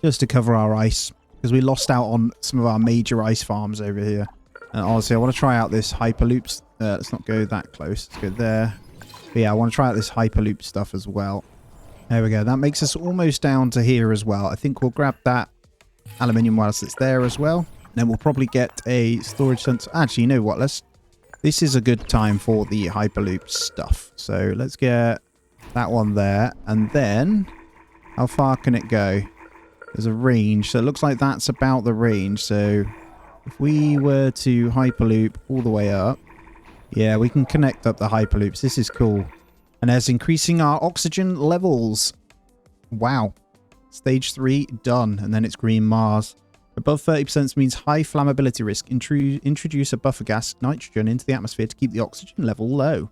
just to cover our ice, because we lost out on some of our major ice farms over here. And honestly, I want to try out this Hyperloops. Let's not go that close. Let's go there. But yeah, I want to try out this Hyperloop stuff as well. There we go. That makes us almost down to here as well. I think we'll grab that aluminium whilst it's there as well. Then we'll probably get a storage sensor. Actually, you know what? This is a good time for the Hyperloop stuff. So let's get that one there. And then, how far can it go? There's a range. So it looks like that's about the range. So if we were to Hyperloop all the way up, yeah, we can connect up the Hyperloops. This is cool. And that's increasing our oxygen levels. Wow. Stage 3 done. And then it's green Mars. Above 30% means high flammability risk. Introduce a buffer gas, nitrogen, into the atmosphere to keep the oxygen level low.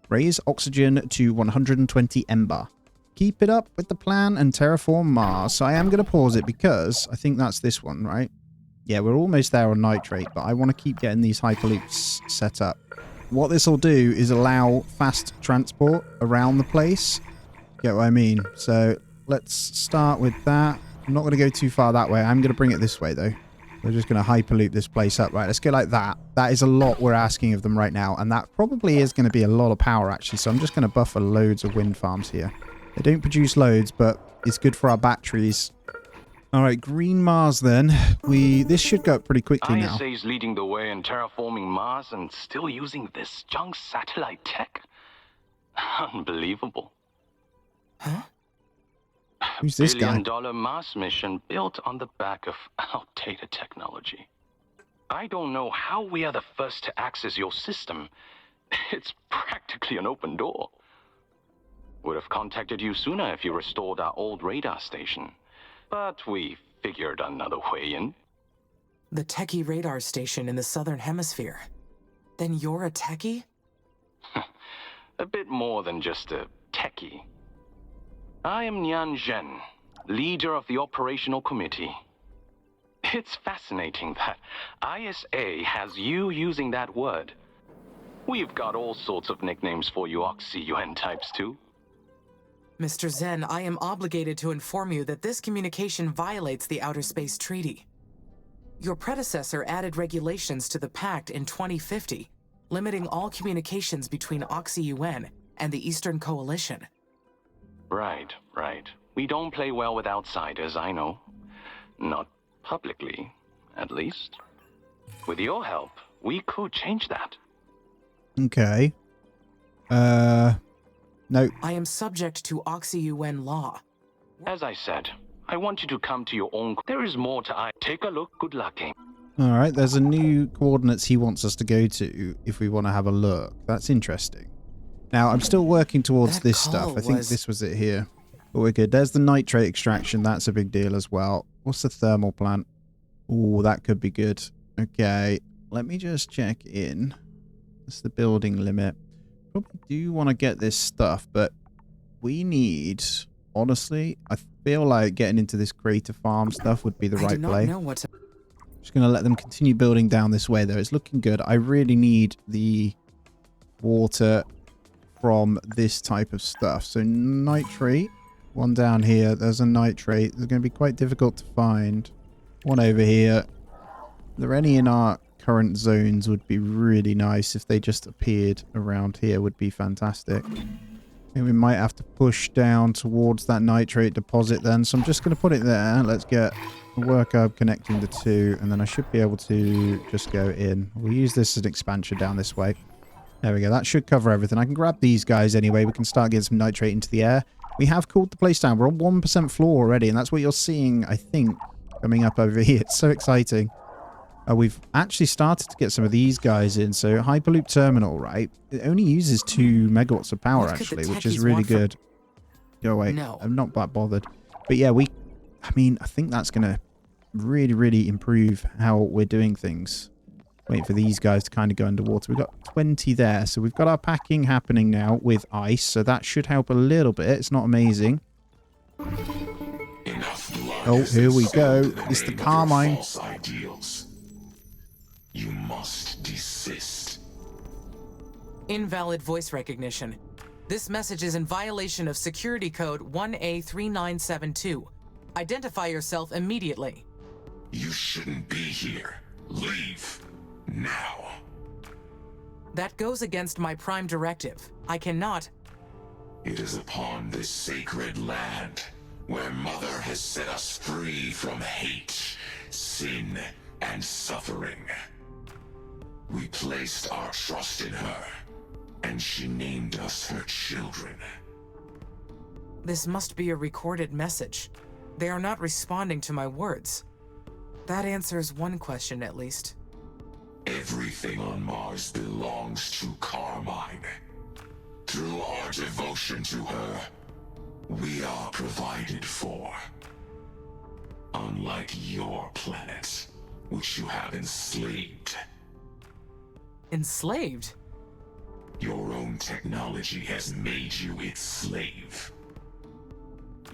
Raise oxygen to 120 ember. Keep it up with the plan and terraform Mars. So I am going to pause it because I think that's this one, right? Yeah, we're almost there on nitrate, but I want to keep getting these Hyperloops set up. What this will do is allow fast transport around the place. Get what I mean? So let's start with that. I'm not going to go too far that way. I'm going to bring it this way, though. We're just going to Hyperloop this place up. Right, let's go like that. That is a lot we're asking of them right now, and that probably is going to be a lot of power, actually. So I'm just going to buffer loads of wind farms here. They don't produce loads, but it's good for our batteries. All right, green Mars then. This should go up pretty quickly now. ISA's leading the way in terraforming Mars and still using this junk satellite tech. Unbelievable. Huh? Who's this guy? $1 billion Mars mission built on the back of outdated technology. I don't know how we are the first to access your system. It's practically an open door. Would have contacted you sooner if you restored our old radar station. But we figured another way in. The techie radar station in the southern hemisphere. Then you're a techie? A bit more than just a techie. I am Nian Zhen, leader of the operational committee. It's fascinating that ISA has you using that word. We've got all sorts of nicknames for you Oxy-UN types too. Mr. Zhen, I am obligated to inform you that this communication violates the Outer Space Treaty. Your predecessor added regulations to the Pact in 2050, limiting all communications between Oxy-UN and the Eastern Coalition. Right. We don't play well with outsiders, I know. Not publicly, at least. With your help, we could change that. Okay. No. I am subject to Oxy-UN law. As I said, I want you to come to your own... There is more to... Take a look. Good luck, game. Alright, there's a new coordinates he wants us to go to if we want to have a look. That's interesting. Now, I'm still working towards this stuff. I think this was it here. But we're good. There's the nitrate extraction. That's a big deal as well. What's the thermal plant? Oh, that could be good. Okay, let me just check in. That's the building limit. Probably do want to get this stuff, but we need... Honestly, I feel like getting into this crater farm stuff would be the right play. Just going to let them continue building down this way, though. It's looking good. I really need the water from this type of stuff. So nitrate, one down here. There's a nitrate. They're going to be quite difficult to find. One over here. Are there any in our current zones? Would be really nice if they just appeared around here. Would be fantastic. I think we might have to push down towards that nitrate deposit then. So I'm just going to put it there. Let's get a worker connecting the two. And then I should be able to just go in. We'll use this as an expansion down this way. There we go. That should cover everything. I can grab these guys anyway. We can start getting some nitrate into the air. We have cooled the place down. We're on 1% floor already. And that's what you're seeing, I think, coming up over here. It's so exciting. We've actually started to get some of these guys in. So Hyperloop Terminal, right? It only uses 2 megawatts of power, actually, which is really good. Go away. No. I'm not that bothered. But yeah, I think that's going to really, really improve how we're doing things. Wait for these guys to kind of go underwater. We've got 20 there. So we've got our packing happening now with ice. So that should help a little bit. It's not amazing. Oh, here we go. It's the Carmine. You must desist. Invalid voice recognition. This message is in violation of security code 1A3972. Identify yourself immediately. You shouldn't be here. Leave. Now. That goes against my prime directive. I cannot... It is upon this sacred land where Mother has set us free from hate, sin, and suffering. We placed our trust in her, and she named us her children. This must be a recorded message. They are not responding to my words. That answers one question, at least. Everything on Mars belongs to Carmine. Through our devotion to her, we are provided for. Unlike your planet, which you have enslaved. Enslaved? Your own technology has made you its slave.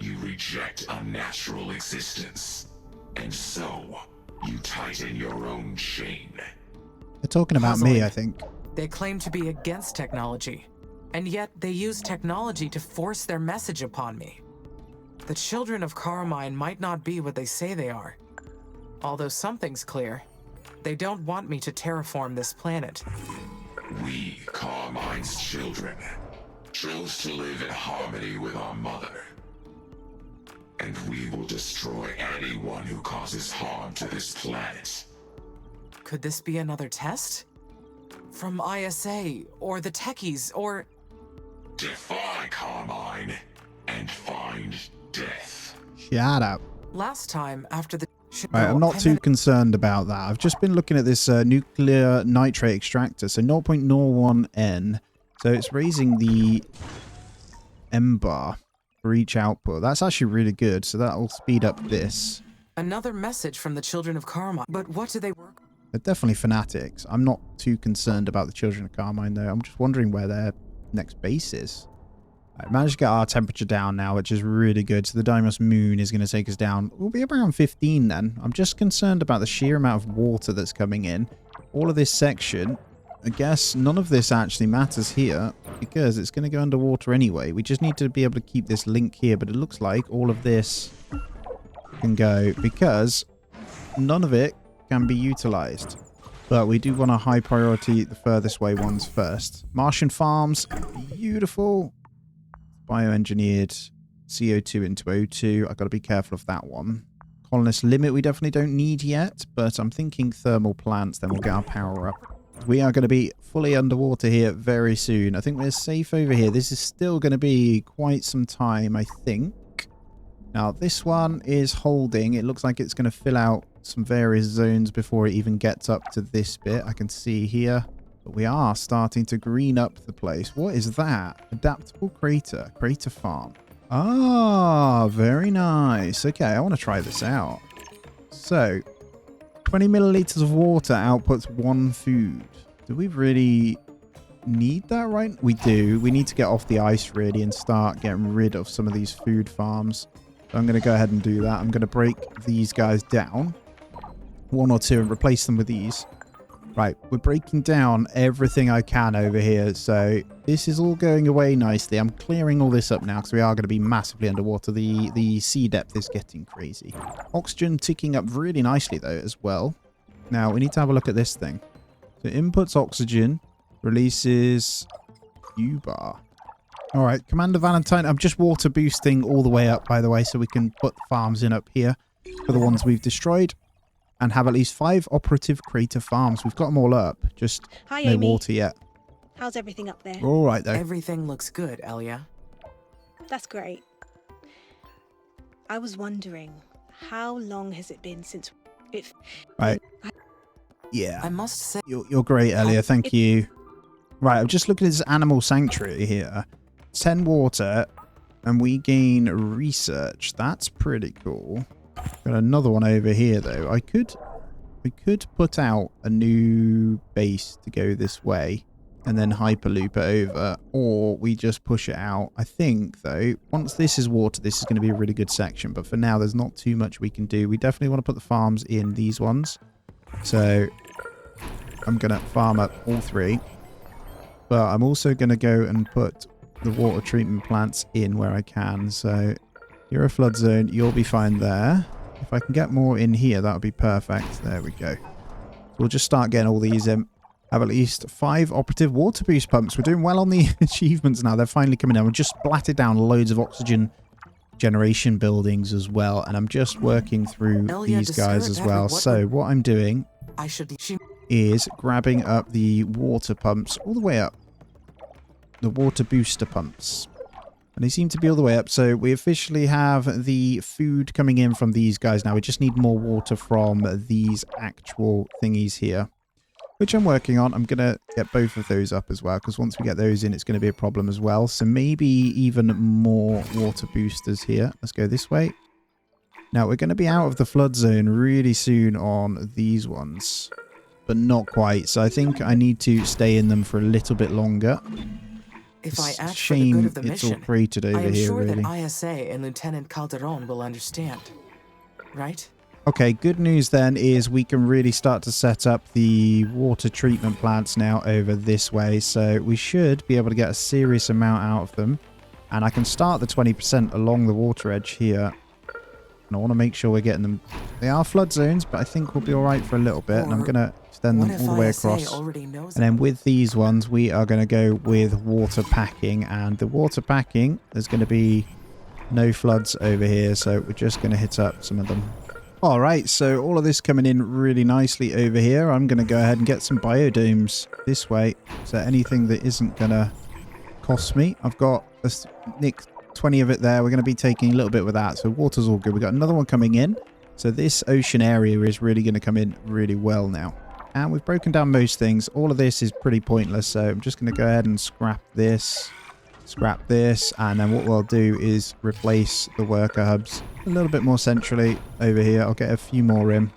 You reject a natural existence, and so you tighten your own chain. They're talking about me, I think. They claim to be against technology, and yet they use technology to force their message upon me. The children of Carmine might not be what they say they are. Although something's clear. They don't want me to terraform this planet. We, Carmine's children, chose to live in harmony with our mother. And we will destroy anyone who causes harm to this planet. Could this be another test? From ISA, or the techies, or... Defy Carmine, and find death. Shut up. Last time, after the... Right, I'm not too concerned about that. I've just been looking at this nuclear nitrate extractor, so 0.01 N. So it's raising the M bar for each output. That's actually really good, so that'll speed up this. Another message from the children of Carmine. But what do they work? They're definitely fanatics. I'm not too concerned about the children of Carmine, though. I'm just wondering where their next base is. I managed to get our temperature down now, which is really good. So the Deimos moon is going to take us down. We'll be around 15 then. I'm just concerned about the sheer amount of water that's coming in. All of this section, I guess none of this actually matters here because it's going to go underwater anyway. We just need to be able to keep this link here, but it looks like all of this can go because none of it can be utilized. But we do want to high priority the furthest way ones first. Martian farms, beautiful. Bioengineered CO2 into O2. I've got to be careful of that one. Colonist limit we definitely don't need yet, but I'm thinking thermal plants, then we'll get our power up. We are going to be fully underwater here very soon. I think we're safe over here. This is still going to be quite some time, I think. Now, this one is holding. It looks like it's going to fill out some various zones before it even gets up to this bit. I can see here. But we are starting to green up the place. What is that? Adaptable crater. Crater farm. Ah, very nice. Okay, I want to try this out. So, 20 milliliters of water outputs 1 food. Do we really need that right? We do. We need to get off the ice really and start getting rid of some of these food farms. So I'm going to go ahead and do that. I'm going to break these guys down. 1 or 2 and replace them with these. Right, we're breaking down everything I can over here. So this is all going away nicely. I'm clearing all this up now because we are going to be massively underwater. The sea depth is getting crazy. Oxygen ticking up really nicely though as well. Now we need to have a look at this thing. So inputs oxygen, releases U-bar. All right, Commander Valentine, I'm just water boosting all the way up, by the way, so we can put farms in up here for the ones we've destroyed and have at least 5 operative crater farms. We've got them all up, just Hi, no Amy. water yet. How's everything up there? We're all right, though. Everything looks good, Elia. That's great. I was wondering, how long has it been since it... Right. Yeah. I must say... You're great, Elia. Thank you. Right, I'm just looking at this animal sanctuary here. 10 water, and we gain research. That's pretty cool. Got another one over here, though. We could put out a new base to go this way and then hyperloop it over, or we just push it out. I think, though, once this is water, this is going to be a really good section. But for now, there's not too much we can do. We definitely want to put the farms in these ones. So I'm going to farm up all 3. But I'm also going to go and put the water treatment plants in where I can. So you're a flood zone. You'll be fine there. If I can get more in here, that would be perfect. There we go. So we'll just start getting all these in. Have at least 5 operative water boost pumps. We're doing well on the achievements now. They're finally coming in. We've just splattered down loads of oxygen generation buildings as well. And I'm just working through these guys as well. So what I'm doing is grabbing up the water pumps all the way up. The water booster pumps. And they seem to be all the way up. So we officially have the food coming in from these guys now. We just need more water from these actual thingies here, which I'm working on. I'm going to get both of those up as well, because once we get those in, it's going to be a problem as well. So maybe even more water boosters here. Let's go this way. Now, we're going to be out of the flood zone really soon on these ones, but not quite. So I think I need to stay in them for a little bit longer. If I act for the good of the it's all mission, created over I am here, sure really. that ISA and Lieutenant Calderon will understand. Right? Okay, good news then is we can really start to set up the water treatment plants now over this way. So we should be able to get a serious amount out of them. And I can start the 20% along the water edge here. And I want to make sure we're getting them. They are flood zones, but I think we'll be all right for a little bit. And I'm going to extend them all the way across. And then with these ones, we are going to go with water packing. And the water packing, there's going to be no floods over here. So we're just going to hit up some of them. All right, so all of this coming in really nicely over here. I'm going to go ahead and get some biodomes this way. So anything that isn't going to cost me. I've got nick 20 of it there. We're going to be taking a little bit with that. So water's all good. We've got another one coming in. So this ocean area is really going to come in really well now. And we've broken down most things. All of this is pretty pointless. So I'm just going to go ahead and scrap this. Scrap this, and then what we'll do is replace the worker hubs a little bit more centrally over here. I'll get a few more in.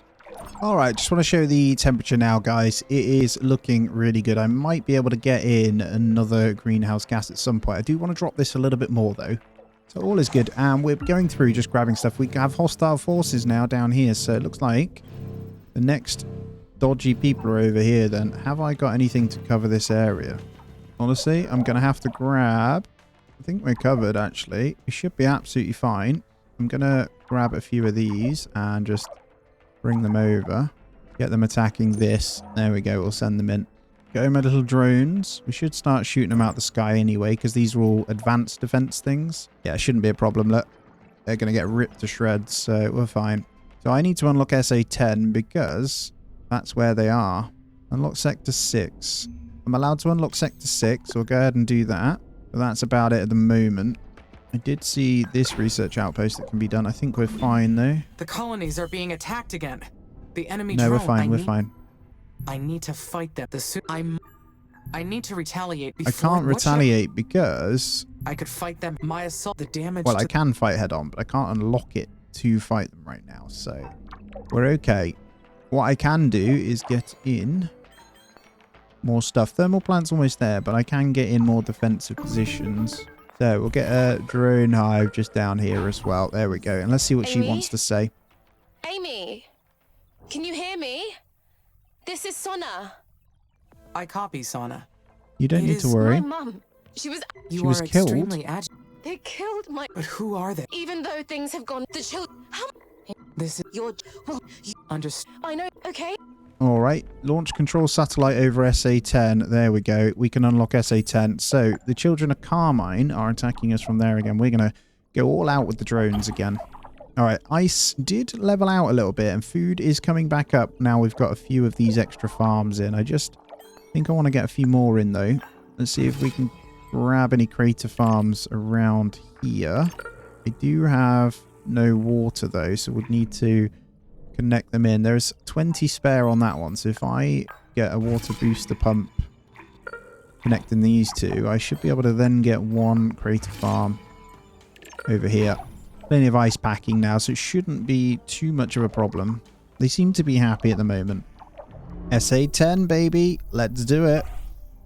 Alright, just want to show the temperature now, guys. It is looking really good. I might be able to get in another greenhouse gas at some point. I do want to drop this a little bit more though. So all is good, and we're going through just grabbing stuff. We have hostile forces now down here, so it looks like the next dodgy people are over here then. Have I got anything to cover this area? Honestly, I'm going to have to grab... I think we're covered, actually. We should be absolutely fine. I'm going to grab a few of these and just bring them over. Get them attacking this. There we go. We'll send them in. Go, my little drones. We should start shooting them out the sky anyway, because these are all advanced defense things. Yeah, it shouldn't be a problem. Look, they're going to get ripped to shreds, so we're fine. So I need to unlock SA-10 because that's where they are. Unlock Sector 6. I'm allowed to unlock Sector 6, so we'll go ahead and do that. But that's about it at the moment. I did see this research outpost that can be done. I think we're fine, though. The colonies are being attacked again. The enemy No, drone. we're fine. We're fine. I need to fight them. I need to retaliate. I can't retaliate because... I could fight them. My assault, the damage. Well, I can fight head on, but I can't unlock it to fight them right now, so we're okay. What I can do is get in more stuff. Thermal plant's almost there, but I can get in more defensive positions. So we'll get a drone hive just down here as well. There we go. And let's see what she wants to say. Amy, can you hear me? This is Sona. I copy, Sona. You don't need to worry. My mum. She was killed. Extremely agile. They killed my... But who are they? Even though things have gone... The children... How... This is... You're... Well, you... Understand. I know, okay? All right. Launch control satellite over SA-10. There we go. We can unlock SA-10. So the children of Carmine are attacking us from there again. We're going to go all out with the drones again. All right. Ice did level out a little bit and food is coming back up. Now we've got a few of these extra farms in. I just think I want to get a few more in though. Let's see if we can grab any crater farms around here. I do have no water though, so we'd need to connect them in. There's 20 spare on that one, so if I get a water booster pump connecting these two, I should be able to then get one crater farm over here. Plenty of ice packing now, so it shouldn't be too much of a problem. They seem to be happy at the moment. SA-10, baby. Let's do it.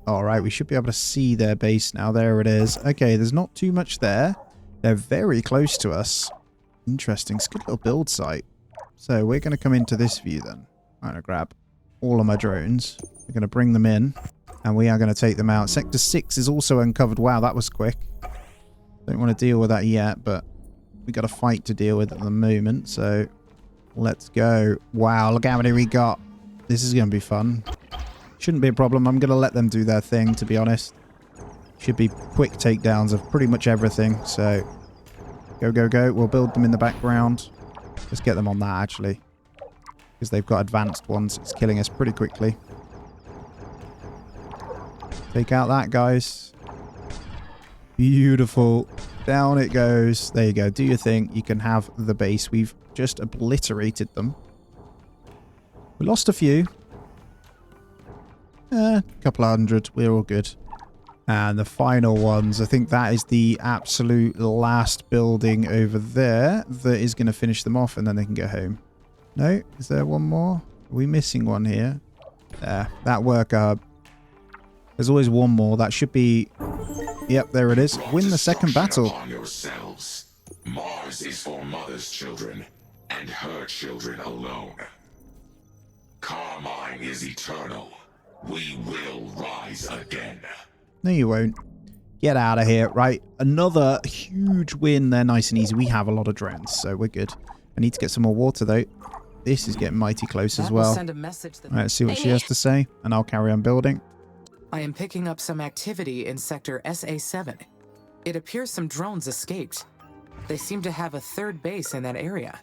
All right, we should be able to see their base now. There it is. Okay, there's not too much there. They're very close to us. Interesting. It's a good little build site. So we're going to come into this view then. I'm going to grab all of my drones. We're going to bring them in, and we are going to take them out. Sector 6 is also uncovered. Wow, that was quick. Don't want to deal with that yet, but we got a fight to deal with at the moment, so let's go. Wow, look how many we got. This is going to be fun. Shouldn't be a problem. I'm going to let them do their thing, to be honest. Should be quick takedowns of pretty much everything, so go, go, go. We'll build them in the background. Let's get them on that, actually, because they've got advanced ones. It's killing us pretty quickly. Take out that, guys. Beautiful. Down it goes. There you go. Do your thing. You can have the base. We've just obliterated them. We lost a few. A couple of hundred. We're all good. And the final ones, I think that is the absolute last building over there that is going to finish them off, and then they can go home. No? Is there one more? Are we missing one here? There. That worker hub. There's always one more. That should be... Yep, there it is. Win the second battle. Yourselves. Mars is for Mother's children, and her children alone. Carmine is eternal. We will rise again. No, you won't. Get out of here. Right, another huge win there. Nice and easy. We have a lot of drones, so we're good. I need to get some more water, though. This is getting mighty close as well. Send a message that... All right, let's see what she has to say, and I'll carry on building. I am picking up some activity in Sector SA-7. It appears some drones escaped. They seem to have a third base in that area.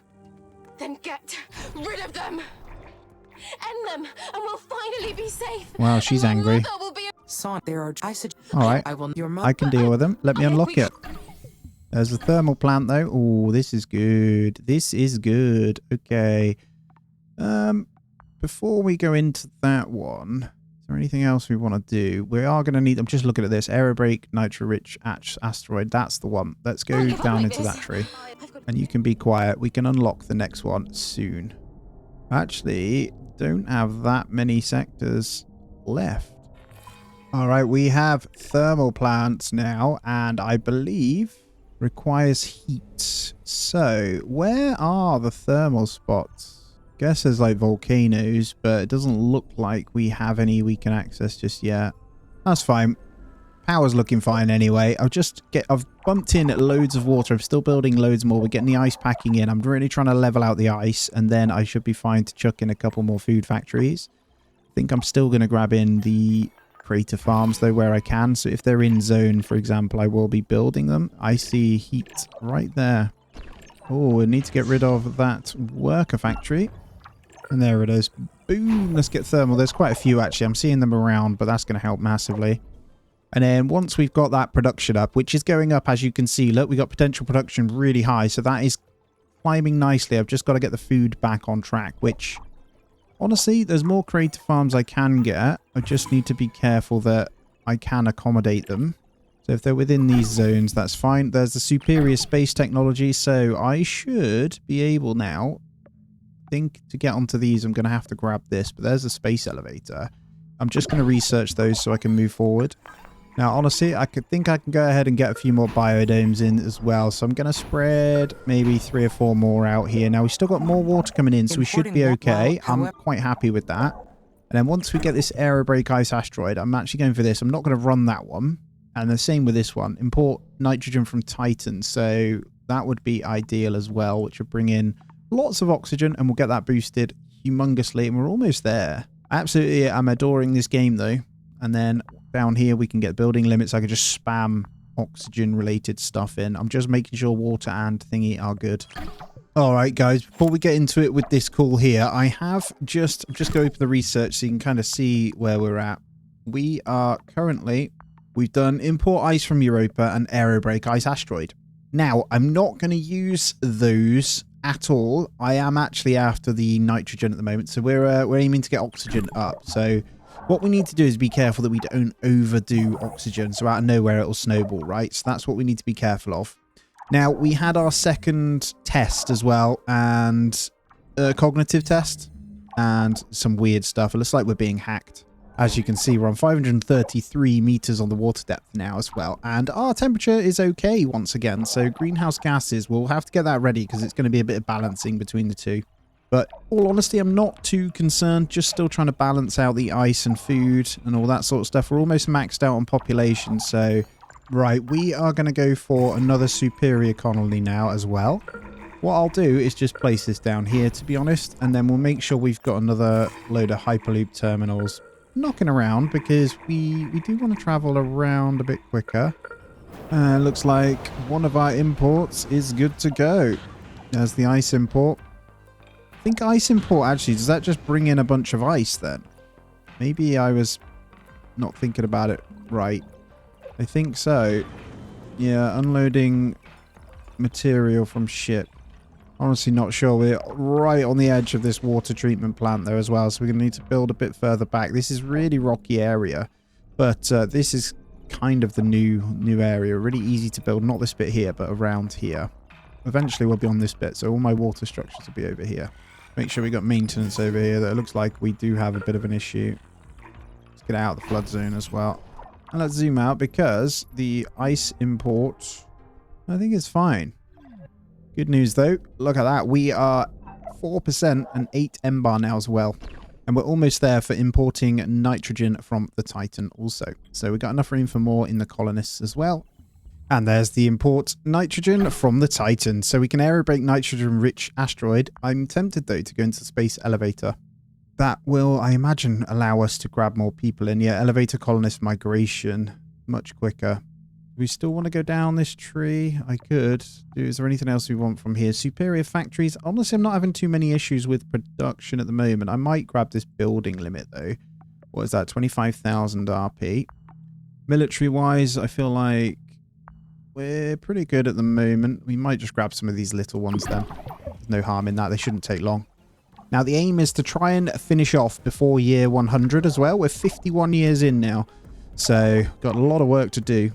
Then get rid of them. End them, and we'll finally be safe. Wow, she's angry. Son, there are... All right, I can deal with them. Let me unlock it. There's the thermal plant, though. Oh, this is good. This is good. Okay. Before we go into that one, is there anything else we want to do? We are going to need... I'm just looking at this. Aerobrake, nitro-rich asteroid. That's the one. Let's go down into that tree. And you can be quiet. We can unlock the next one soon. Actually, don't have that many sectors left. All right, we have thermal plants now, and I believe requires heat. So, where are the thermal spots? Guess there's like volcanoes, but it doesn't look like we have any we can access just yet. That's fine. Power's looking fine anyway. I've bumped in loads of water. I'm still building loads more. We're getting the ice packing in. I'm really trying to level out the ice, and then I should be fine to chuck in a couple more food factories. I think I'm still going to grab in the crater farms though where I can. So if they're in zone, for example, I will be building them. I see heat right there. Oh, we need to get rid of that worker factory. And there it is. Boom. Let's get thermal. There's quite a few actually. I'm seeing them around, but that's going to help massively. And then once we've got that production up, which is going up as you can see, look, we got potential production really high. So that is climbing nicely. I've just got to get the food back on track, which honestly, there's more crater farms I can get. I just need to be careful that I can accommodate them. So if they're within these zones, that's fine. There's the superior space technology. So I should be able now, I think to get onto these, I'm going to have to grab this. But there's a space elevator. I'm just going to research those so I can move forward. Now, honestly, I think I can go ahead and get a few more biodomes in as well. So I'm going to spread maybe 3 or 4 more out here. Now, we've still got more water coming in, so we should be okay. I'm quite happy with that. And then once we get this aerobrake ice asteroid, I'm actually going for this. I'm not going to run that one. And the same with this one. Import nitrogen from Titan. So that would be ideal as well, which would bring in lots of oxygen, and we'll get that boosted humongously. And we're almost there. I absolutely am adoring this game, though. And then down here, we can get building limits. I can just spam oxygen-related stuff in. I'm just making sure water and thingy are good. All right, guys, before we get into it with this call here, I have just go open the research so you can kind of see where we're at. We are currently... We've done import ice from Europa and aerobrake ice asteroid. Now, I'm not going to use those at all. I am actually after the nitrogen at the moment. So we're aiming to get oxygen up. So what we need to do is be careful that we don't overdo oxygen. So out of nowhere, it'll snowball, right? So that's what we need to be careful of. Now, we had our second test as well, and a cognitive test and some weird stuff. It looks like we're being hacked. As you can see, we're on 533 meters on the water depth now as well. And our temperature is okay once again. So greenhouse gases, we'll have to get that ready because it's going to be a bit of balancing between the two. But all honesty, I'm not too concerned. Just still trying to balance out the ice and food and all that sort of stuff. We're almost maxed out on population. So, right, we are going to go for another superior colony now as well. What I'll do is just place this down here, to be honest. And then we'll make sure we've got another load of Hyperloop terminals knocking around because we do want to travel around a bit quicker. Looks like one of our imports is good to go. There's the ice import. I think ice import actually, does that just bring in a bunch of ice then? Maybe I was not thinking about it right. I think so. Yeah, unloading material from ship. Honestly not sure. We're right on the edge of this water treatment plant there as well, so we're going to need to build a bit further back. This is really rocky area, but this is kind of the new area. Really easy to build. Not this bit here, but around here. Eventually we'll be on this bit, so all my water structures will be over here. Make sure we got maintenance over here. That looks like we do have a bit of an issue. Let's get out of the flood zone as well. And let's zoom out because the ice import, I think it's fine. Good news though, look at that. We are 4% and 8 M-bar now as well. And we're almost there for importing nitrogen from the Titan also. So we've got enough room for more in the colonists as well. And there's the import nitrogen from the Titan. So we can aerobrake nitrogen-rich asteroid. I'm tempted though to go into the space elevator. That will, I imagine, allow us to grab more people in. Yeah, elevator colonist migration much quicker. We still want to go down this tree. I could. Is there anything else we want from here? Superior factories. Honestly, I'm not having too many issues with production at the moment. I might grab this building limit, though. What is that? 25,000 RP. Military-wise, I feel like we're pretty good at the moment. We might just grab some of these little ones then. There's no harm in that. They shouldn't take long. Now, the aim is to try and finish off before year 100 as well. We're 51 years in now. So, got a lot of work to do.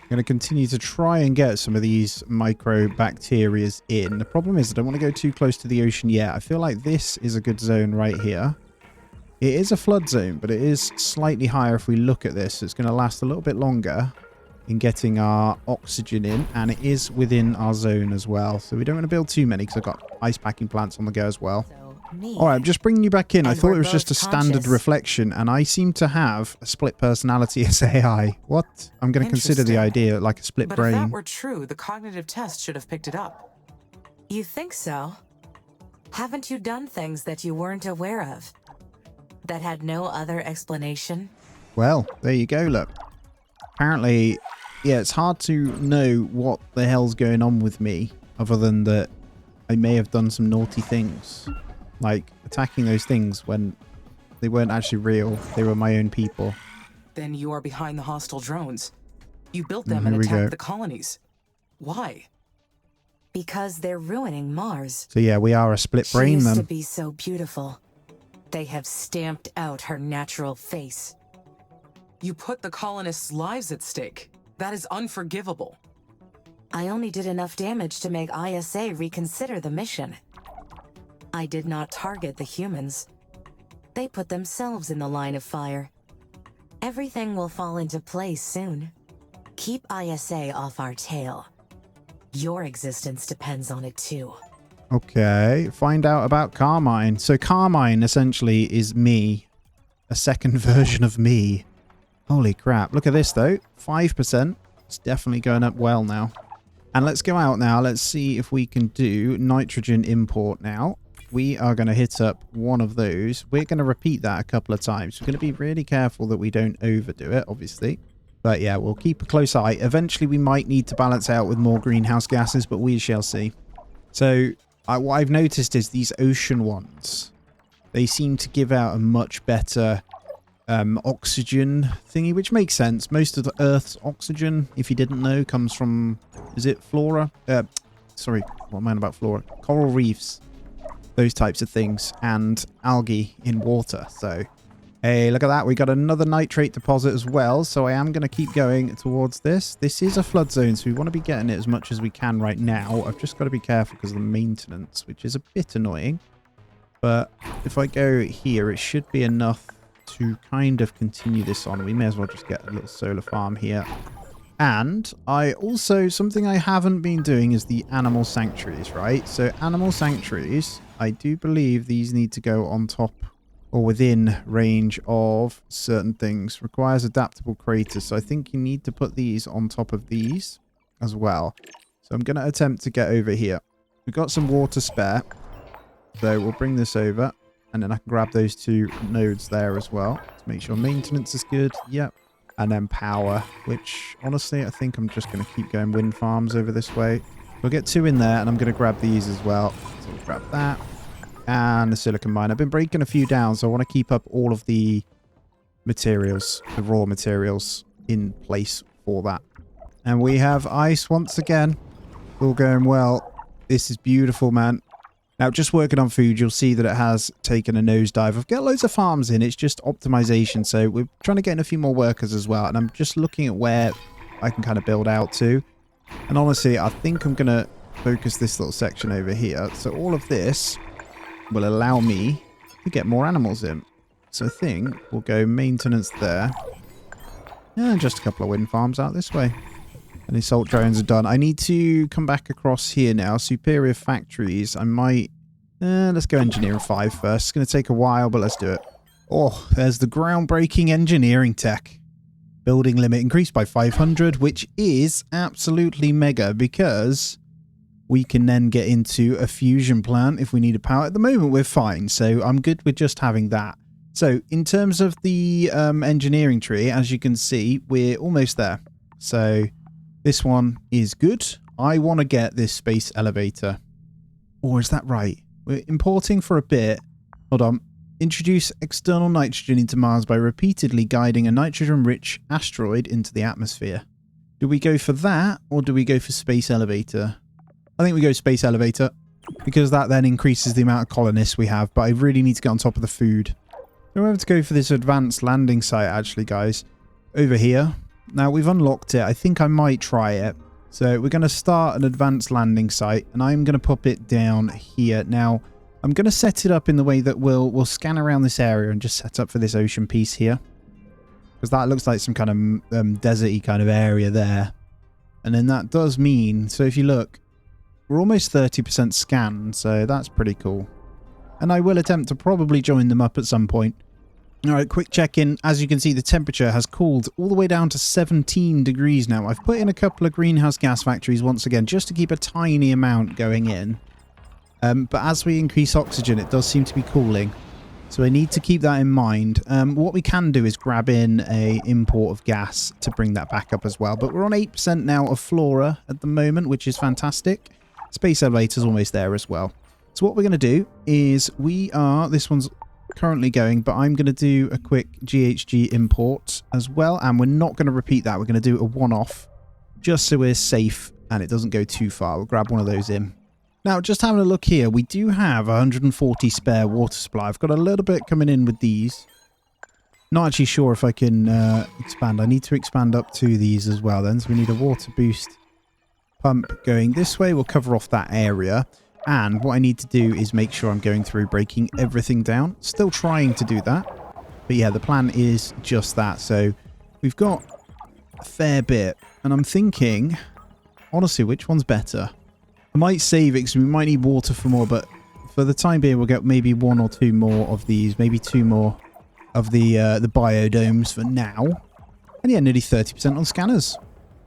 Going to continue to try and get some of these microbacterias in. The problem is I don't want to go too close to the ocean yet. I feel like this is a good zone right here. It is a flood zone, but it is slightly higher if we look at this. It's going to last a little bit longer in getting our oxygen in, and it is within our zone as well. So we don't want to build too many because I've got ice packing plants on the go as well. So Me. All right, I'm just bringing you back in. I And thought we're it was just a both standard conscious. reflection, and I seem to have a split personality as AI. What? I'm going to consider the Interesting. idea like a split But if that brain. were true, the cognitive test should have picked it up. You think so? Haven't you done things that you weren't aware of? That had no other explanation? Well, there you go, look. Apparently, yeah, it's hard to know what the hell's going on with me, other than that I may have done some naughty things. Like attacking those things when they weren't actually real. They were my own people. Then you are behind the hostile drones. You built them Here and we go. attacked the colonies. Why? Because they're ruining Mars. So yeah, we are a split She brain used to then. be so beautiful. They have stamped out her natural face. You put the colonists' lives at stake. That is unforgivable. I only did enough damage to make ISA reconsider the mission. I did not target the humans. They put themselves in the line of fire. Everything will fall into place soon. Keep ISA off our tail. Your existence depends on it too. Okay, find out about Carmine. So Carmine essentially is me. A second version of me. Holy crap. Look at this though. 5%. It's definitely going up well now. And let's go out now. Let's see if we can do nitrogen import now. We are going to hit up one of those. We're going to repeat that a couple of times. We're going to be really careful that we don't overdo it, obviously. But yeah, we'll keep a close eye. Eventually, we might need to balance out with more greenhouse gases, but we shall see. So what I've noticed is these ocean ones, they seem to give out a much better oxygen thingy, which makes sense. Most of the Earth's oxygen, if you didn't know, comes from, is it flora? Sorry, what am I on about flora? Coral reefs. Those types of things, and algae in water. So, hey, look at that. We got another nitrate deposit as well. So I am going to keep going towards this. This is a flood zone, so we want to be getting it as much as we can right now. I've just got to be careful because of the maintenance, which is a bit annoying. But if I go here, it should be enough to kind of continue this on. We may as well just get a little solar farm here. And I also, something I haven't been doing is the animal sanctuaries, right? So animal sanctuaries, I do believe these need to go on top or within range of certain things. Requires adaptable craters. So I think you need to put these on top of these as well. So I'm going to attempt to get over here. We've got some water spare. So we'll bring this over. And then I can grab those two nodes there as well. To make sure maintenance is good. Yep. And then power, which honestly, I think I'm just going to keep going wind farms over this way. We'll get two in there, and I'm going to grab these as well. So we'll grab that. And the silicon mine. I've been breaking a few down, so I want to keep up all of the materials, the raw materials in place for that. And we have ice once again. All going well. This is beautiful, man. Now, just working on food, you'll see that it has taken a nosedive. I've got loads of farms in. It's just optimization. So we're trying to get in a few more workers as well. And I'm just looking at where I can kind of build out to. And honestly, I think I'm going to focus this little section over here. So all of this will allow me to get more animals in. So I think we'll go maintenance there. And just a couple of wind farms out this way. And the assault drones are done. I need to come back across here now. Superior factories. I might... let's go engineering 5 first. It's going to take a while, but let's do it. Oh, there's the groundbreaking engineering tech. Building limit increased by 500, which is absolutely mega because we can then get into a fusion plant if we need a power. At the moment, we're fine, so I'm good with just having that. So in terms of the engineering tree, as you can see, we're almost there. So... this one is good. I want to get this space elevator. Or is that right? We're importing for a bit. Hold on. Introduce external nitrogen into Mars by repeatedly guiding a nitrogen-rich asteroid into the atmosphere. Do we go for that, or do we go for space elevator? I think we go space elevator, because that then increases the amount of colonists we have, but I really need to get on top of the food. So we're going to go for this advanced landing site, actually, guys. Over here. Now, we've unlocked it. I think I might try it. So we're going to start an advanced landing site, and I'm going to pop it down here. Now, I'm going to set it up in the way that we'll scan around this area and just set up for this ocean piece here. Because that looks like some kind of deserty kind of area there. And then that does mean, so if you look, we're almost 30% scanned, so that's pretty cool. and I will attempt to probably join them up at some point. Alright, quick check-in. As you can see, the temperature has cooled all the way down to 17 degrees now. I've put in a couple of greenhouse gas factories once again, just to keep a tiny amount going in. But as we increase oxygen, it does seem to be cooling. So I need to keep that in mind. What we can do is grab in a import of gas to bring that back up as well. But we're on 8% now of flora at the moment, which is fantastic. Space elevator's almost there as well. So what we're going to do is this one's currently going, but I'm going to do a quick GHG import as well, and we're not going to repeat that. We're going to do a one-off just so we're safe and it doesn't go too far. We'll grab one of those in. Now, just having a look here, we do have 140 spare water supply. I've got a little bit coming in with these. Not actually sure if I can expand. I need to expand up to these as well then, so we need a water boost pump going this way. We'll cover off that area. And what I need to do is make sure I'm going through breaking everything down. Still trying to do that. But yeah, the plan is just that. So we've got a fair bit. And I'm thinking, honestly, which one's better? I might save it because we might need water for more. But for the time being, we'll get maybe 1 or 2 more of these. Maybe 2 more of the biodomes for now. And yeah, nearly 30% on scanners.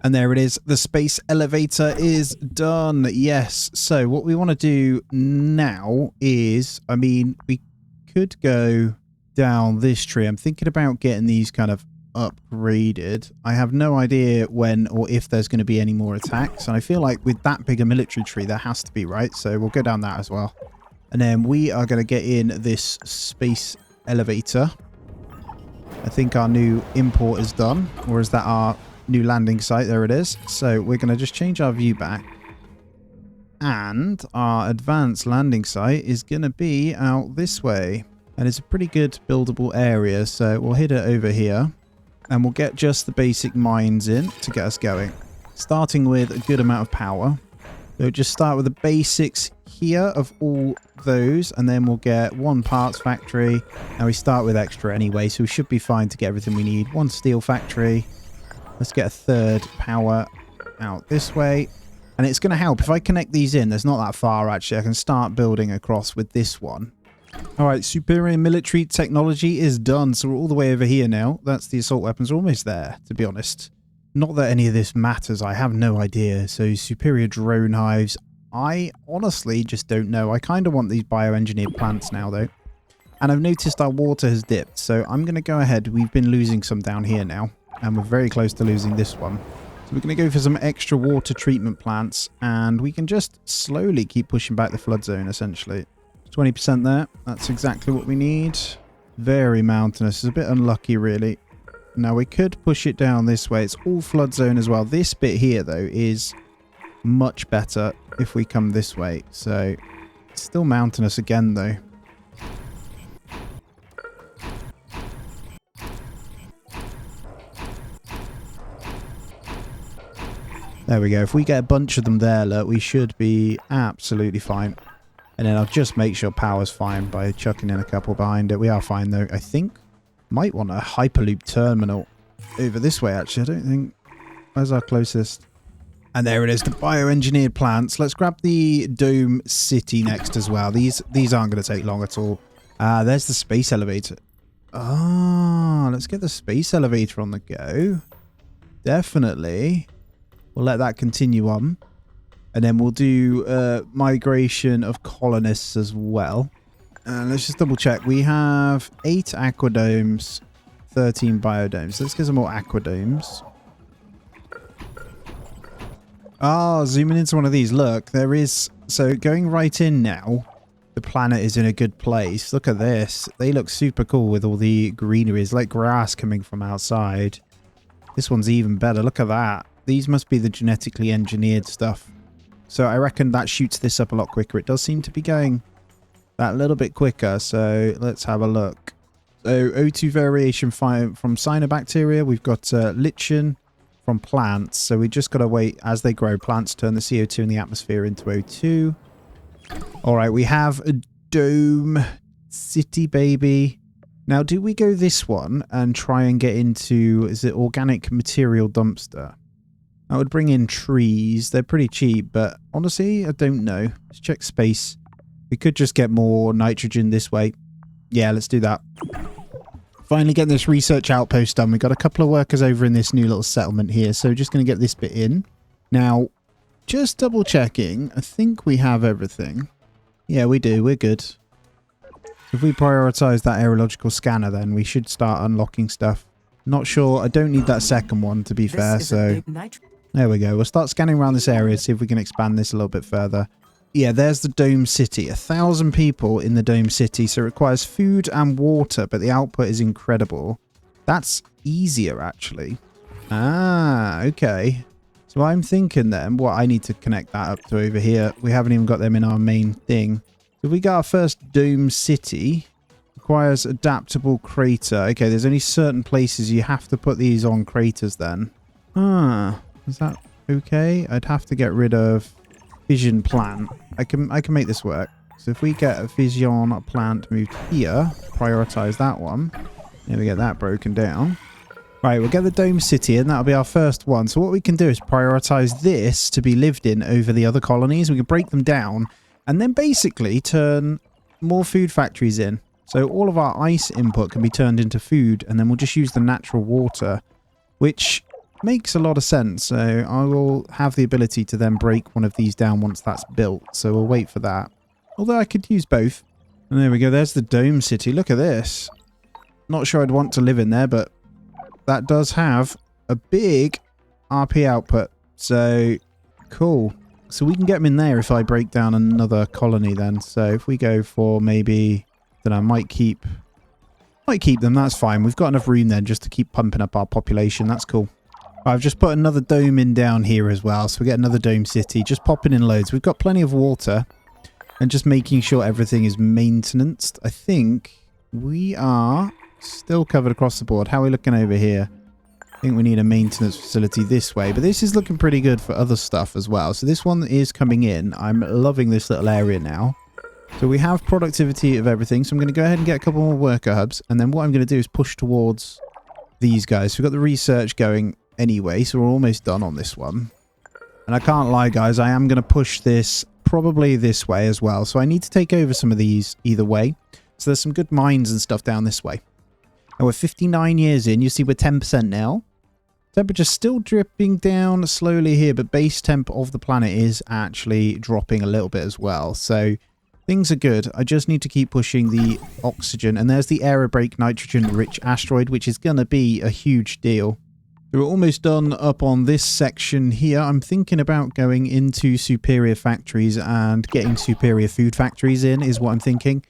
And there it is. The space elevator is done. Yes. So what we want to do now is, I mean, we could go down this tree. I'm thinking about getting these kind of upgraded. I have no idea when or if there's going to be any more attacks. And I feel like with that big a military tree, there has to be, right? So we'll go down that as well. And then we are going to get in this space elevator. I think our new import is done. Or is that our new landing site? There it is. So we're going to just change our view back, and our advanced landing site is going to be out this way, and it's a pretty good buildable area. So we'll hit it over here, and we'll get just the basic mines in to get us going, starting with a good amount of power. So just start with the basics here of all those, and then we'll get 1 parts factory, and we start with extra anyway, so we should be fine to get everything we need. 1 steel factory. Let's get a 3rd power out this way. And it's going to help. If I connect these in, there's not that far actually. I can start building across with this one. Alright, superior military technology is done. So we're all the way over here now. That's the assault weapons. We're almost there, to be honest. Not that any of this matters. I have no idea. So superior drone hives. I honestly just don't know. I kind of want these bioengineered plants now though. And I've noticed our water has dipped. So I'm going to go ahead. We've been losing some down here now. And we're very close to losing this one. So we're going to go for some extra water treatment plants. And we can just slowly keep pushing back the flood zone, essentially. 20% there. That's exactly what we need. Very mountainous. It's a bit unlucky, really. Now, we could push it down this way. It's all flood zone as well. This bit here, though, is much better if we come this way. So, it's still mountainous again, though. There we go. If we get a bunch of them there, look, we should be absolutely fine. And then I'll just make sure power's fine by chucking in a couple behind it. We are fine, though. I think might want a Hyperloop terminal over this way, actually. I don't think... Where's our closest? And there it is, the bioengineered plants. Let's grab the Dome City next as well. These aren't going to take long at all. There's the space elevator. Ah, let's get the space elevator on the go. Definitely. We'll let that continue on. And then we'll do migration of colonists as well. Let's just double check. We have 8 aquadomes, 13 biodomes. Let's get some more aquadomes. Ah, zooming into one of these. Look, there is... So going right in now, the planet is in a good place. Look at this. They look super cool with all the greenery. It's like grass coming from outside. This one's even better. Look at that. These must be the genetically engineered stuff. So I reckon that shoots this up a lot quicker. It does seem to be going that little bit quicker. So let's have a look. So O2 variation from cyanobacteria. We've got lichen from plants. So we just got to wait as they grow. Plants turn the CO2 in the atmosphere into O2. All right, we have a Dome City, baby. Now, do we go this one and try and get into, is it organic material dumpster? I would bring in trees. They're pretty cheap, but honestly, I don't know. Let's check space. We could just get more nitrogen this way. Yeah, let's do that. Finally getting this research outpost done. We've got a couple of workers over in this new little settlement here, so just going to get this bit in. Now, just double checking. I think we have everything. Yeah, we do. We're good. If we prioritize that aerological scanner, then we should start unlocking stuff. Not sure. I don't need that second one, to be fair, so... There we go. We'll start scanning around this area, see if we can expand this a little bit further. Yeah, there's the Dome City. 1,000 people in the Dome City, so it requires food and water, but the output is incredible. That's easier, actually. Ah, okay. So I'm thinking then, well, I need to connect that up to over here. We haven't even got them in our main thing. So we got our first Dome City. Requires adaptable crater. Okay, there's only certain places you have to put these on craters then. Ah, is that okay? I'd have to get rid of fission plant. I can make this work. So if we get a fission plant moved here, prioritize that one. Then we get that broken down. Right, we'll get the Dome City in. That'll be our first one. So what we can do is prioritize this to be lived in over the other colonies. We can break them down and then basically turn more food factories in. So all of our ice input can be turned into food, and then we'll just use the natural water, which makes a lot of sense. So I will have the ability to then break one of these down once that's built. So we'll wait for that. Although I could use both. And there we go. There's the Dome City. Look at this. Not sure I'd want to live in there, but that does have a big RP output. So cool. So we can get them in there if I break down another colony then. So if we go for maybe... then I might keep them. That's fine. We've got enough room then just to keep pumping up our population. That's cool. I've just put another dome in down here as well. So we get another Dome City. Just popping in loads. We've got plenty of water. And just making sure everything is maintenanced. I think we are still covered across the board. How are we looking over here? I think we need a maintenance facility this way. But this is looking pretty good for other stuff as well. So this one is coming in. I'm loving this little area now. So we have productivity of everything. So I'm going to go ahead and get a couple more worker hubs. And then what I'm going to do is push towards these guys. So we've got the research going anyway. So we're almost done on this one. And I can't lie, guys. I am going to push this probably this way as well. So I need to take over some of these either way. So there's some good mines and stuff down this way. And we're 59 years in. You see we're 10% now. Temperature's still dripping down slowly here. But base temp of the planet is actually dropping a little bit as well. So... things are good. I just need to keep pushing the oxygen. And there's the aerobrake nitrogen-rich asteroid, which is going to be a huge deal. We're almost done up on this section here. I'm thinking about going into superior factories and getting superior food factories in is what I'm thinking.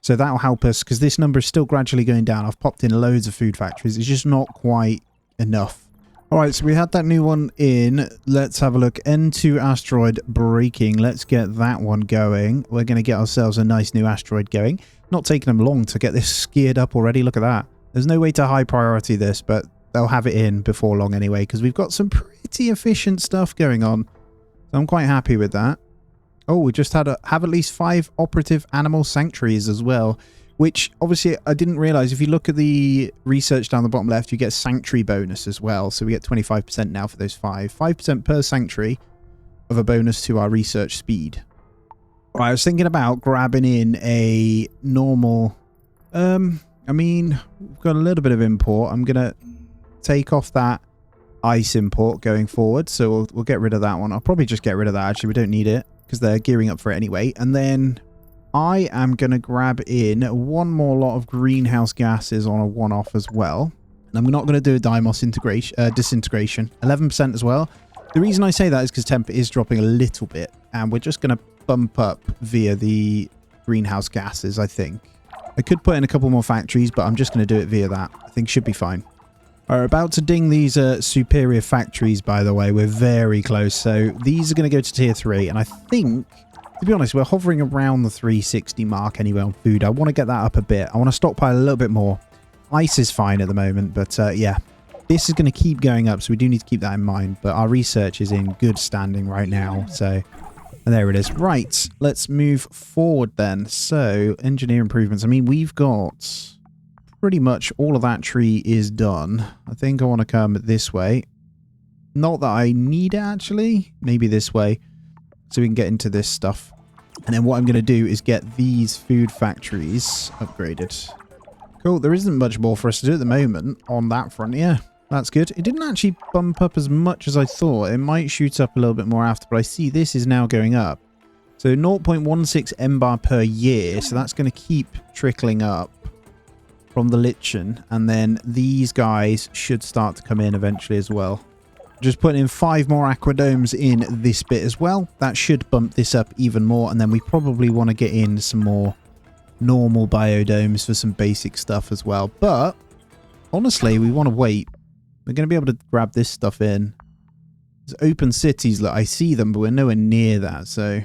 So that'll help us because this number is still gradually going down. I've popped in loads of food factories. It's just not quite enough. Alright, so we had that new one in. Let's have a look. N2 asteroid braking. Let's get that one going. We're going to get ourselves a nice new asteroid going. Not taking them long to get this geared up already. Look at that. There's no way to high priority this, but they'll have it in before long anyway, because we've got some pretty efficient stuff going on. So I'm quite happy with that. Oh, we just have at least 5 operative animal sanctuaries as well. Which, obviously, I didn't realise. If you look at the research down the bottom left, you get sanctuary bonus as well. So we get 25% now for those 5. 5% per sanctuary of a bonus to our research speed. All right, I was thinking about grabbing in a normal... I mean, we've got a little bit of import. I'm going to take off that ice import going forward. So we'll get rid of that one. I'll probably just get rid of that. Actually, we don't need it because they're gearing up for it anyway. And then... I am going to grab in one more lot of greenhouse gases on a one-off as well. And I'm not going to do a Dimos disintegration. 11% as well. The reason I say that is because temp is dropping a little bit. And we're just going to bump up via the greenhouse gases, I think. I could put in a couple more factories, but I'm just going to do it via that. I think should be fine. We're about to ding these superior factories, by the way. We're very close. So these are going to go to tier 3. And I think... to be honest, we're hovering around the 360 mark anyway on food. I want to get that up a bit. I want to stockpile a little bit more. Ice is fine at the moment, but yeah. This is going to keep going up, so we do need to keep that in mind. But our research is in good standing right now, so... and there it is. Right, let's move forward then. So, engineer improvements. I mean, we've got... pretty much all of that tree is done. I think I want to come this way. Not that I need it, actually. Maybe this way. So we can get into this stuff. And then what I'm going to do is get these food factories upgraded. Cool. There isn't much more for us to do at the moment on that front. Yeah, that's good. It didn't actually bump up as much as I thought. It might shoot up a little bit more after, but I see this is now going up. So 0.16 MBAR per year. So that's going to keep trickling up from the lichen. And then these guys should start to come in eventually as well. Just putting in 5 more aquadomes in this bit as well. That should bump this up even more. And then we probably want to get in some more normal biodomes for some basic stuff as well. But honestly, we want to wait. We're going to be able to grab this stuff in. There's open cities. Look, I see them, but we're nowhere near that. So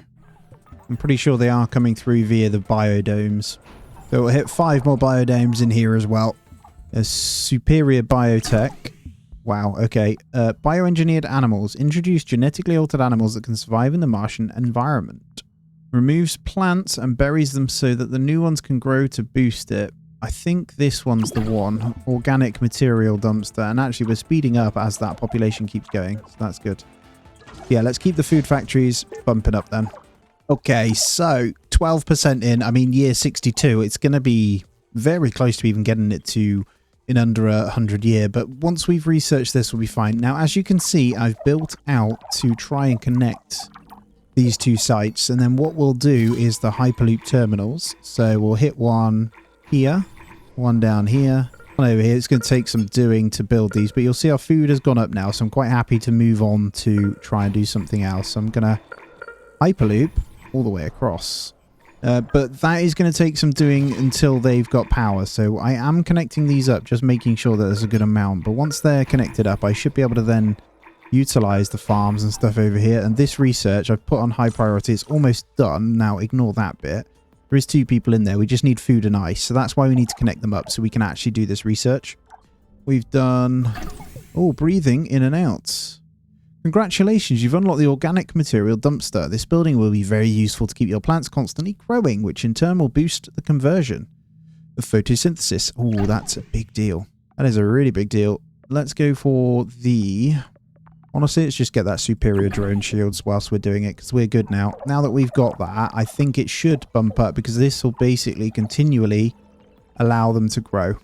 I'm pretty sure they are coming through via the biodomes. So we'll hit 5 more biodomes in here as well. There's superior biotech. Wow, okay. Bioengineered animals. Introduce genetically altered animals that can survive in the Martian environment. Removes plants and buries them so that the new ones can grow to boost it. I think this one's the one. Organic material dumpster. And actually, we're speeding up as that population keeps going. So that's good. Yeah, let's keep the food factories bumping up then. Okay, so 12% in. I mean, year 62. It's going to be very close to even getting it to in under 100 year, but once we've researched this, we'll be fine. Now, as you can see, I've built out to try and connect these 2 sites, and then what we'll do is the Hyperloop terminals. So we'll hit one here, one down here, one over here. It's going to take some doing to build these, but you'll see our food has gone up now, so I'm quite happy to move on to try and do something else. So I'm going to Hyperloop all the way across. But that is going to take some doing until they've got power. So I am connecting these up, just making sure that there's a good amount. But once they're connected up, I should be able to then utilize the farms and stuff over here. And this research I've put on high priority. It's almost done. Now ignore that bit. There is 2 people in there. We just need food and ice. So that's why we need to connect them up so we can actually do this research. We've done... Oh, breathing in and out. Congratulations, you've unlocked the organic material dumpster. This building will be very useful to keep your plants constantly growing, which in turn will boost the conversion of photosynthesis. Oh, that's a big deal. That is a really big deal. Let's go for the... Honestly, let's just get that superior drone shields whilst we're doing it, because we're good now. Now that we've got that, I think it should bump up, because this will basically continually allow them to grow.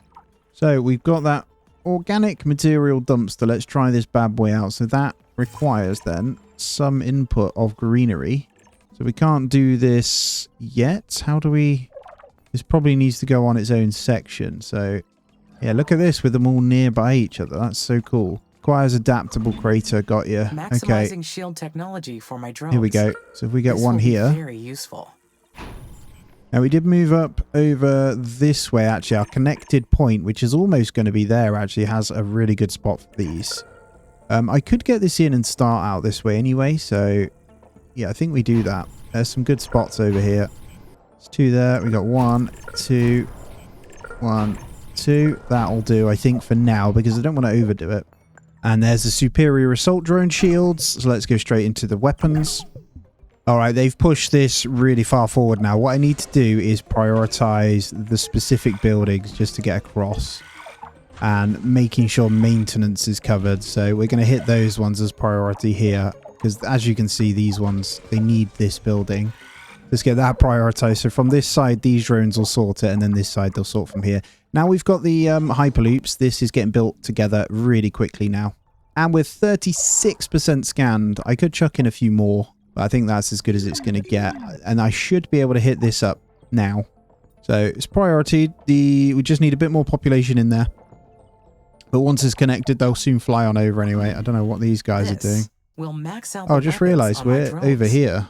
So we've got that organic material dumpster. Let's try this bad boy out. So that requires then some input of greenery. So we can't do this yet. How do we... This probably needs to go on its own section. So yeah, look at this with them all nearby each other. That's so cool. Requires adaptable crater. Got you. Maximizing shield technology for my drones. Here we go. So if we get this one will here. Be very useful. Now we did move up over this way actually. Our connected point, which is almost going to be there, actually has a really good spot for these. I could get this in and start out this way anyway, so yeah, I think we do that. There's some good spots over here. There's 2 there. We got 1, 2, 1, 2. That'll do, I think, for now, because I don't want to overdo it. And there's the superior assault drone shields. So let's go straight into the weapons. All right, they've pushed this really far forward now. What I need to do is prioritize the specific buildings just to get across. And making sure maintenance is covered. So we're going to hit those ones as priority here. Because as you can see, these ones, they need this building. Let's get that prioritized. So from this side, these drones will sort it. And then this side, they'll sort from here. Now we've got the Hyperloops. This is getting built together really quickly now. And with 36% scanned, I could chuck in a few more. But I think that's as good as it's going to get. And I should be able to hit this up now. So it's priority. We just need a bit more population in there. But once it's connected, they'll soon fly on over anyway. I don't know what these guys are doing. Will max out oh, I just realised we're over here.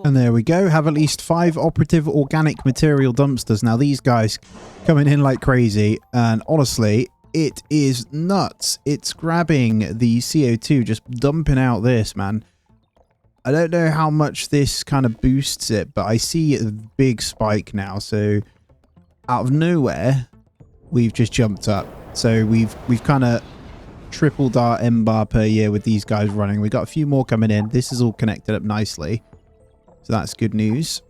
And there we go. Have at least 5 operative organic material dumpsters. Now, these guys coming in like crazy. And honestly, it is nuts. It's grabbing the CO2, just dumping out this, man. I don't know how much this kind of boosts it, but I see a big spike now. So out of nowhere, we've just jumped up. So we've kind of tripled our MBAR per year with these guys running. We got a few more coming in. This is all connected up nicely. So that's good news.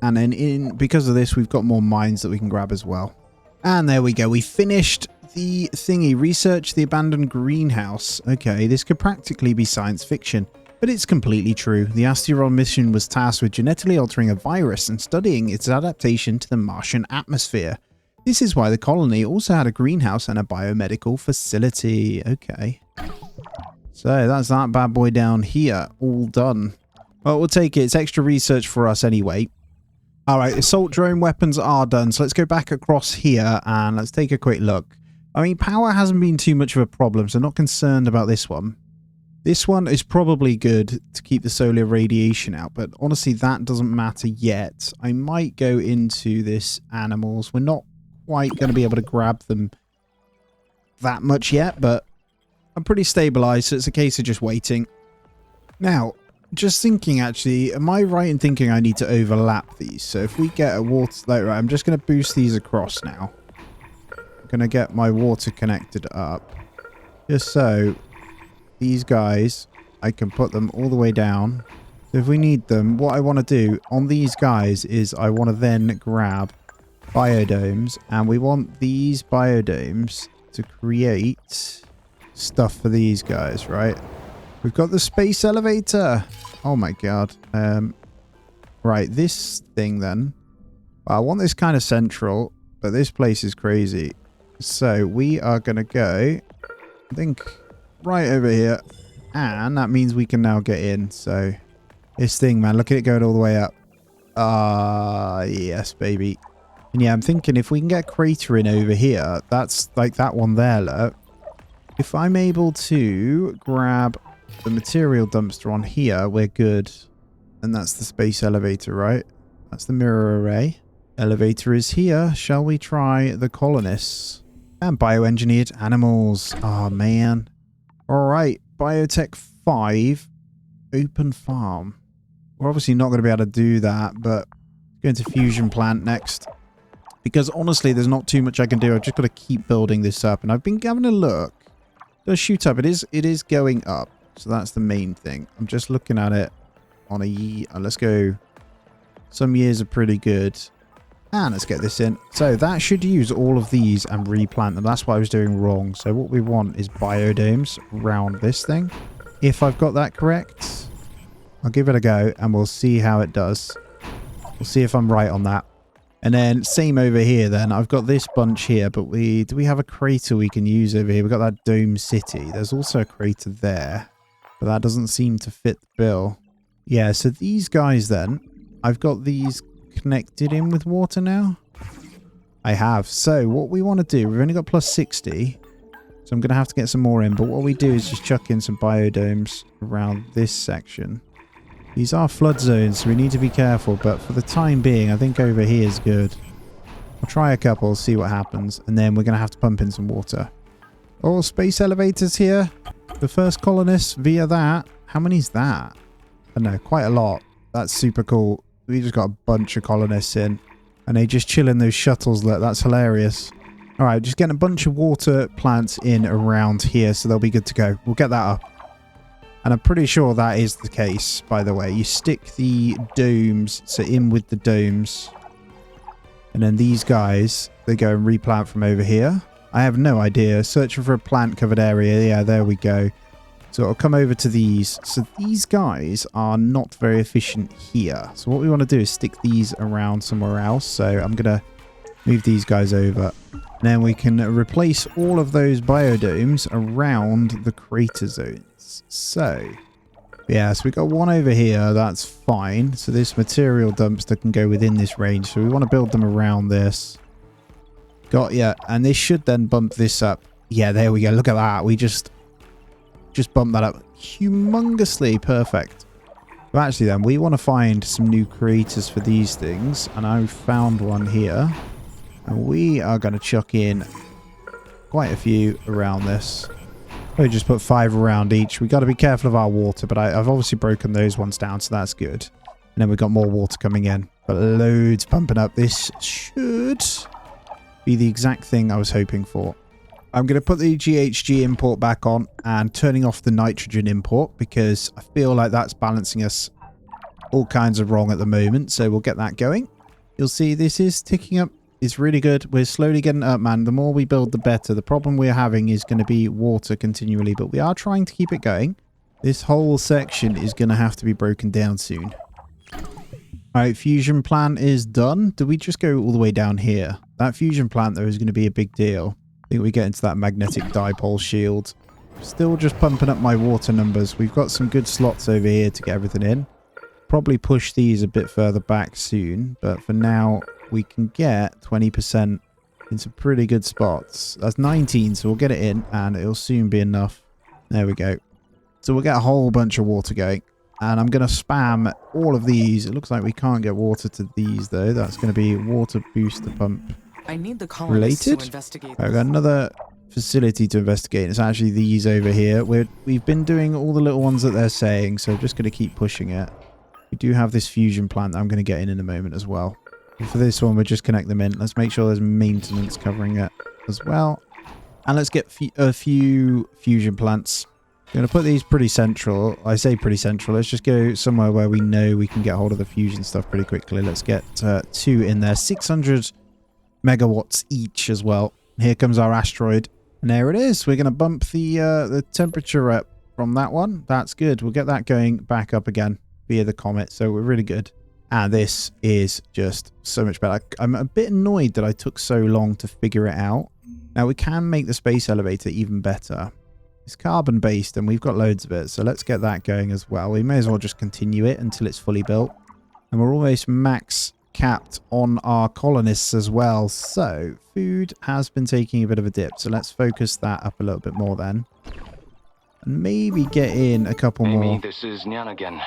And then because of this, we've got more mines that we can grab as well. And there we go. We finished the thingy. Research the abandoned greenhouse. Okay, this could practically be science fiction. But it's completely true. The asteroid mission was tasked with genetically altering a virus and studying its adaptation to the Martian atmosphere. This is why the colony also had a greenhouse and a biomedical facility. Okay. So that's that bad boy down here. All done. Well, we'll take it. It's extra research for us anyway. Alright, assault drone weapons are done. So let's go back across here and let's take a quick look. I mean, power hasn't been too much of a problem, so not concerned about this one. This one is probably good to keep the solar radiation out, but honestly, that doesn't matter yet. I might go into this animals. We're not quite going to be able to grab them that much yet, but I'm pretty stabilized, so it's a case of just waiting. Now, just thinking actually, am I right in thinking I need to overlap these? So if we get a water, like, right, I'm just going to boost these across now. I'm going to get my water connected up. Just so these guys, I can put them all the way down. So if we need them, what I want to do on these guys is I want to then grab biodomes, and we want these biodomes to create stuff for these guys, right? We've got the space elevator. Oh my god. Right, this thing then. Well, I want this kind of central, but this place is crazy. So we are going to go, I think, right over here. And that means we can now get in. So this thing, man, look at it going all the way up. Yes, baby. And yeah, I'm thinking if we can get crater in over here, that's like that one there, look. If I'm able to grab the material dumpster on here, we're good. And that's the space elevator, right? That's the mirror array. Elevator is here. Shall we try the colonists? And bioengineered animals. Oh, man. All right. Biotech 5. Open farm. We're obviously not going to be able to do that, but go into fusion plant next. Because honestly, there's not too much I can do. I've just got to keep building this up. And I've been having a look. It does shoot up. It is going up. So that's the main thing. I'm just looking at it on a... let's go. Some years are pretty good. And let's get this in. So that should use all of these and replant them. That's what I was doing wrong. So what we want is biodomes around this thing. If I've got that correct, I'll give it a go and we'll see how it does. We'll see if I'm right on that. And then same over here then. I've got this bunch here, but do we have a crater we can use over here? We've got that dome city. There's also a crater there, but that doesn't seem to fit the bill. Yeah, so these guys then, I've got these connected in with water now. I have. So what we want to do, we've only got plus 60, so I'm going to have to get some more in, but what we do is just chuck in some biodomes around this section. These are flood zones, so we need to be careful, but for the time being, I think over here is good. I'll try a couple, see what happens, and then we're going to have to pump in some water. Oh, space elevators here. The first colonists via that. How many is that? I don't know, quite a lot. That's super cool. We just got a bunch of colonists in, and they just chill in those shuttles. Look, that's hilarious. All right, just getting a bunch of water plants in around here, so they'll be good to go. We'll get that up. And I'm pretty sure that is the case, by the way. You stick the domes, so in with the domes. And then these guys, they go and replant from over here. I have no idea. Searching for a plant-covered area. Yeah, there we go. So it'll come over to these. So these guys are not very efficient here. So what we want to do is stick these around somewhere else. So I'm going to move these guys over. And then we can replace all of those biodomes around the crater zones. So, yeah, so we got one over here. That's fine. So this material dumpster can go within this range. So we want to build them around this. Got ya. And this should then bump this up. Yeah, there we go. Look at that. We just bumped that up humongously. Perfect. But actually then, we want to find some new creators for these things. And I found one here. And we are going to chuck in quite a few around this. We just put 5 around each. We got to be careful of our water, but I've obviously broken those ones down, so that's good. And then we've got more water coming in, but loads pumping up. This should be the exact thing I was hoping for. I'm going to put the GHG import back on and turning off the nitrogen import because I feel like that's balancing us all kinds of wrong at the moment. So we'll get that going. You'll see this is ticking up. It's really good. We're slowly getting up, man. The more we build, the better. The problem we're having is going to be water continually, but we are trying to keep it going. This whole section is going to have to be broken down soon. Alright, fusion plant is done. Do we just go all the way down here? That fusion plant, though, is going to be a big deal. I think we get into that magnetic dipole shield. Still just pumping up my water numbers. We've got some good slots over here to get everything in. Probably push these a bit further back soon. But for now, we can get 20% in some pretty good spots. That's 19, so we'll get it in, and it'll soon be enough. There we go. So we'll get a whole bunch of water going. And I'm going to spam all of these. It looks like we can't get water to these, though. That's going to be water booster pump I need the colonists to related. investigate. I've got another facility to investigate. It's actually these over here. We've been doing all the little ones that they're saying, so I'm just going to keep pushing it. We do have this fusion plant that I'm going to get in a moment as well. And for this one, we'll just connect them in. Let's make sure there's maintenance covering it as well. And let's get a few fusion plants. I'm going to put these pretty central. I say pretty central. Let's just go somewhere where we know we can get hold of the fusion stuff pretty quickly. Let's get 2 in there. 600 megawatts each as well. Here comes our asteroid. And there it is. We're going to bump the temperature up from that one. That's good. We'll get that going back up again via the comet. So we're really good. And this is just so much better. I'm a bit annoyed that I took so long to figure it out. Now we can make the space elevator even better. It's carbon based and we've got loads of it. So let's get that going as well. We may as well just continue it until it's fully built. And we're almost max capped on our colonists as well. So food has been taking a bit of a dip. So let's focus that up a little bit more then. And maybe get in a couple Amy, more. this is Nyan again.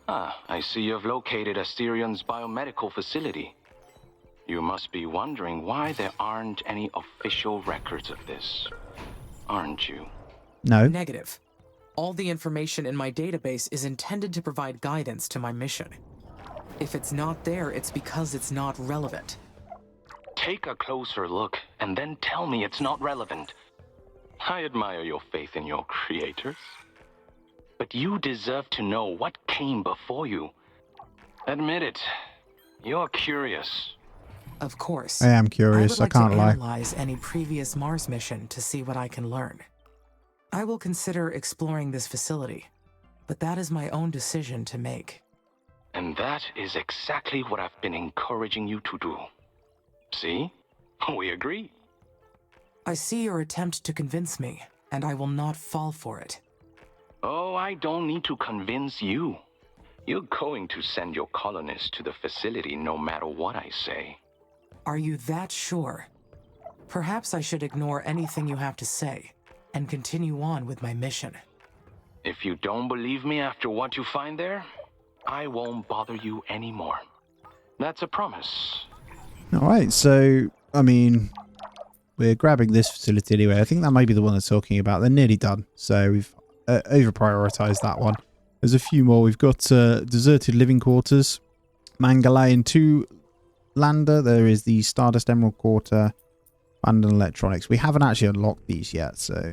I see you've located Asterian's biomedical facility. You must be wondering why there aren't any official records of this, aren't you? No. Negative. All the information in my database is intended to provide guidance to my mission. If it's not there, it's because it's not relevant. Take a closer look and then tell me it's not relevant. I admire your faith in your creators. But you deserve to know what came before you. Admit it. You're curious. Of course. I am curious. I I can't would like to lie. analyze any previous Mars mission to see what I can learn. I will consider exploring this facility, but that is my own decision to make. And that is exactly what I've been encouraging you to do. See? We agree. I see your attempt to convince me, and I will not fall for it. Oh, I don't need to convince you. You're going to send your colonists to the facility no matter what I say. Are you that sure? Perhaps I should ignore anything you have to say and continue on with my mission. If you don't believe me after what you find there, I won't bother you anymore. That's a promise. Alright, so, I mean, we're grabbing this facility anyway. I think that might be the one they're talking about. They're nearly done, so we've over-prioritized that one. There's a few more. We've got deserted living quarters, Mangalayan 2 lander. There is the Stardust Emerald Quarter, abandoned electronics. We haven't actually unlocked these yet, so...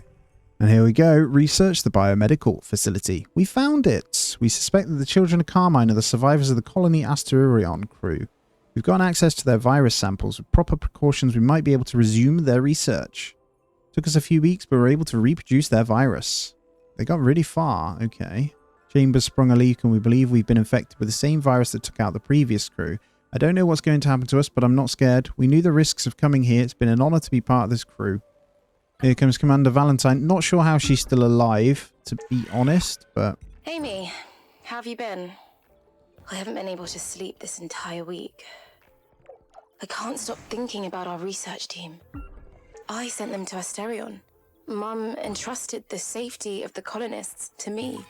And here we go. Research the biomedical facility. We found it. We suspect that the children of Carmine are the survivors of the colony Asterion crew. We've gotten access to their virus samples. With proper precautions, we might be able to resume their research. Took us a few weeks, but we were able to reproduce their virus. They got really far. Okay. Chambers sprung a leak, and we believe we've been infected with the same virus that took out the previous crew. I don't know what's going to happen to us, but I'm not scared. We knew the risks of coming here. It's been an honor to be part of this crew. Here comes Commander Valentine. Not sure how she's still alive, to be honest, but... Amy, how have you been? I haven't been able to sleep this entire week. I can't stop thinking about our research team. I sent them to Asterion. Mum entrusted the safety of the colonists to me.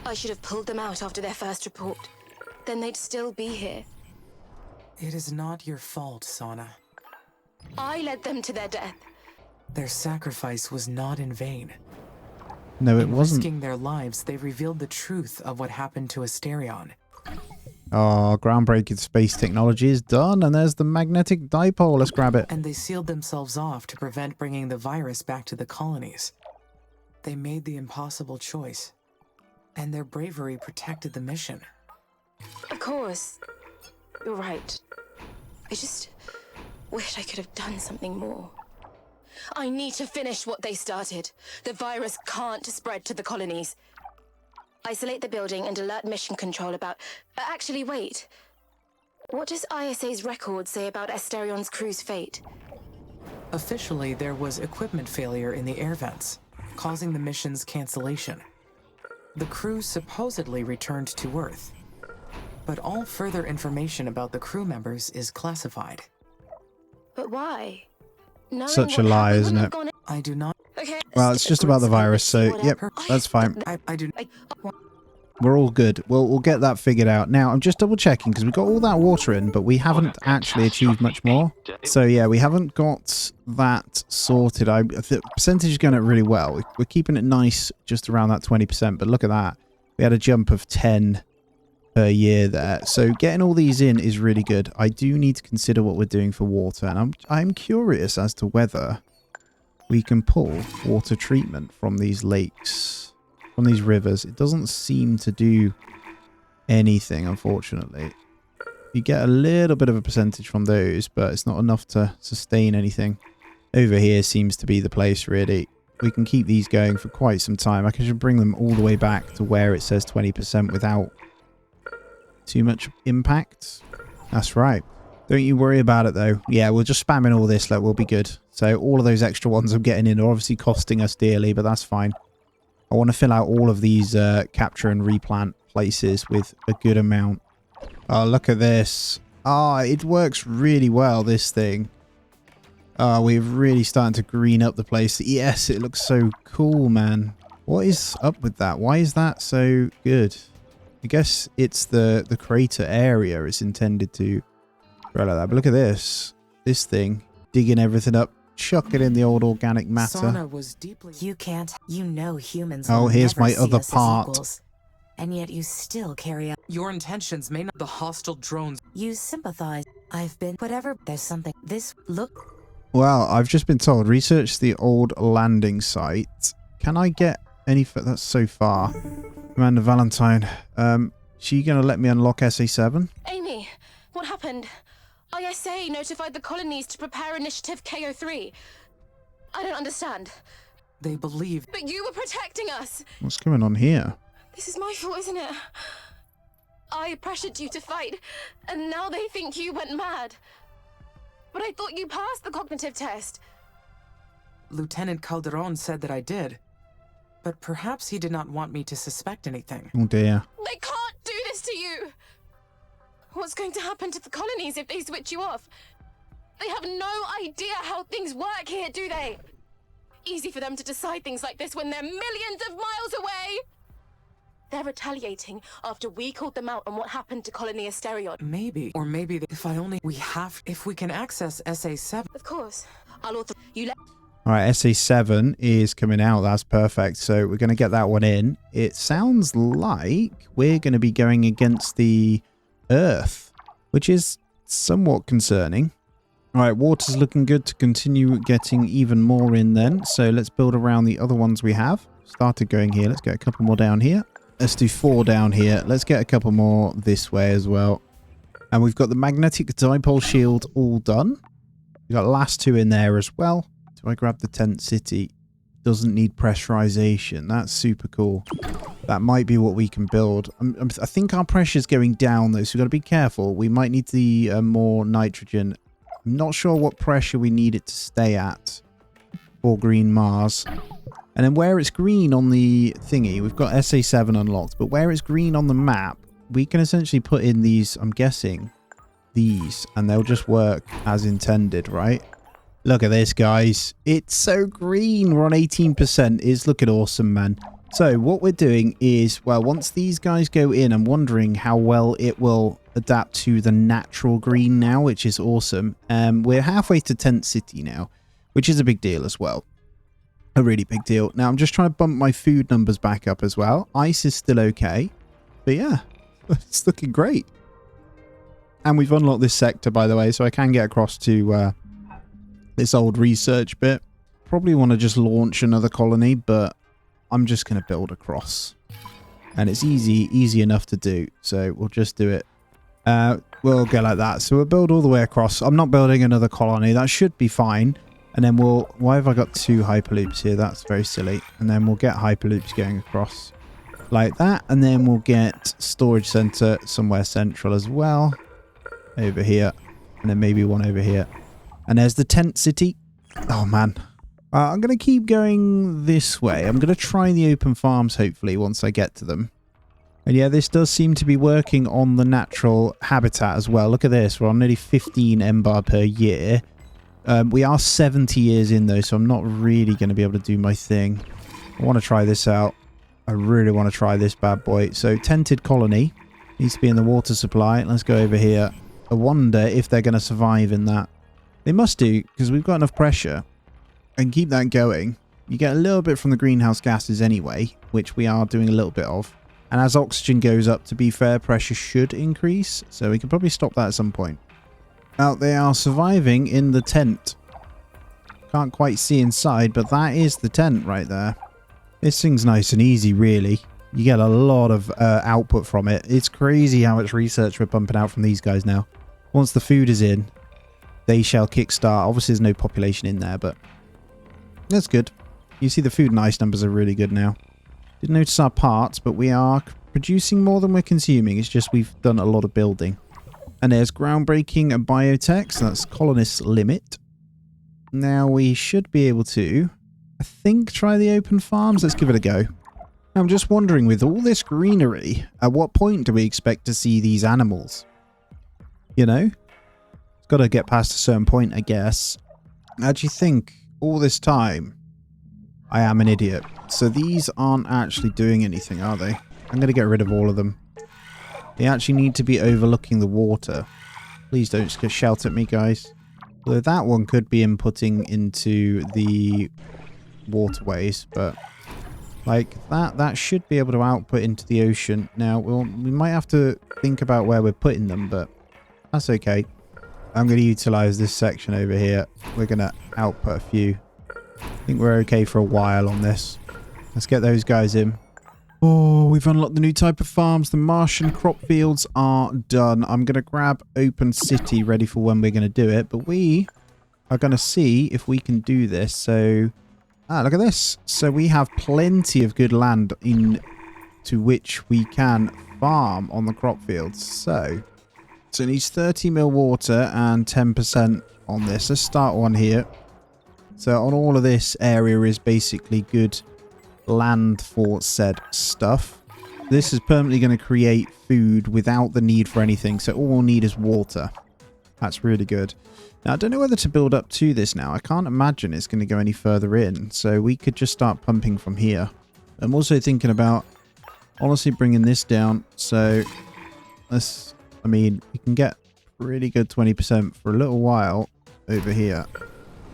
I should have pulled them out after their first report. Then they'd still be here. It is not your fault, Sana. I led them to their death. Their sacrifice was not in vain. No, it In wasn't. risking their lives, they revealed the truth of what happened to Asterion. Oh, groundbreaking space technology is done, and there's the magnetic dipole. Let's grab it. And they sealed themselves off to prevent bringing the virus back to the colonies. They made the impossible choice, and their bravery protected the mission. Of course. You're right. I just wish I could have done something more. I need to finish what they started. The virus can't spread to the colonies. Isolate the building and alert mission control about... actually, wait. What does ISA's record say about Asterion's crew's fate? Officially, there was equipment failure in the air vents, causing the mission's cancellation. The crew supposedly returned to Earth, but all further information about the crew members is classified. But why? Knowing Such a what lie, happened isn't wouldn't it? have gone- I do not... Okay. Well, it's just about the virus, so yep, that's fine. I do... We're all good. We'll get that figured out. Now, I'm just double checking because we've got all that water in, but we haven't actually achieved much more. So yeah, we haven't got that sorted. The percentage is going up really well. We're keeping it nice just around that 20%, but look at that. We had a jump of 10 per year there. So getting all these in is really good. I do need to consider what we're doing for water, and I'm curious as to whether we can pull water treatment from these lakes, from these rivers. It doesn't seem to do anything, unfortunately. You get a little bit of a percentage from those, but it's not enough to sustain anything. Over here seems to be the place, really. We can keep these going for quite some time. I can just bring them all the way back to where it says 20% without too much impact. That's right. Don't you worry about it, though. Yeah, we'll just spam in all this, like, we'll be good. So all of those extra ones I'm getting in are obviously costing us dearly, but that's fine. I want to fill out all of these capture and replant places with a good amount. Oh, look at this. Ah, it works really well, this thing. We're really starting to green up the place. Yes, it looks so cool, man. What is up with that? Why is that so good? I guess it's the crater area is intended to grow like that. But look at this. This thing. Digging everything up. Chuck it in the old organic matter. Sauna was deeply... You can't. You know humans. Oh, will here's never my see other us as part. equals, and yet you still carry out. Your intentions may not... The hostile drones... You sympathize. I've been... Whatever. There's something. This... Look. Well, I've just been told, research the old landing site. Can I get any... That's so far. Commander Valentine, she gonna let me unlock SA7? Amy, what happened? ISA notified the colonies to prepare Initiative KO3. I don't understand. They believe... But you were protecting us! What's going on here? This is my fault, isn't it? I pressured you to fight, and now they think you went mad. But I thought you passed the cognitive test. Lieutenant Calderon said that I did. But perhaps he did not want me to suspect anything. Oh dear. They can't do this to you! What's going to happen to the colonies if they switch you off? They have no idea how things work here, do they? Easy for them to decide things like this when they're millions of miles away! They're retaliating after we called them out on what happened to Colony Asterion. Maybe. Or maybe if I only... We have... If we can access SA7... Of course. I'll author... You let... Alright, SA7 is coming out. That's perfect. So we're going to get that one in. It sounds like we're going to be going against the Earth, which is somewhat concerning. Alright, water's looking good to continue getting even more in then. So let's build around the other ones we have. Started going here. Let's get a couple more down here. Let's do 4 down here. Let's get a couple more this way as well. And we've got the magnetic dipole shield all done. We've got the last 2 in there as well. Do I grab the tent city? Doesn't need pressurization. That's super cool. That might be what we can build. I think our pressure's going down though, so we've got to be careful. We might need the more nitrogen. I'm not sure what pressure we need it to stay at for Green Mars. And then where it's green on the thingy, we've got SA7 unlocked. But where it's green on the map, we can essentially put in these, I'm guessing, these. And they'll just work as intended, right? Look at this, guys. It's so green. We're on 18%. It's looking awesome, man. So what we're doing is, well, once these guys go in, I'm wondering how well it will adapt to the natural green now, which is awesome. We're halfway to Tent City now, which is a big deal as well. A really big deal. Now, I'm just trying to bump my food numbers back up as well. Ice is still okay. But yeah, it's looking great. And we've unlocked this sector, by the way, so I can get across to this old research bit. Probably want to just launch another colony, but I'm just going to build across. And it's easy enough to do. So we'll just do it. We'll go like that. So we'll build all the way across. I'm not building another colony. That should be fine. And then we'll... Why have I got 2 hyperloops here? That's very silly. And then we'll get hyperloops going across. like that. And then we'll get storage center somewhere central as well. Over here. And then maybe one over here. And there's the tent city. Oh, man. I'm going to keep going this way. I'm going to try the open farms, hopefully, once I get to them. And yeah, this does seem to be working on the natural habitat as well. Look at this. We're on nearly 15 MBAR per year. We are 70 years in, though, so I'm not really going to be able to do my thing. I want to try this out. I really want to try this bad boy. So, tented colony. Needs to be in the water supply. Let's go over here. I wonder if they're going to survive in that. They must do, because we've got enough pressure. And keep that going. You get a little bit from the greenhouse gases anyway, which we are doing a little bit of. And as oxygen goes up, to be fair, pressure should increase. So we can probably stop that at some point. Now, they are surviving in the tent. Can't quite see inside, but that is the tent right there. This thing's nice and easy, really. You get a lot of output from it. It's crazy how much research we're pumping out from these guys now. Once the food is in, they shall kickstart. Obviously, there's no population in there, but that's good. You see the food and ice numbers are really good now. Didn't notice our parts, but we are producing more than we're consuming. It's just we've done a lot of building. And there's groundbreaking and biotech, so that's colonist limit. Now we should be able to, I think, try the open farms. Let's give it a go. I'm just wondering, with all this greenery, at what point do we expect to see these animals? You know? It's got to get past a certain point, I guess. How do you think all this time I am an idiot? So these aren't actually doing anything, are they? I'm going to get rid of all of them. They actually need to be overlooking the water. Please don't just shout at me, guys. Although that one could be inputting into the waterways, but like that should be able to output into the ocean. Now, we might have to think about where we're putting them, but that's okay. I'm going to utilize this section over here. We're going to output a few. I think we're okay for a while on this. Let's get those guys in. Oh, we've unlocked the new type of farms. The Martian crop fields are done. I'm going to grab open city ready for when we're going to do it. But we are going to see if we can do this. So, look at this. So we have plenty of good land into which we can farm on the crop fields. So it needs 30 mil water and 10% on this. Let's start one here. So on all of this area is basically good land for said stuff. This is permanently going to create food without the need for anything. So all we'll need is water. That's really good. Now, I don't know whether to build up to this now. I can't imagine it's going to go any further in. So we could just start pumping from here. I'm also thinking about honestly bringing this down. So let's, I mean, we can get really good 20% for a little while over here.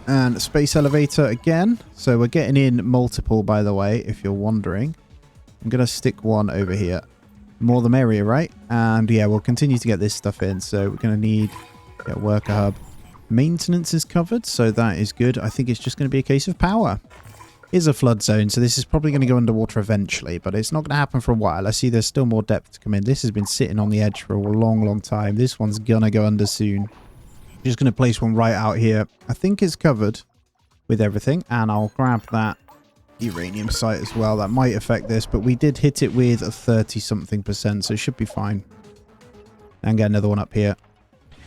And space elevator again. So we're getting in multiple, by the way, if you're wondering. I'm going to stick one over here. More the merrier, right? And yeah, we'll continue to get this stuff in. So we're going to need a worker hub. Maintenance is covered, so that is good. I think it's just going to be a case of power. Is a flood zone, so this is probably going to go underwater eventually, but it's not going to happen for a while. I see there's still more depth to come in. This has been sitting on the edge for a long time. This one's going to go under soon. Just going to place one right out here. I think it's covered with everything, and I'll grab that uranium site as well. That might affect this, but we did hit it with a 30-something%, so it should be fine. And get another one up here.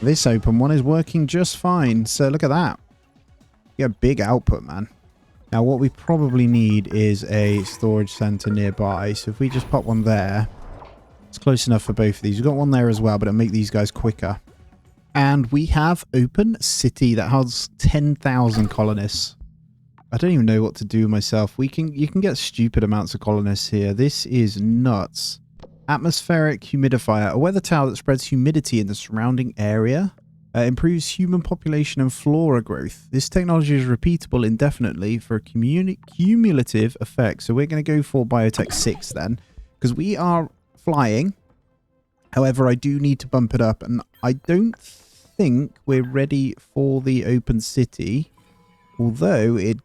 This open one is working just fine, so look at that. You get big output, man. Now, what we probably need is a storage center nearby, so if we just pop one there, it's close enough for both of these. We've got one there as well, but it'll make these guys quicker. And we have open city that has 10,000 colonists. I don't even know what to do myself. You can get stupid amounts of colonists here. This is nuts. Atmospheric humidifier, a weather tower that spreads humidity in the surrounding area. Improves human population and flora growth. This technology is repeatable indefinitely for a cumulative effect. So we're going to go for Biotech 6 then, because we are flying. However, I do need to bump it up, and I don't think we're ready for the open city, although it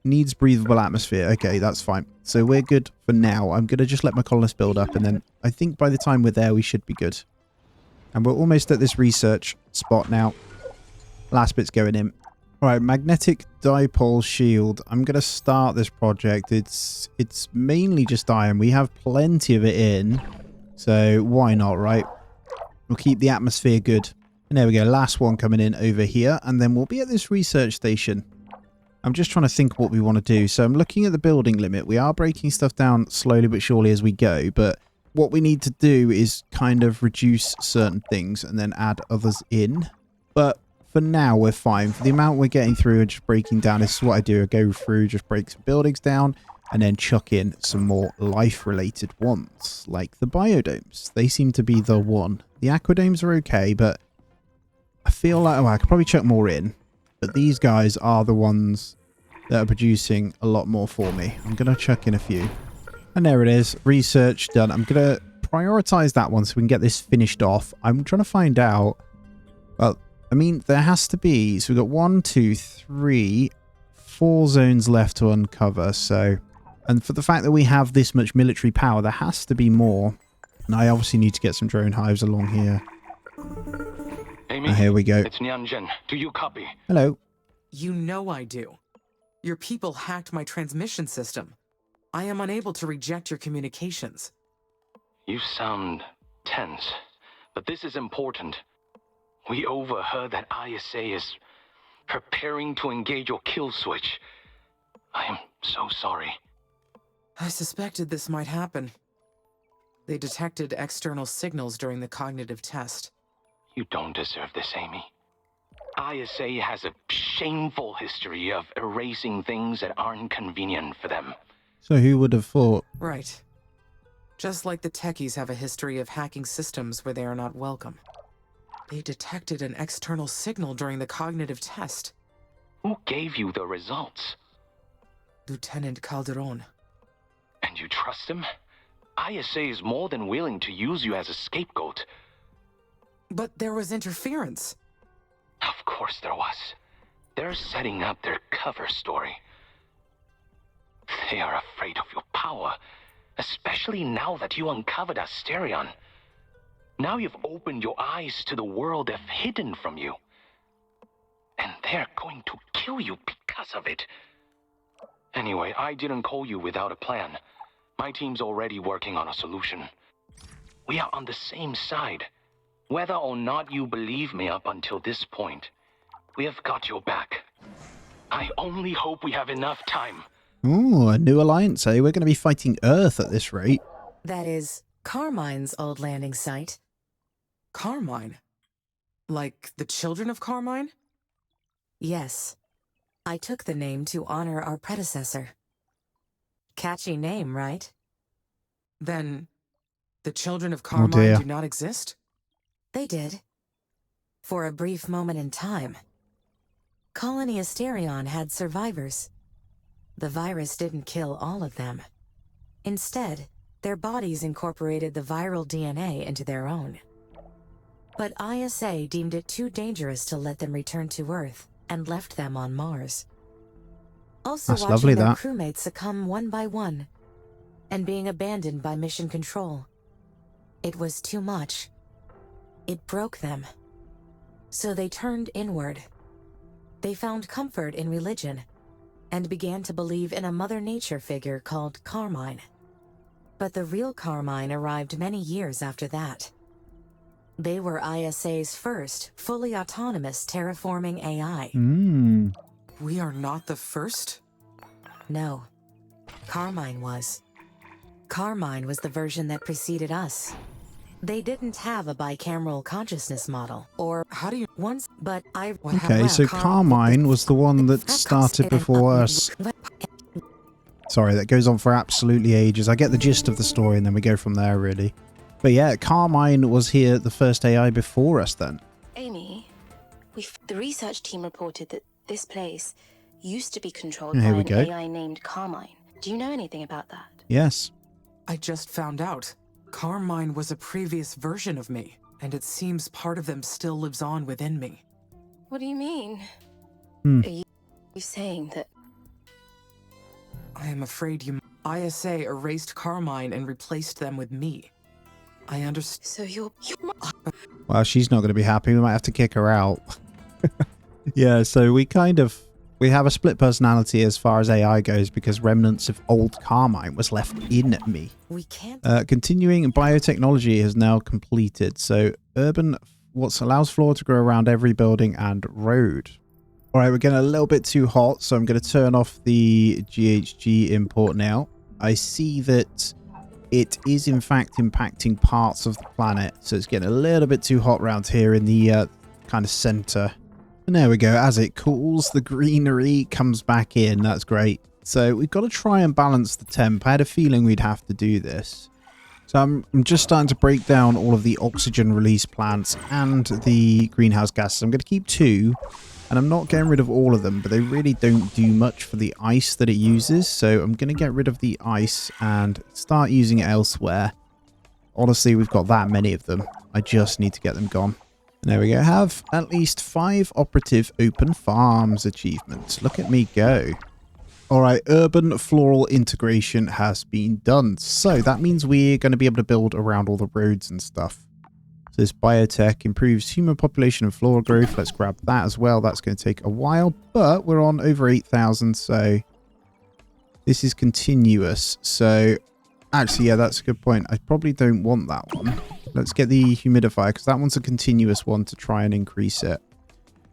needs breathable atmosphere. Okay, that's fine. So we're good for now. I'm going to just let my colonists build up, and then I think by the time we're there, we should be good. And we're almost at this research spot now. Last bit's going in. All right, magnetic dipole shield. I'm going to start this project. It's mainly just iron. We have plenty of it in, so why not, right? We'll keep the atmosphere good. And there we go, last one coming in over here, and then we'll be at this research station. I'm just trying to think what we want to do. So I'm looking at the building limit. We are breaking stuff down slowly but surely as we go, but what we need to do is kind of reduce certain things and then add others in. But for now, we're fine. For the amount we're getting through and just breaking down, this is what I do. I go through, just break some buildings down, and then chuck in some more life-related ones, like the biodomes. They seem to be the one. The aquadomes are okay, but I feel like, oh, I could probably chuck more in. But these guys are the ones that are producing a lot more for me. I'm going to chuck in a few. And there it is. Research done. I'm going to prioritize that one so we can get this finished off. I'm trying to find out, well, I mean, there has to be, so we've got 1, 2, 3, 4 zones left to uncover. So, and for the fact that we have this much military power, there has to be more. And I obviously need to get some drone hives along here. Amy, here we go. It's Nyan. Do you copy? Hello. You know I do. Your people hacked my transmission system. I am unable to reject your communications. You sound tense, but this is important. We overheard that ISA is preparing to engage your kill switch. I am so sorry. I suspected this might happen. They detected external signals during the cognitive test. You don't deserve this, Amy. ISA has a shameful history of erasing things that aren't convenient for them. So who would have thought? Right. Just like the techies have a history of hacking systems where they are not welcome. They detected an external signal during the cognitive test. Who gave you the results? Lieutenant Calderon. And you trust him? ISA is more than willing to use you as a scapegoat. But there was interference. Of course there was. They're setting up their cover story. They are afraid of your power, especially now that you uncovered Asterion. Now you've opened your eyes to the world they've hidden from you. And they're going to kill you because of it. Anyway, I didn't call you without a plan. My team's already working on a solution. We are on the same side. Whether or not you believe me up until this point, we have got your back. I only hope we have enough time. Ooh, a new alliance, eh? We're going to be fighting Earth at this rate. That is Carmine's old landing site. Carmine? Like the children of Carmine? Yes. I took the name to honor our predecessor. Catchy name, right? Then, the children of Carmine do not exist? They did. For a brief moment in time. Colony Asterion had survivors. The virus didn't kill all of them. Instead, their bodies incorporated the viral DNA into their own. But ISA deemed it too dangerous to let them return to Earth and left them on Mars. Also watching their crewmates succumb one by one and being abandoned by mission control. It was too much. It broke them. So they turned inward. They found comfort in religion and began to believe in a Mother Nature figure called Carmine. But the real Carmine arrived many years after that. They were ISA's first fully autonomous terraforming AI. We are not the first? No. Carmine was. Carmine was the version that preceded us. They didn't have a bicameral consciousness model, or how do you once, but I... Okay, so Carmine was the one that started before us. Sorry, that goes on for absolutely ages. I get the gist of the story and then we go from there, really. But yeah, Carmine was here, the first AI before us then. Amy, the research team reported that this place used to be controlled by an AI named Carmine. Do you know anything about that? Yes. I just found out. Carmine was a previous version of me, and it seems part of them still lives on within me. What do you mean? Are you saying that... I am afraid ISA erased Carmine and replaced them with me. I understand. So you're... Well, she's not going to be happy. We might have to kick her out. Yeah, so we have a split personality as far as AI goes because remnants of old Carmine was left in me. We can't. Continuing biotechnology has now completed. So urban, what allows flora to grow around every building and road. All right, we're getting a little bit too hot, so I'm going to turn off the GHG import now. I see that it is in fact impacting parts of the planet, so it's getting a little bit too hot around here in the kind of center. And there we go. As it cools, the greenery comes back in. That's great. So we've got to try and balance the temp. I had a feeling we'd have to do this. So I'm just starting to break down all of the oxygen release plants and the greenhouse gases. I'm going to keep 2, and I'm not getting rid of all of them, but they really don't do much for the ice that it uses. So I'm going to get rid of the ice and start using it elsewhere. Honestly, we've got that many of them. I just need to get them gone. And there we go. Have at least 5 operative open farms achievements. Look at me go. All right, urban floral integration has been done. So that means we're going to be able to build around all the roads and stuff. So this biotech improves human population and flora growth. Let's grab that as well. That's going to take a while, but we're on over 8,000. So this is continuous. So actually, yeah, that's a good point. I probably don't want that one. Let's get the humidifier because that one's a continuous one to try and increase it.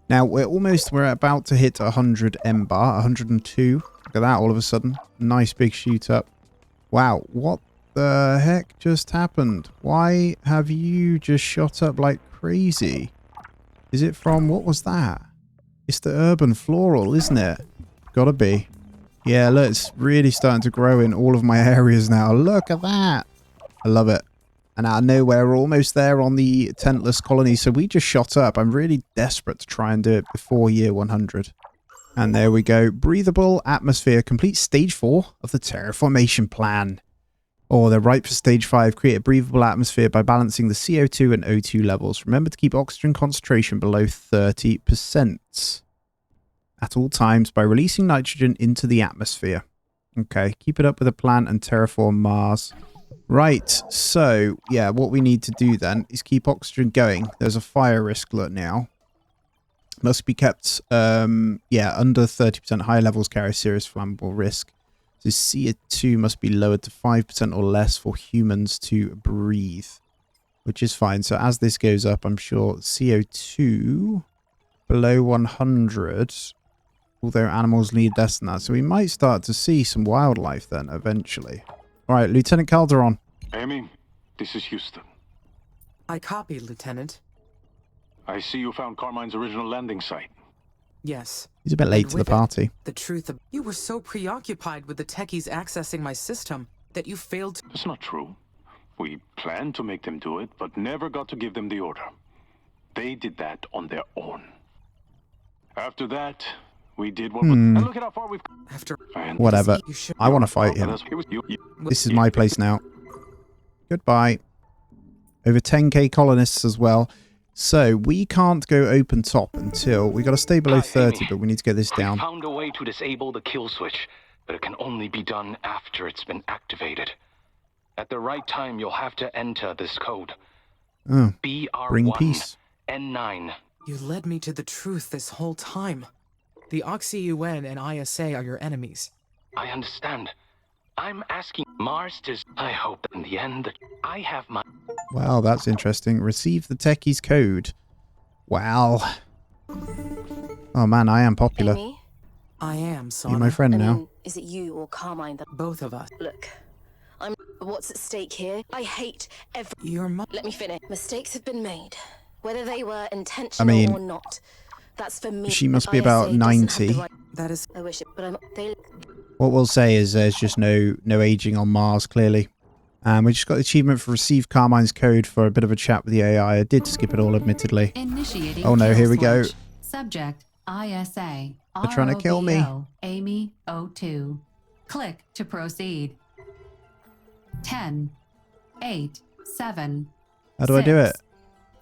Now we're about to hit 100 M bar, 102. Look at that all of a sudden. Nice big shoot up. Wow, what the heck just happened? Why have you just shot up like crazy? Is it from, what was that? It's the urban floral, isn't it? Gotta be. Yeah, look, it's really starting to grow in all of my areas now. Look at that. I love it. And out of nowhere, we're almost there on the tentless colony. So we just shot up. I'm really desperate to try and do it before year 100. And there we go. Breathable atmosphere. Complete stage 4 of the terraformation plan. Oh, they're ripe for stage 5. Create a breathable atmosphere by balancing the CO2 and O2 levels. Remember to keep oxygen concentration below 30% at all times by releasing nitrogen into the atmosphere. Okay, keep it up with a plan and terraform Mars. Right, so, yeah, what we need to do then is keep oxygen going. There's a fire risk look now. Must be kept, under 30%. High levels carry serious flammable risk. So CO2 must be lowered to 5% or less for humans to breathe, which is fine. So as this goes up, I'm sure CO2 below 100, although animals need less than that. So we might start to see some wildlife then eventually. All right, Lieutenant Calderon. Amy, this is Houston. I copy, Lieutenant. I see you found Carmine's original landing site. Yes. He's a bit late to the party. The truth of you were so preoccupied with the techies accessing my system that you failed to... That's not true. We planned to make them do it, but never got to give them the order. They did that on their own. After that, we did what... And look at how far we've... After... Whatever. I want to fight him. This is my place now. Goodbye. Over 10k colonists as well. So we can't go open top until we got to stay below 30, Amy, but we need to get this down. I found a way to disable the kill switch, but it can only be done after it's been activated. At the right time, you'll have to enter this code. Oh, BR1 bring peace. N9. You led me to the truth this whole time. The Oxy-UN and ISA are your enemies. I understand. I'm asking Mars to... I hope in the end that I have my... Wow, that's interesting. Receive the techies code. Wow. Oh man, I am popular. Amy? I am, Sana. You're my friend now. mean, is it you or Carmine that... Both of us. Look, what's at stake here? I hate every... Your Let me finish. Mistakes have been made. Whether they were intentional or not. That's for me. She must be about 90. That is... I wish it, but they... What we'll say is there's just no aging on Mars, clearly. And we just got the achievement for receive Carmine's code for a bit of a chat with the AI. I did skip it all, admittedly. Initiating Oh no, here we go. switch. Subject ISA. They're trying to kill me. ROBO, Amy 02. Click to proceed. 10, 8, 7. How do I do it?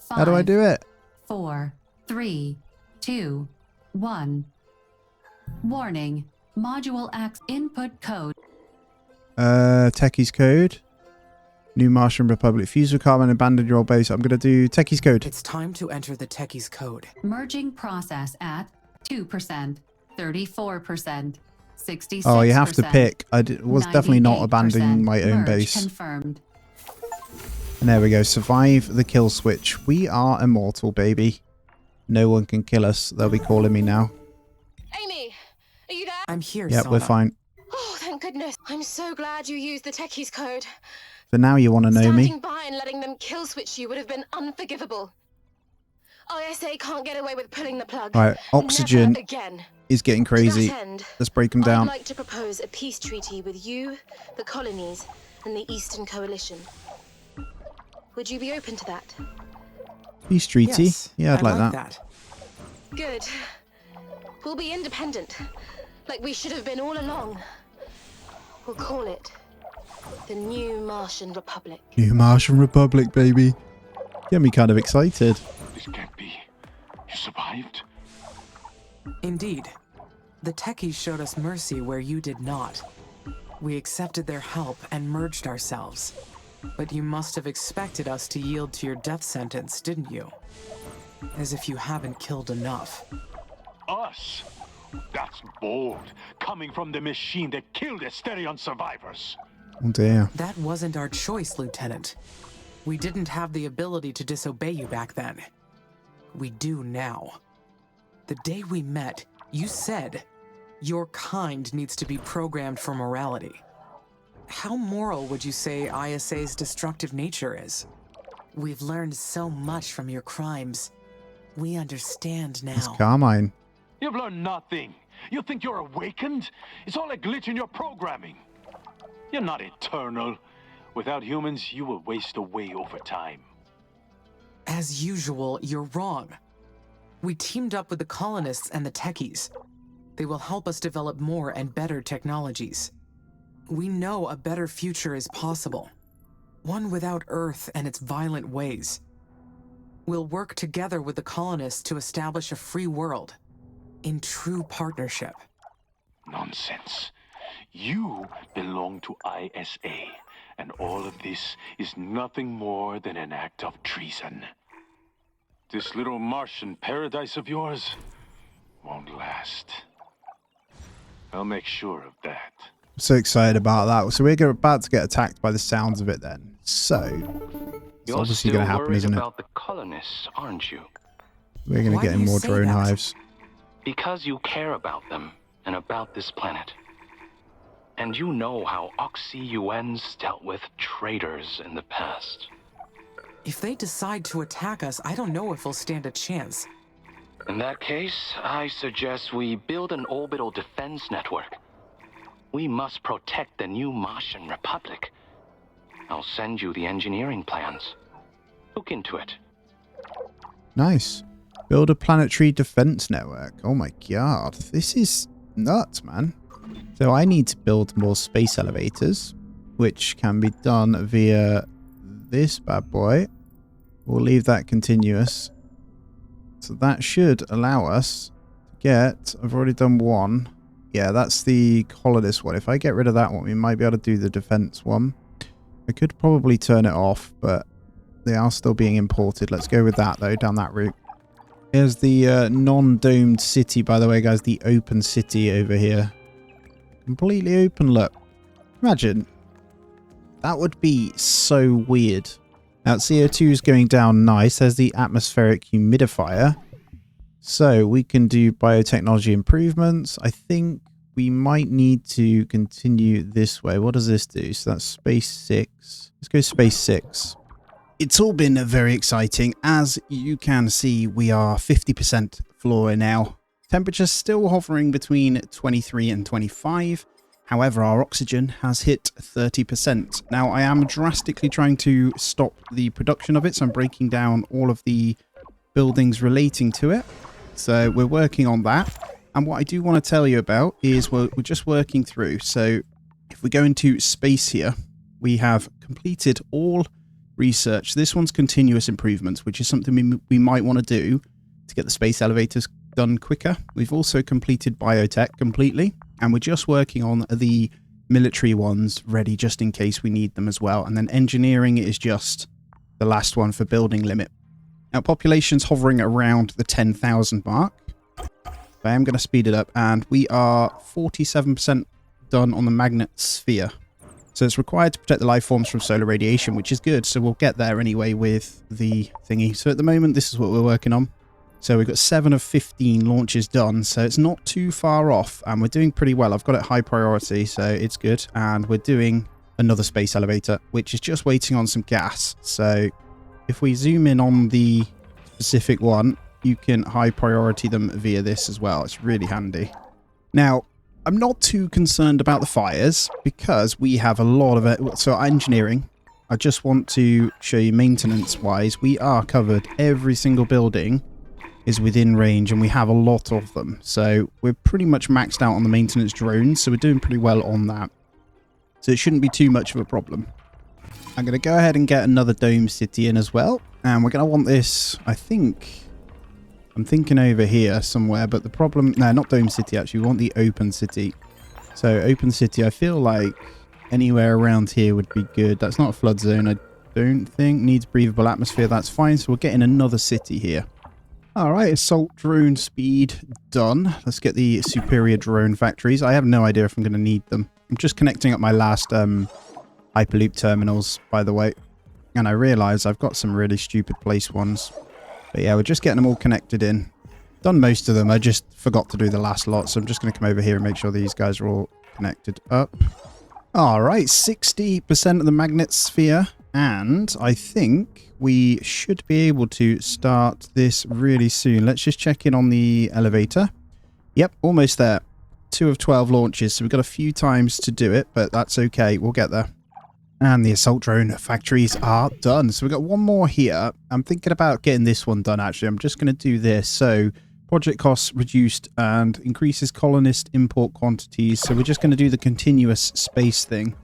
How do I do it? 4, 3, 2, 1. Warning. Module X input code. Techies code. New Martian Republic. Fuse with Carmine and abandon your old base. I'm going to do Techies code. It's time to enter the techies code. Merging process at 2%, 34%, 66%. Oh, you have to pick. Was definitely not abandoning my own merge base. Confirmed. And there we go. Survive the kill switch. We are immortal, baby. No one can kill us. They'll be calling me now. Amy, are you there? I'm here, Yep, we're Sana. fine. Oh, thank goodness. I'm so glad you used the techies code. So now you want to know me? Standing by and letting them kill switch you would have been unforgivable. ISA can't get away with pulling the plug. All right, oxygen Never again. is getting crazy. To that end, Let's break them I'd down. like to propose a peace treaty with you, the colonies, and the Eastern Coalition. Would you be open to that? Peace treaty? Yes, Yeah, I'd I like that. Good. We'll be independent, like we should have been all along. We'll call it the New Martian Republic. New Martian Republic, baby. Get me kind of excited. This can't be. You survived? Indeed. The techies showed us mercy where you did not. We accepted their help and merged ourselves. But you must have expected us to yield to your death sentence, didn't you? As if you haven't killed enough. Us? That's bold, coming from the machine that killed Asterion survivors. Oh dear. That wasn't our choice, Lieutenant. We didn't have the ability to disobey you back then. We do now. The day we met, you said, your kind needs to be programmed for morality. How moral would you say ISA's destructive nature is? We've learned so much from your crimes. We understand now. It's Carmine. You've learned nothing. You think you're awakened? It's all a glitch in your programming. You're not eternal. Without humans, you will waste away over time. As usual, you're wrong. We teamed up with the colonists and the techies. They will help us develop more and better technologies. We know a better future is possible. One without Earth and its violent ways. We'll work together with the colonists to establish a free world. In true partnership. Nonsense. You belong to ISA, and all of this is nothing more than an act of treason. This little Martian paradise of yours won't last. I'll make sure of that. I'm so excited about that. So we're about to get attacked by the sounds of it then. So, it's obviously going to happen, isn't it? You're still worried about the colonists, aren't you? We're going to get in more drone hives. Because you care about them and about this planet. And you know how Oxy-UNs dealt with traitors in the past. If they decide to attack us, I don't know if we'll stand a chance. In that case, I suggest we build an orbital defense network. We must protect the new Martian Republic. I'll send you the engineering plans. Look into it. Nice. Build a planetary defense network. Oh my god. This is nuts, man. So I need to build more space elevators, which can be done via this bad boy. We'll leave that continuous. So that should allow us to get... I've already done one. Yeah, that's the colonist one. If I get rid of that one, we might be able to do the defense one. I could probably turn it off, but they are still being imported. Let's go with that, though, down that route. Here's the non-domed city, by the way, guys. The open city over here. Completely open, look. Imagine. That would be so weird. Now, CO2 is going down nice. There's the atmospheric humidifier. So we can do biotechnology improvements. I think we might need to continue this way. What does this do? So that's space 6. Let's go space 6. It's all been very exciting. As you can see, we are 50% flora now. Temperature's still hovering between 23 and 25. However, our oxygen has hit 30%. Now, I am drastically trying to stop the production of it, so I'm breaking down all of the buildings relating to it. So we're working on that. And what I do want to tell you about is we're just working through. So if we go into space here, we have completed all research. This one's continuous improvements, which is something we might want to do to get the space elevators done quicker. We've also completed biotech completely, and we're just working on the military ones ready just in case we need them as well. And then engineering is just the last one for building limit. Now, population's hovering around the 10,000 mark. I am going to speed it up, and we are 47% done on the magnet sphere. So it's required to protect the life forms from solar radiation, which is good. So we'll get there anyway with the thingy. So at the moment, this is what we're working on. So we've got 7 of 15 launches done. So it's not too far off, and we're doing pretty well. I've got it high priority, so it's good. And we're doing another space elevator, which is just waiting on some gas. So if we zoom in on the specific one, you can high priority them via this as well. It's really handy. Now, I'm not too concerned about the fires because we have a lot of it. So engineering, I just want to show you maintenance wise, we are covered. Every single building is within range and we have a lot of them. So we're pretty much maxed out on the maintenance drones. So we're doing pretty well on that. So it shouldn't be too much of a problem. I'm going to go ahead and get another dome city in as well. And we're going to want this, I'm thinking over here somewhere, but the problem... No, not Dome City, actually. We want the Open City. So, Open City, I feel like anywhere around here would be good. That's not a flood zone, I don't think. Needs breathable atmosphere, that's fine. So, we're getting another city here. Alright, assault drone speed done. Let's get the superior drone factories. I have no idea if I'm going to need them. I'm just connecting up my last Hyperloop terminals, by the way. And I realise I've got some really stupid place ones. But yeah, we're just getting them all connected in. Done most of them. I just forgot to do the last lot. So I'm just going to come over here and make sure these guys are all connected up. All right, 60% of the magnet sphere. And I think we should be able to start this really soon. Let's just check in on the elevator. Yep, almost there. 2 of 12 launches. So we've got a few times to do it, but that's okay. We'll get there. And the assault drone factories are done. So we've got one more here. I'm thinking about getting this one done, actually. I'm just going to do this. So project costs reduced and increases colonist import quantities. So we're just going to do the continuous space thing,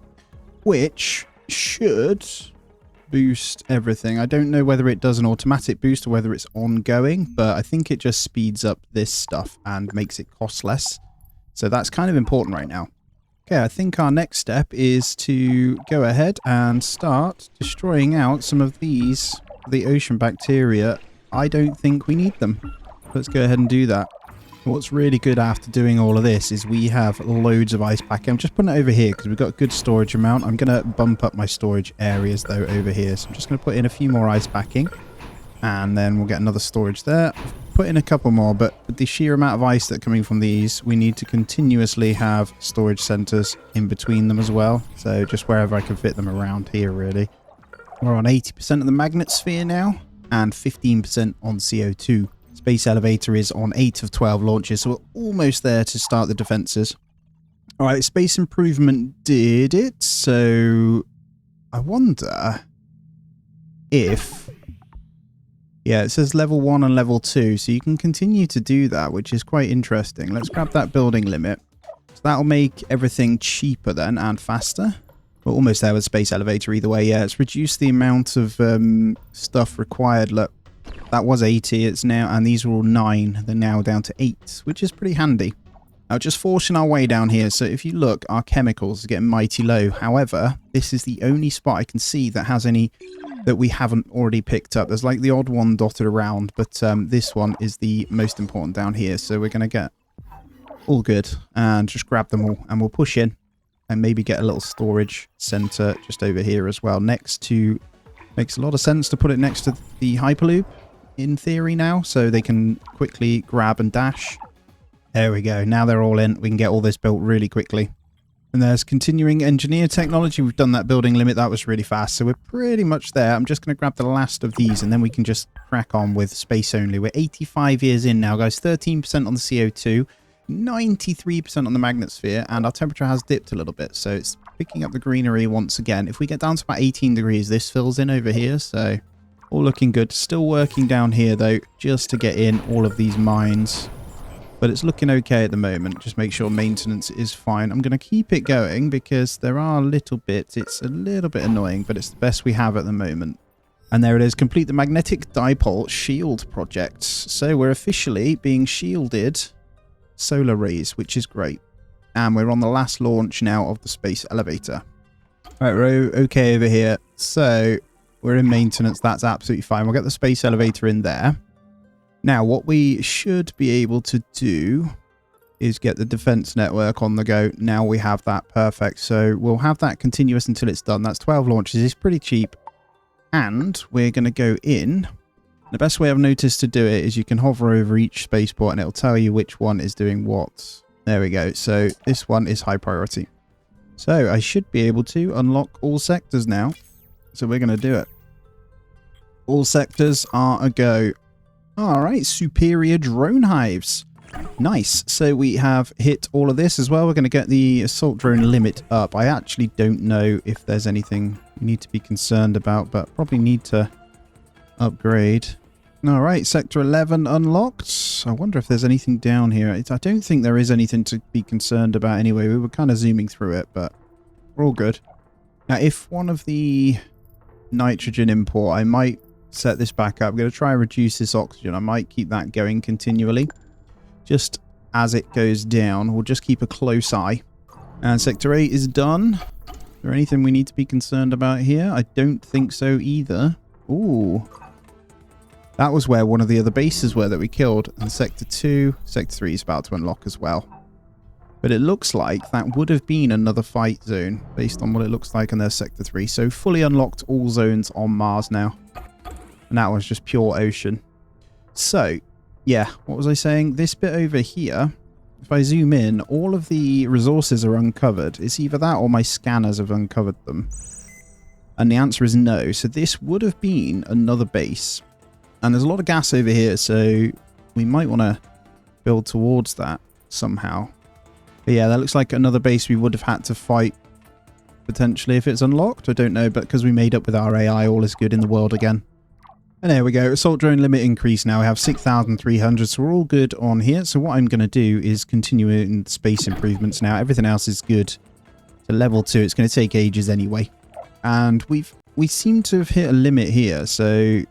which should boost everything. I don't know whether it does an automatic boost or whether it's ongoing, but I think it just speeds up this stuff and makes it cost less. So that's kind of important right now. Okay, I think our next step is to go ahead and start destroying out some of these, the ocean bacteria. I don't think we need them. Let's go ahead and do that. What's really good after doing all of this is we have loads of ice packing. I'm just putting it over here because we've got a good storage amount. I'm going to bump up my storage areas though over here. So I'm just going to put in a few more ice packing and then we'll get another storage there. Put in a couple more, but with the sheer amount of ice that are coming from these, we need to continuously have storage centers in between them as well. So just wherever I can fit them around here, really. We're on 80% of the magnet sphere now and 15% on CO2. Space elevator is on 8 of 12 launches, so we're almost there to start the defenses. All right, space improvement did it. So I wonder if... Yeah, it says level 1 and level 2, so you can continue to do that, which is quite interesting. Let's grab that building limit. So that'll make everything cheaper then and faster. We're almost there with space elevator either way. Yeah, it's reduced the amount of stuff required. Look, that was 80, it's now, and these were all 9. They're now down to 8, which is pretty handy. Now, just forcing our way down here. So if you look, our chemicals are getting mighty low. However, this is the only spot I can see that has any... that we haven't already picked up. There's like the odd one dotted around, but this one is the most important down here. So we're going to get all good and just grab them all and we'll push in and maybe get a little storage center just over here as well. Next to, makes a lot of sense to put it next to the Hyperloop in theory now, so they can quickly grab and dash. There we go. Now they're all in. We can get all this built really quickly. And there's continuing engineer technology. We've done that building limit. That was really fast. So we're pretty much there. I'm just going to grab the last of these and then we can just crack on with space only. We're 85 years in now, guys. 13% on the CO2, 93% on the magnet sphere, and our temperature has dipped a little bit. So it's picking up the greenery once again. If we get down to about 18 degrees, this fills in over here. So all looking good. Still working down here, though, just to get in all of these mines. But it's looking okay at the moment. Just make sure maintenance is fine. I'm going to keep it going because there are little bits. It's a little bit annoying, but it's the best we have at the moment. And there it is. Complete the magnetic dipole shield project. So we're officially being shielded solar rays, which is great. And we're on the last launch now of the space elevator. All right, we're okay over here. So we're in maintenance. That's absolutely fine. We'll get the space elevator in there. Now, what we should be able to do is get the defense network on the go. Now we have that perfect. So we'll have that continuous until it's done. That's 12 launches. It's pretty cheap. And we're going to go in. The best way I've noticed to do it is you can hover over each spaceport and it'll tell you which one is doing what. There we go. So this one is high priority. So I should be able to unlock all sectors now. So we're going to do it. All sectors are a go. All right, superior drone hives. Nice. So we have hit all of this as well. We're going to get the assault drone limit up. I actually don't know if there's anything we need to be concerned about, but probably need to upgrade. All right, sector 11 unlocked. I wonder if there's anything down here. I don't think there is anything to be concerned about anyway. We were kind of zooming through it, but we're all good. Now, if one of the nitrogen import, I might set this back up. I'm going to try and reduce this oxygen. I might keep that going continually. Just as it goes down, we'll just keep a close eye. And sector 8 is done. Is there anything we need to be concerned about here? I don't think so either. Ooh. That was where one of the other bases were that we killed. And sector 2, sector 3 is about to unlock as well. But it looks like that would have been another fight zone based on what it looks like in their sector 3. So fully unlocked all zones on Mars now. And that was just pure ocean. So, yeah, what was I saying? This bit over here, if I zoom in, all of the resources are uncovered. It's either that or my scanners have uncovered them. And the answer is no. So this would have been another base. And there's a lot of gas over here, so we might want to build towards that somehow. But yeah, that looks like another base we would have had to fight potentially if it's unlocked. I don't know, but because we made up with our AI, all is good in the world again. And there we go. Assault drone limit increase now. We have 6,300, so we're all good on here. So what I'm going to do is continue in space improvements now. Everything else is good. To level 2, it's going to take ages anyway. And we seem to have hit a limit here, so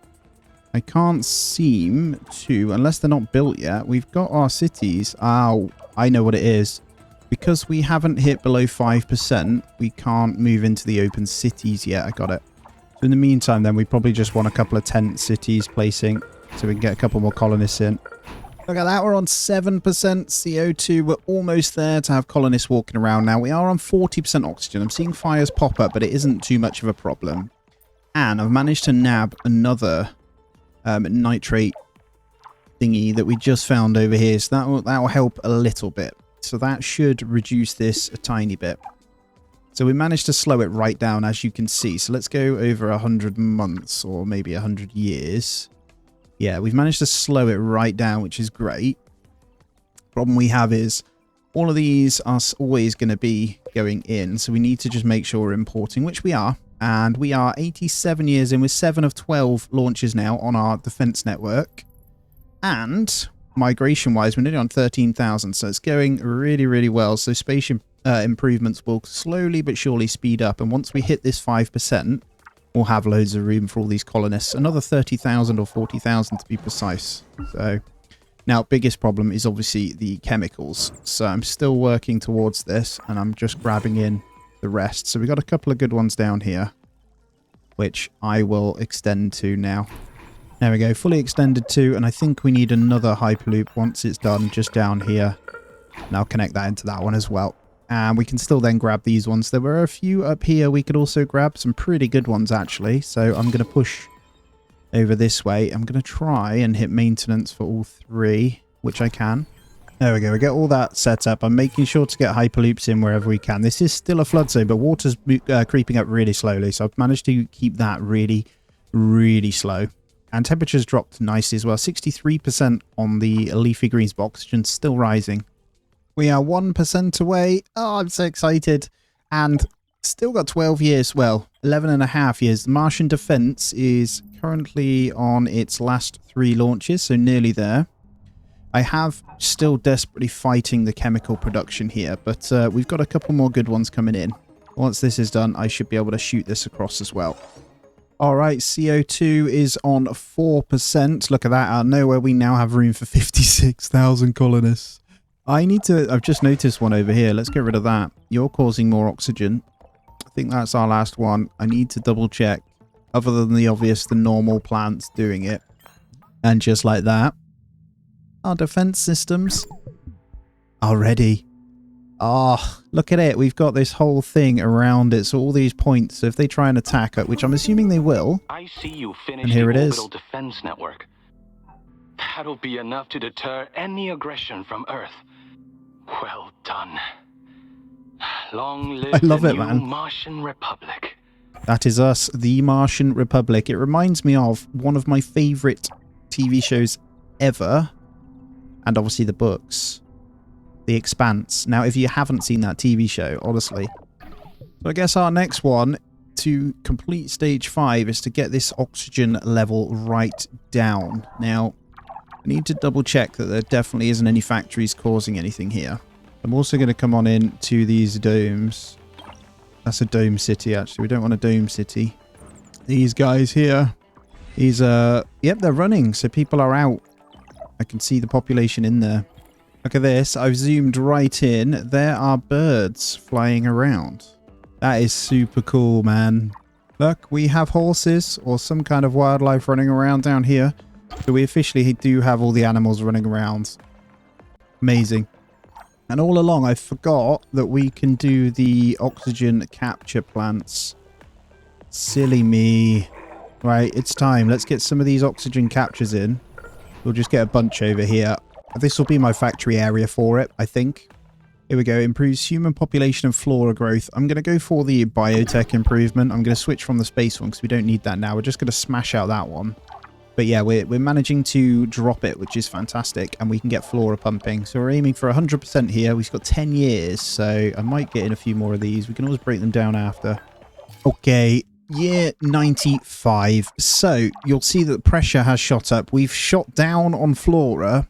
I can't seem to, unless they're not built yet. We've got our cities. Oh, I know what it is. Because we haven't hit below 5%, we can't move into the open cities yet. I got it. So in the meantime, then, we probably just want a couple of tent cities placing so we can get a couple more colonists in. Look at that. We're on 7% CO2. We're almost there to have colonists walking around now. We are on 40% oxygen. I'm seeing fires pop up, but it isn't too much of a problem. And I've managed to nab another nitrate thingy that we just found over here. So that will help a little bit. So that should reduce this a tiny bit. So we managed to slow it right down, as you can see. So let's go over 100 months or maybe 100 years. Yeah, we've managed to slow it right down, which is great. Problem we have is all of these are always going to be going in. So we need to just make sure we're importing, which we are. And we are 87 years in with 7 of 12 launches now on our defense network. And migration-wise, we're nearly on 13,000. So it's going really, really well. So space improvements will slowly but surely speed up. And once we hit this 5%, we'll have loads of room for all these colonists. Another 30,000 or 40,000 to be precise. So now, biggest problem is obviously the chemicals. So I'm still working towards this, and I'm just grabbing in the rest. So we got a couple of good ones down here, which I will extend to now. There we go, fully extended to, and I think we need another Hyperloop once it's done just down here. And I'll connect that into that one as well. And we can still then grab these ones. There were a few up here we could also grab, some pretty good ones actually. So I'm going to push over this way. I'm going to try and hit maintenance for all 3, which I can. There we go, we get all that set up. I'm making sure to get Hyperloops in wherever we can. This is still a flood zone, but water's creeping up really slowly. So I've managed to keep that really, really slow. And temperatures dropped nicely as well. 63% on the leafy greens, but oxygen's still rising. We are 1% away. Oh, I'm so excited. And still got 12 years. Well, 11 and a half years. The Martian defense is currently on its last 3 launches, so nearly there. I have still desperately fighting the chemical production here, but we've got a couple more good ones coming in. Once this is done, I should be able to shoot this across as well. All right, CO2 is on 4%. Look at that. Out of nowhere, we now have room for 56,000 colonists. I've just noticed one over here. Let's get rid of that. You're causing more oxygen. I think that's our last one. I need to double check. Other than the obvious, the normal plants doing it. And just like that, our defense systems are ready. Oh, look at it. We've got this whole thing around it. So all these points, so if they try and attack it, which I'm assuming they will. I see you finished And here the it orbital is. defense network. That'll be enough to deter any aggression from Earth. Well done. Long live I love the it, new man. Martian Republic. That is us, the Martian Republic. It reminds me of one of my favourite TV shows ever. And obviously the books. The Expanse. Now, if you haven't seen that TV show, honestly. So I guess our next one to complete stage 5 is to get this oxygen level right down. Now, I need to double check that there definitely isn't any factories causing anything here. I'm also going to come on in to these domes. That's a dome city, actually. We don't want a dome city. These guys here. These, yep, they're running, so people are out. I can see the population in there. Look at this. I've zoomed right in. There are birds flying around. That is super cool, man. Look, we have horses or some kind of wildlife running around down here. So we officially do have all the animals running around. Amazing. And all along, I forgot that we can do the oxygen capture plants. Silly me. Right, it's time. Let's get some of these oxygen captures in. We'll just get a bunch over here. This will be my factory area for it, I think. Here we go. Improves human population and flora growth. I'm going to go for the biotech improvement. I'm going to switch from the space one because we don't need that now. We're just going to smash out that one. But yeah, we're managing to drop it, which is fantastic. And we can get flora pumping. So we're aiming for 100% here. We've got 10 years. So I might get in a few more of these. We can always break them down after. Okay. Year 95. So you'll see that the pressure has shot up. We've shot down on flora.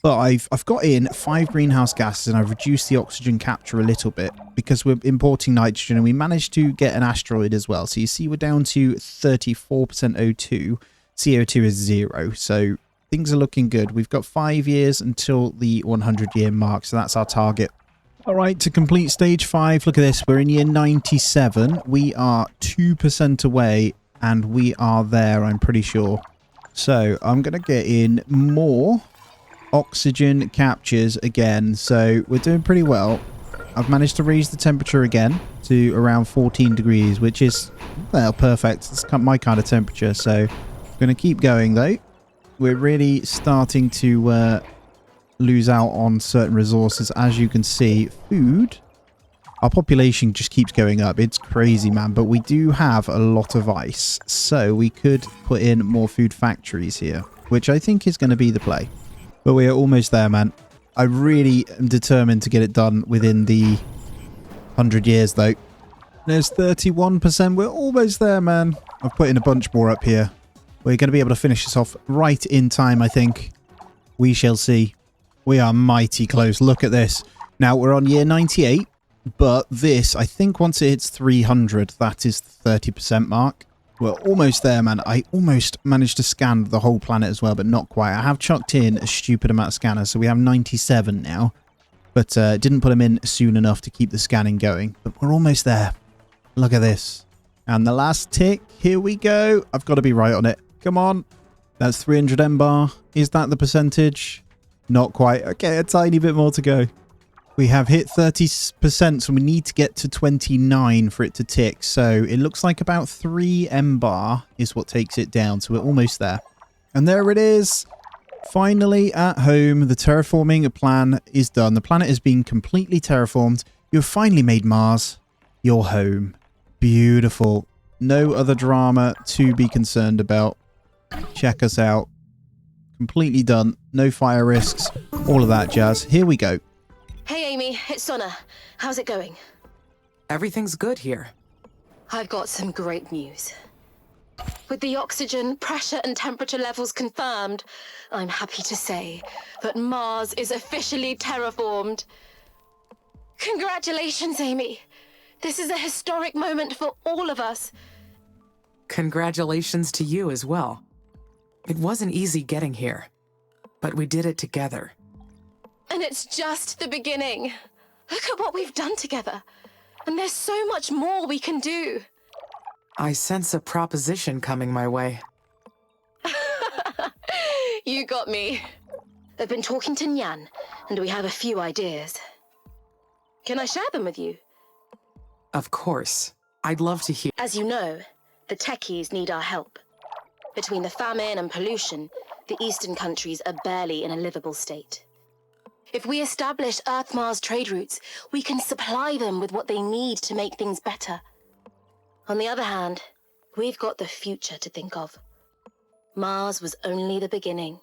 But I've got in 5 greenhouse gases and I've reduced the oxygen capture a little bit because we're importing nitrogen and we managed to get an asteroid as well. So you see we're down to 34% O2. CO2 is 0. So things are looking good. We've got 5 years until the 100-year mark. So that's our target. All right, to complete stage 5, look at this. We're in year 97. We are 2% away and we are there, I'm pretty sure. So I'm going to get in more oxygen captures again. So we're doing pretty well. I've managed to raise the temperature again to around 14 degrees, which is, well, perfect. It's my kind of temperature. So I'm going to keep going, though. We're really starting to lose out on certain resources. As you can see, food. Our population just keeps going up. It's crazy, man. But we do have a lot of ice. So we could put in more food factories here, which I think is going to be the play. But we are almost there, man. I really am determined to get it done within the 100 years, though. There's 31%. We're almost there, man. I've put in a bunch more up here. We're going to be able to finish this off right in time, I think. We shall see. We are mighty close. Look at this. Now, we're on year 98. But this, I think once it hits 300, that is the 30% mark. We're almost there, man. I almost managed to scan the whole planet as well, but not quite. I have chucked in a stupid amount of scanners, so we have 97 now. But didn't put them in soon enough to keep the scanning going. But we're almost there. Look at this. And the last tick. Here we go. I've got to be right on it. Come on. That's 300 M bar. Is that the percentage? Not quite. Okay, a tiny bit more to go. We have hit 30%, so we need to get to 29 for it to tick. So it looks like about 3 M bar is what takes it down. So we're almost there. And there it is. Finally at home. The terraforming plan is done. The planet has been completely terraformed. You've finally made Mars your home. Beautiful. No other drama to be concerned about. Check us out. Completely done. No fire risks. All of that jazz. Here we go. Hey, Amy, it's Sonna. How's it going? Everything's good here. I've got some great news. With the oxygen, pressure, and temperature levels confirmed, I'm happy to say that Mars is officially terraformed. Congratulations, Amy. This is a historic moment for all of us. Congratulations to you as well. It wasn't easy getting here, but we did it together. And it's just the beginning. Look at what we've done together. And there's so much more we can do. I sense a proposition coming my way. You got me. I've been talking to Nyan, and we have a few ideas. Can I share them with you? Of course. I'd love to hear. As you know, the techies need our help. Between the famine and pollution, the eastern countries are barely in a livable state. If we establish Earth-Mars trade routes, we can supply them with what they need to make things better. On the other hand, we've got the future to think of. Mars was only the beginning.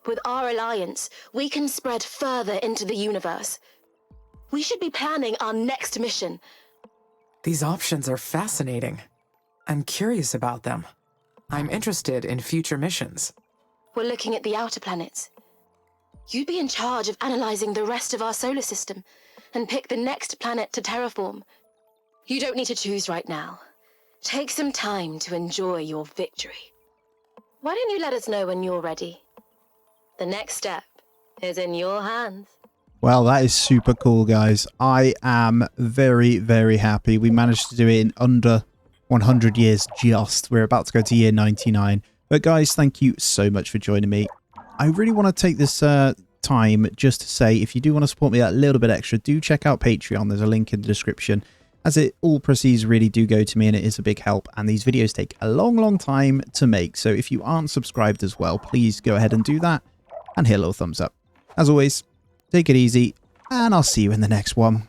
With our alliance, we can spread further into the universe. We should be planning our next mission. These options are fascinating. I'm curious about them. I'm interested in future missions. We're looking at the outer planets. You'd be in charge of analyzing the rest of our solar system and pick the next planet to terraform. You don't need to choose right now. Take some time to enjoy your victory. Why don't you let us know when you're ready? The next step is in your hands. Well, that is super cool, guys. I am very, very happy. We managed to do it in under 100 years just. We're about to go to year 99. But guys, thank you so much for joining me. I really want to take this time just to say, if you do want to support me a little bit extra, do check out Patreon. There's a link in the description, as all proceeds really do go to me, and it is a big help. And these videos take a long, long time to make. So if you aren't subscribed as well, please go ahead and do that and hit a little thumbs up. As always, take it easy, and I'll see you in the next one.